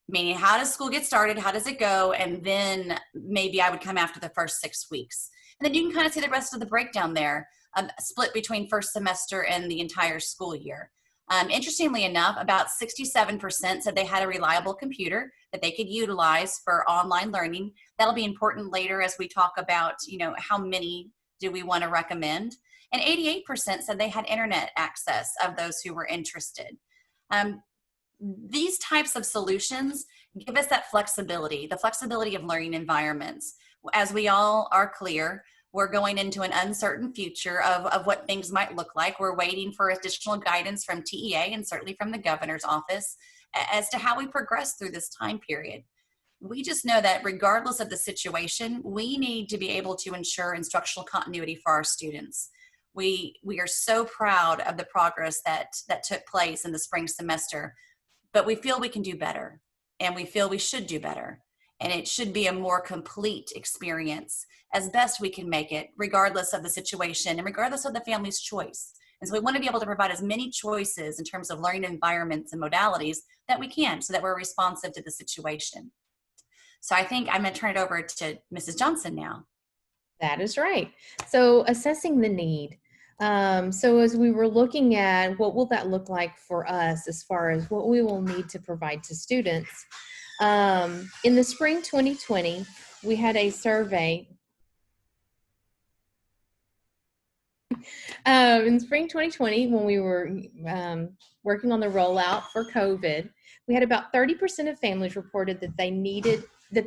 Meaning, how does school get started? How does it go? And then maybe I would come after the first 6 weeks. And then you can kind of see the rest of the breakdown there, split between first semester and the entire school year. Interestingly enough, about 67% said they had a reliable computer that they could utilize for online learning. That'll be important later as we talk about, how many do we want to recommend. And 88% said they had internet access of those who were interested. These types of solutions give us that flexibility, the flexibility of learning environments. As we all are clear, we're going into an uncertain future of what things might look like. We're waiting for additional guidance from TEA and certainly from the governor's office as to how we progress through this time period. We just know that regardless of the situation, we need to be able to ensure instructional continuity for our students. We are so proud of the progress that took place in the spring semester, but we feel we can do better, and we feel we should do better. And it should be a more complete experience as best we can make it, regardless of the situation and regardless of the family's choice. And so we want to be able to provide as many choices in terms of learning environments and modalities that we can, so that we're responsive to the situation. So I think I'm going to turn it over to Mrs. Johnson now. That is right. So assessing the need. So as we were looking at what will that look like for us as far as what we will need to provide to students, in the spring 2020, we had a survey. In spring 2020, when we were working on the rollout for COVID, we had about 30% of families reported that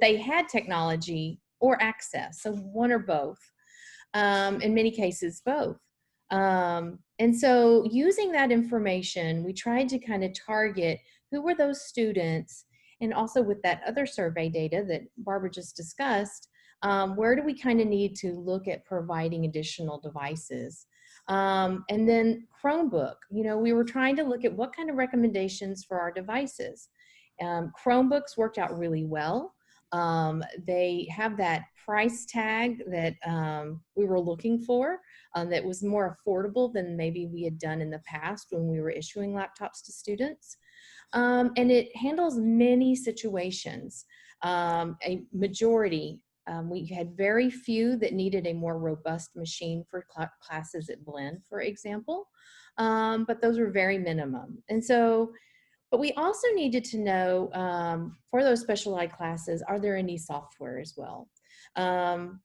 they had technology or access, so one or both. In many cases, both. And so using that information, we tried to kind of target who were those students, and also with that other survey data that Barbara just discussed, Where do we kind of need to look at providing additional devices? And then Chromebook, we were trying to look at what kind of recommendations for our devices. Chromebooks worked out really well. They have that price tag that we were looking for, that was more affordable than maybe we had done in the past when we were issuing laptops to students. And it handles many situations. A majority, we had very few that needed a more robust machine for classes at Blinn, for example, but those were very minimum. And so, but we also needed to know for those special ed classes, are there any software as well?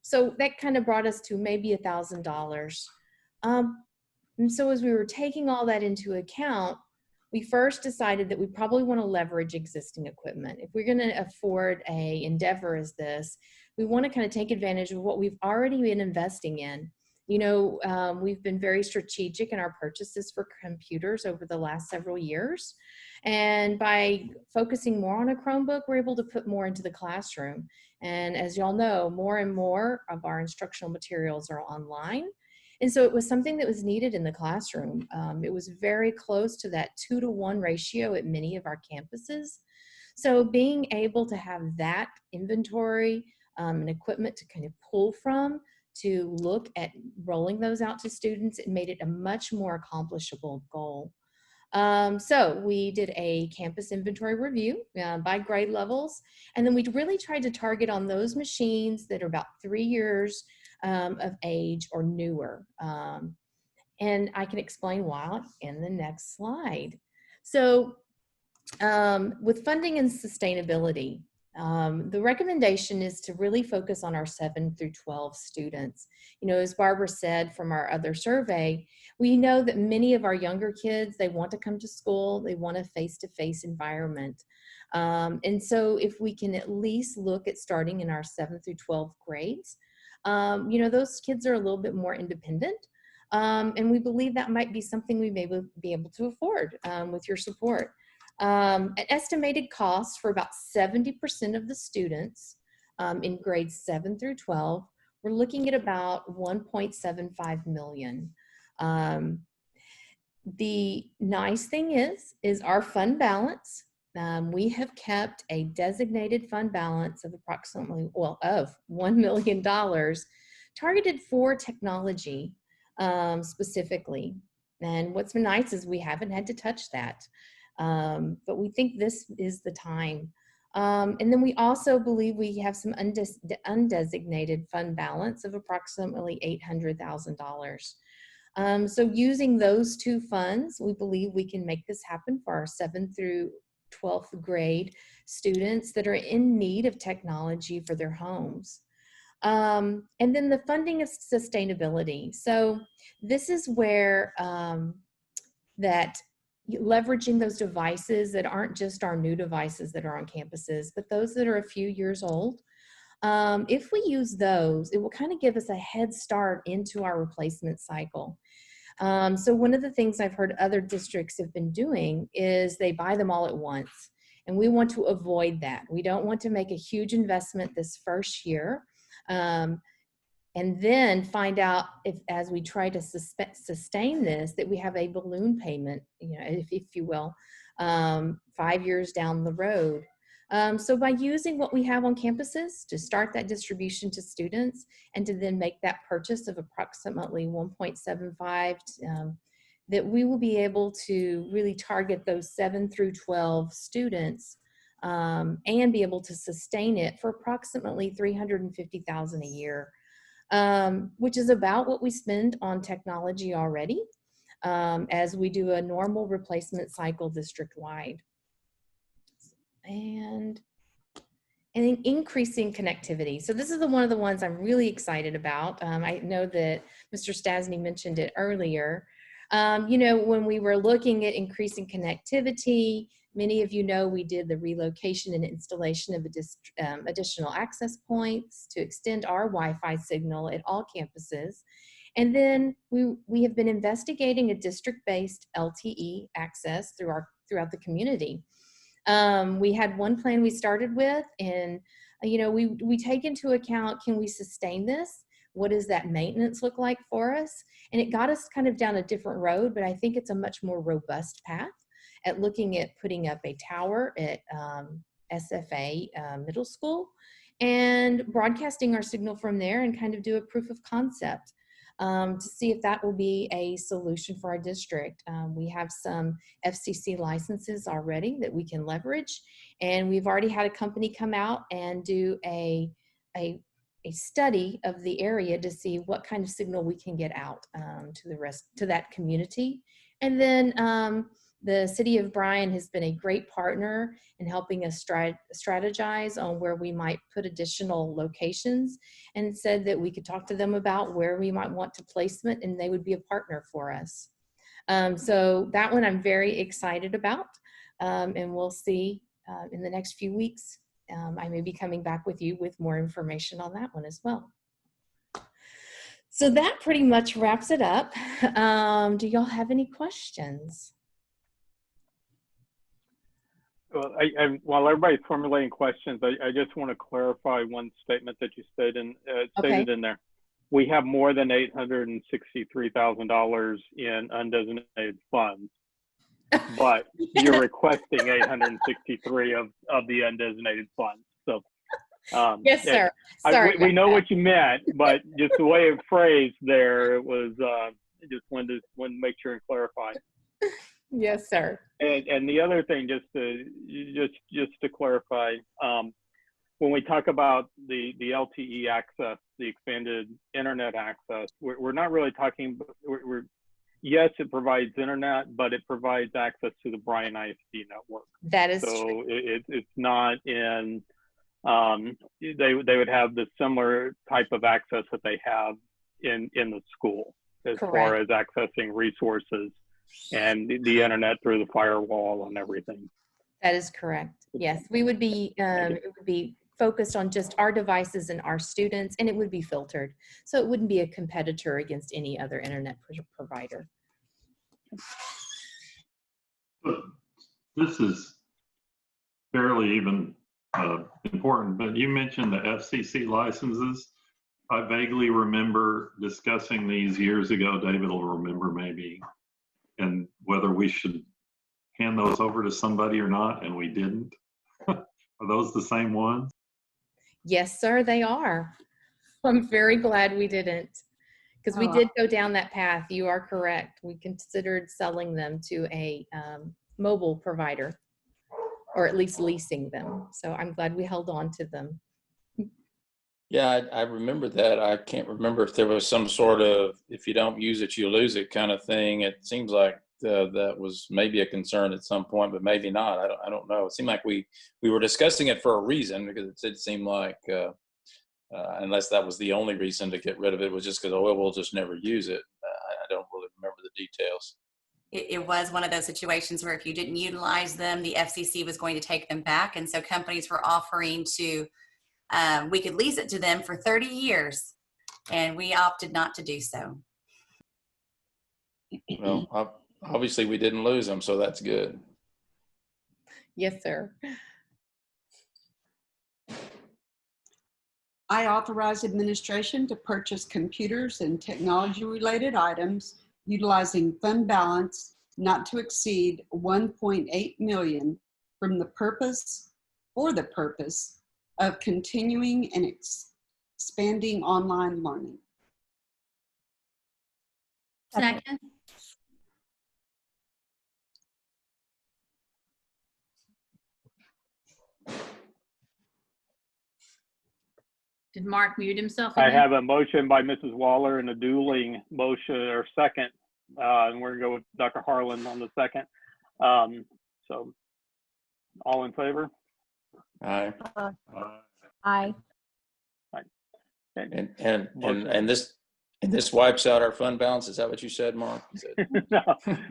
So that kind of brought us to maybe $1,000. And so as we were taking all that into account, we first decided that we probably want to leverage existing equipment. If we're going to afford a endeavor as this, we want to kind of take advantage of what we've already been investing in. We've been very strategic in our purchases for computers over the last several years. And by focusing more on a Chromebook, we're able to put more into the classroom. And as y'all know, more and more of our instructional materials are online. And so it was something that was needed in the classroom. It was very close to that 2-to-1 ratio at many of our campuses. So being able to have that inventory and equipment to kind of pull from to look at rolling those out to students, it made it a much more accomplishable goal. So we did a campus inventory review by grade levels, and then we really tried to target on those machines that are about 3 years of age or newer. And I can explain why in the next slide. So with funding and sustainability, the recommendation is to really focus on our 7 through 12 students. As Barbara said from our other survey, we know that many of our younger kids, they want to come to school, they want a face-to-face environment. And so if we can at least look at starting in our 7 through 12 grades, those kids are a little bit more independent. And we believe that might be something we may be able to afford with your support. An estimated cost for about 70% of the students in grades 7 through 12, we're looking at about $1.75 million. The nice thing is our fund balance. We have kept a designated fund balance of approximately, of $1 million targeted for technology specifically. And what's been nice is we haven't had to touch that. But we think this is the time. And then we also believe we have some undesignated fund balance of approximately $800,000. So using those two funds, we believe we can make this happen for our 7th through 12th grade students that are in need of technology for their homes. And then the funding of sustainability. So this is where that leveraging those devices that aren't just our new devices that are on campuses, but those that are a few years old. If we use those, it will kind of give us a head start into our replacement cycle. So one of the things I've heard other districts have been doing is they buy them all at once. And we want to avoid that. We don't want to make a huge investment this first year. And then find out if, as we try to sustain this, that we have a balloon payment, if you will, 5 years down the road. So by using what we have on campuses to start that distribution to students and to then make that purchase of approximately 1.75, that we will be able to really target those 7 through 12 students and be able to sustain it for approximately $350,000 a year. Which is about what we spend on technology already as we do a normal replacement cycle district-wide. And increasing connectivity. So this is one of the ones I'm really excited about. I know that Mr. Stasny mentioned it earlier. When we were looking at increasing connectivity, many of you know we did the relocation and installation of additional access points to extend our Wi-Fi signal at all campuses. And then we have been investigating a district-based LTE access throughout the community. We had one plan we started with in you know, we take into account, can we sustain this? What does that maintenance look like for us? And it got us kind of down a different road, but I think it's a much more robust path at looking at putting up a tower at SFA Middle School and broadcasting our signal from there and kind of do a proof of concept to see if that will be a solution for our district. We have some FCC licenses already that we can leverage, and we've already had a company come out and do a study of the area to see what kind of signal we can get out to that community. And then the city of Bryan has been a great partner in helping us strategize on where we might put additional locations, and said that we could talk to them about where we might want to placement, and they would be a partner for us. So that one I'm very excited about, and we'll see in the next few weeks. I may be coming back with you with more information on that one as well. So that pretty much wraps it up. Do y'all have any questions? Well, while everybody's formulating questions, I just want to clarify one statement that you stated in there. We have more than $863,000 in undesignated funds, but you're requesting 863 of the undesignated funds. So yes, sir. We know what you meant, but just the way it phrased there, it was just wanted to make sure and clarify. Yes, sir. And the other thing, just to clarify, when we talk about the LTE access, the expanded internet access, we're not really talking. Yes, it provides internet, but it provides access to the Bryan ISD network. That is so true. It's not in. They would have the similar type of access that they have in the school as far as accessing resources and the internet through the firewall and everything. That is correct. Yes, we would be it would be focused on just our devices and our students, and it would be filtered, so it wouldn't be a competitor against any other internet provider. This is fairly even important, but you mentioned the FCC licenses. I vaguely remember discussing these years ago. David will remember maybe, and whether we should hand those over to somebody or not, and we didn't. Are those the same ones? Yes, sir, they are. I'm very glad we didn't, because we did go down that path. You are correct. We considered selling them to a mobile provider, or at least leasing them. So I'm glad we held on to them. Yeah, I remember that. I can't remember if there was some sort of, if you don't use it, you lose it kind of thing. It seems like that was maybe a concern at some point, but maybe not. I don't know. It seemed like we were discussing it for a reason, because it did seem like, unless that was the only reason to get rid of it, was just because, oh, well, we'll just never use it. I don't really remember the details. It was one of those situations where if you didn't utilize them, the FCC was going to take them back. And so companies were offering to, we could lease it to them for 30 years. And we opted not to do so. Well, obviously we didn't lose them, so that's good. Yes, sir. I authorize administration to purchase computers and technology-related items utilizing fund balance not to exceed $1.8 million for the purpose of continuing and expanding online learning. Second. Did Mark mute himself again? I have a motion by Mrs. Waller and a dueling motion or second, and we're gonna go with Dr. Harlan on the second. So, all in favor? Aye. Aye. And this wipes out our fund balance. Is that what you said, Mark? No,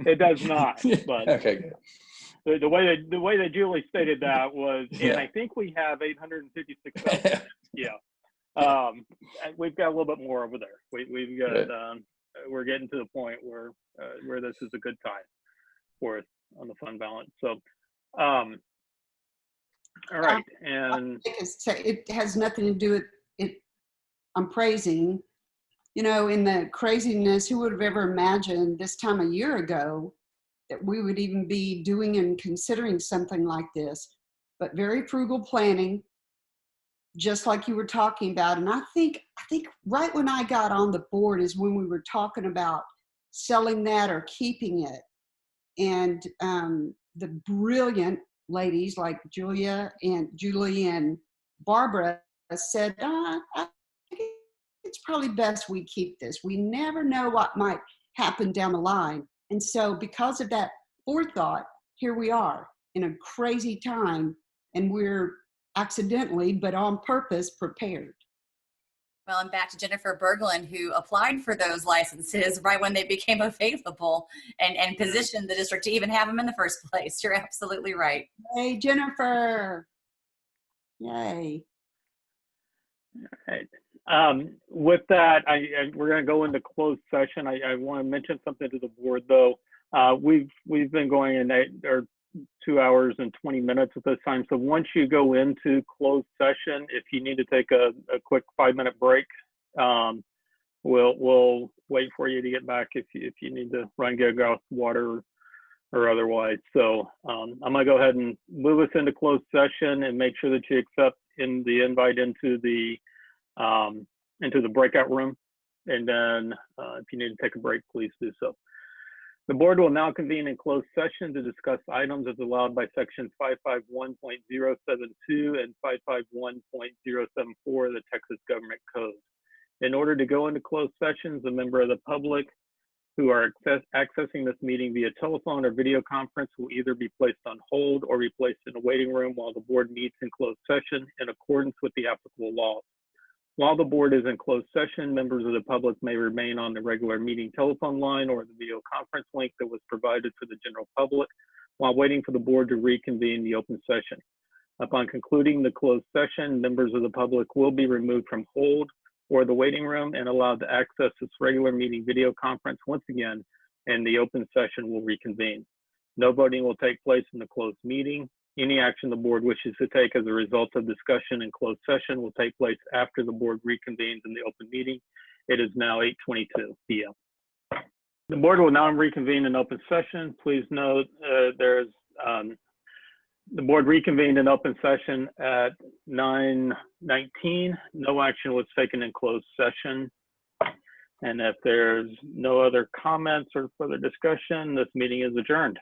it does not. But okay, good. The way that Julie stated that was, and I think we have 856,000. Yeah. We've got a little bit more over there. We've got we're getting to the point where this is a good time for us on the fund balance. So All right, and it has nothing to do with it. I'm praising, you know, in the craziness, who would have ever imagined this time a year ago that we would even be doing and considering something like this? But very frugal planning, just like you were talking about. And I think right when I got on the board is when we were talking about selling that or keeping it. And the brilliant ladies like Julie and Barbara said, I think it's probably best we keep this. We never know what might happen down the line. And so because of that forethought, here we are in a crazy time, and we're accidentally, but on purpose, prepared. Well, and back to Jennifer Berglund, who applied for those licenses right when they became available and positioned the district to even have them in the first place. You're absolutely right. Hey, Jennifer. Yay. all right. With that, we're going to go into closed session. I want to mention something to the board, though. We've been going in 2 hours and 20 minutes at this time. So once you go into closed session, if you need to take a quick 5-minute break, we'll wait for you to get back if you need to run, get a glass of water or otherwise. So I'm gonna go ahead and move us into closed session and make sure that you accept in the invite into the breakout room. And then if you need to take a break, please do so. The board will now convene in closed session to discuss items as allowed by section 551.072 and 551.074 of the Texas Government Code. In order to go into closed sessions, a member of the public who are accessing this meeting via telephone or video conference will either be placed on hold or be placed in a waiting room while the board meets in closed session in accordance with the applicable laws. While the board is in closed session, members of the public may remain on the regular meeting telephone line or the video conference link that was provided for the general public while waiting for the board to reconvene the open session. Upon concluding the closed session, members of the public will be removed from hold or the waiting room and allowed to access this regular meeting video conference once again, and the open session will reconvene. No voting will take place in the closed meeting. Any action the board wishes to take as a result of discussion in closed session will take place after the board reconvenes in the open meeting. It is now 8:22 p.m. The board will now reconvene in open session. Please note the board reconvened in open session at 9:19. No action was taken in closed session. And if there's no other comments or further discussion, this meeting is adjourned.